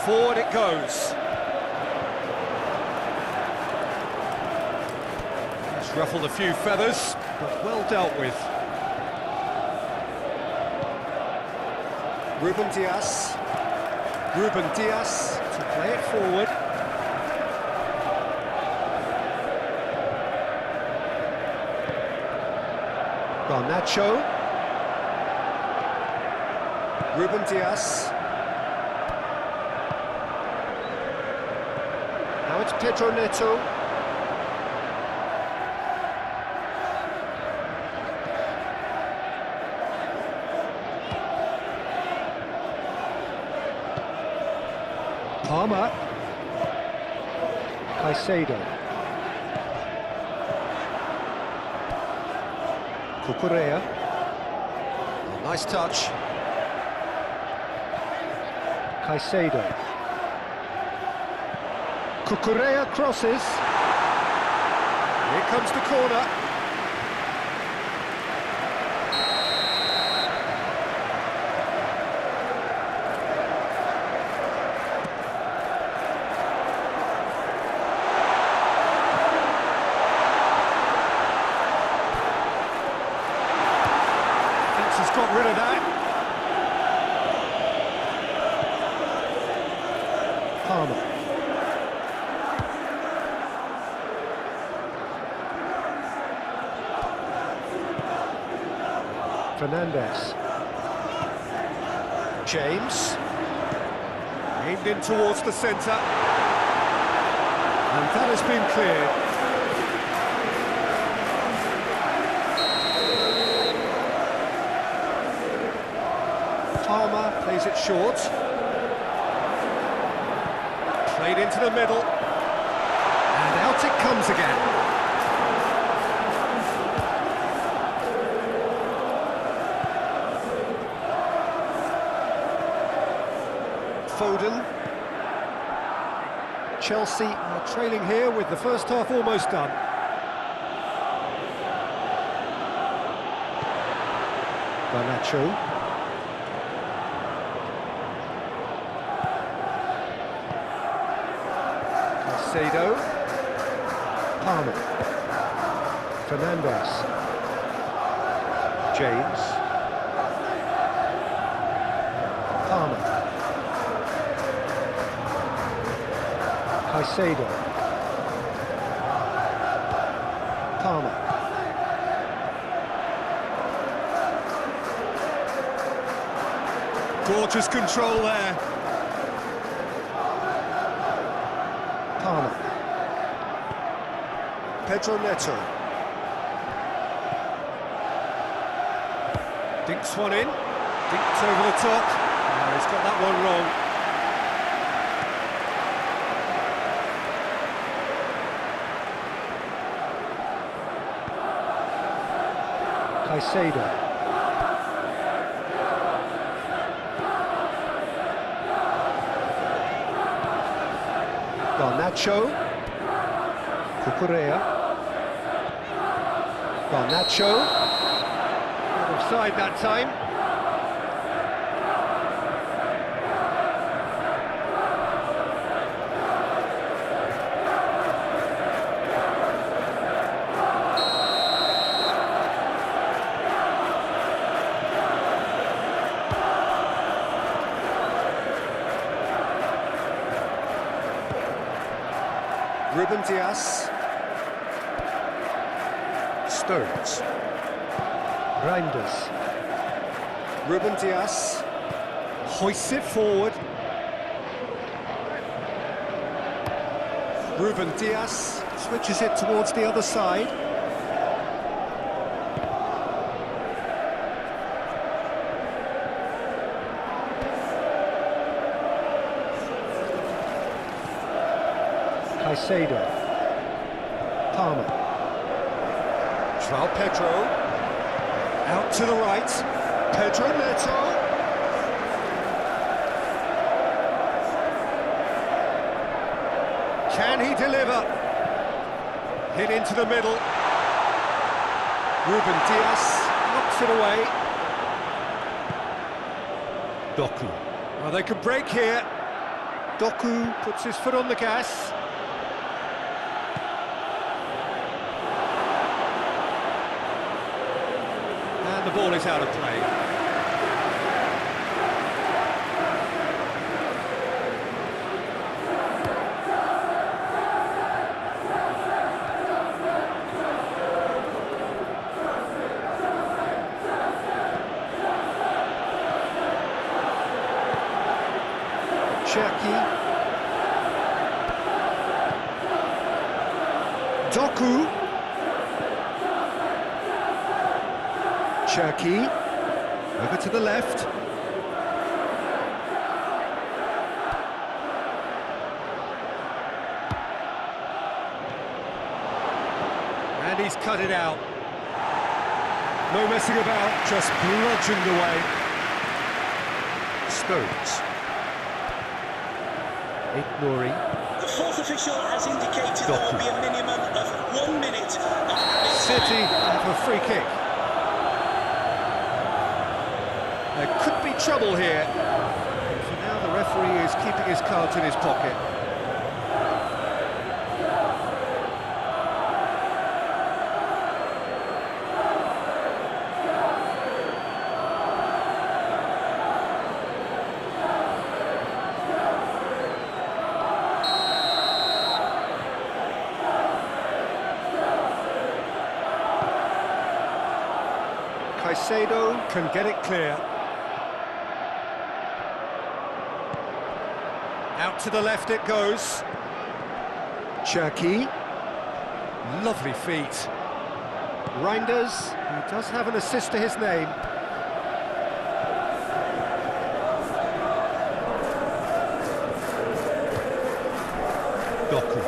Forward it goes. It's ruffled a few feathers, but well dealt with. Ruben Dias. Ruben Dias to play it forward. Garnacho. Ruben Dias. Now it's Pedro Neto. Palmer. Caicedo. Cucurella. Nice touch. Caicedo. Cucurella crosses. Here comes the corner. Has got rid of that. Palmer. Fernandes. James. Aimed in towards the centre. And that has been cleared. Palmer plays it short. Played into the middle. And out it comes again. Foden. Chelsea are trailing here with the first half almost done. Garnacho. Caicedo. Palmer. Fernandes. James. Palmer. Caicedo. Palmer. Gorgeous control there. Palmer. Pedro Neto. Dinks one in. Dinks over the top. Oh, he's got that one wrong. Caicedo. Garnacho. Cucurella. Garnacho. Offside that time. Ruben Dias. Stones. Reinders. Ruben Dias hoists it forward. Ruben Dias switches it towards the other side. Caicedo. Palmer. João Pedro. Out to the right. Pedro Neto. Can he deliver? Hit into the middle. Ruben Dias knocks it away. Doku. Well, they can break here. Doku puts his foot on the gas. And the ball is out of play. Cherki. Doku. Cherki. Over to the left. And he's cut it out. No messing about, just bludgeoned away. Stones. Nouri. The fourth official has indicated there will be a minimum of 1 minute. City have a free kick. There could be trouble here. For now, the referee is keeping his cards in his pocket. Caicedo can get it clear. Out to the left it goes. Cherki. Lovely feet. Reinders, who does have an assist to his name. Doku.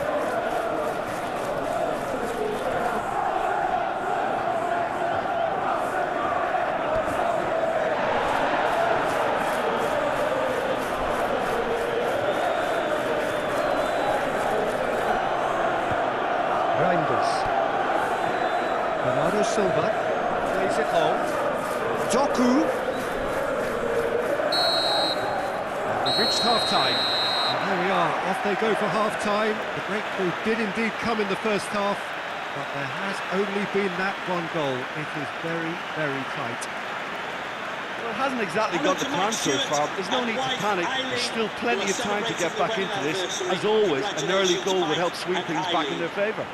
Reinders. Bernardo Silva plays it long. Doku. We've reached half-time. And here we are, off they go for half-time. The breakthrough did indeed come in the first half, but there has only been that one goal. It is very, very tight. Well, it hasn't exactly got the plan so far, but there's no need to panic. There's still plenty of time to get back into this. As always, an early goal would help swing things back in their favour.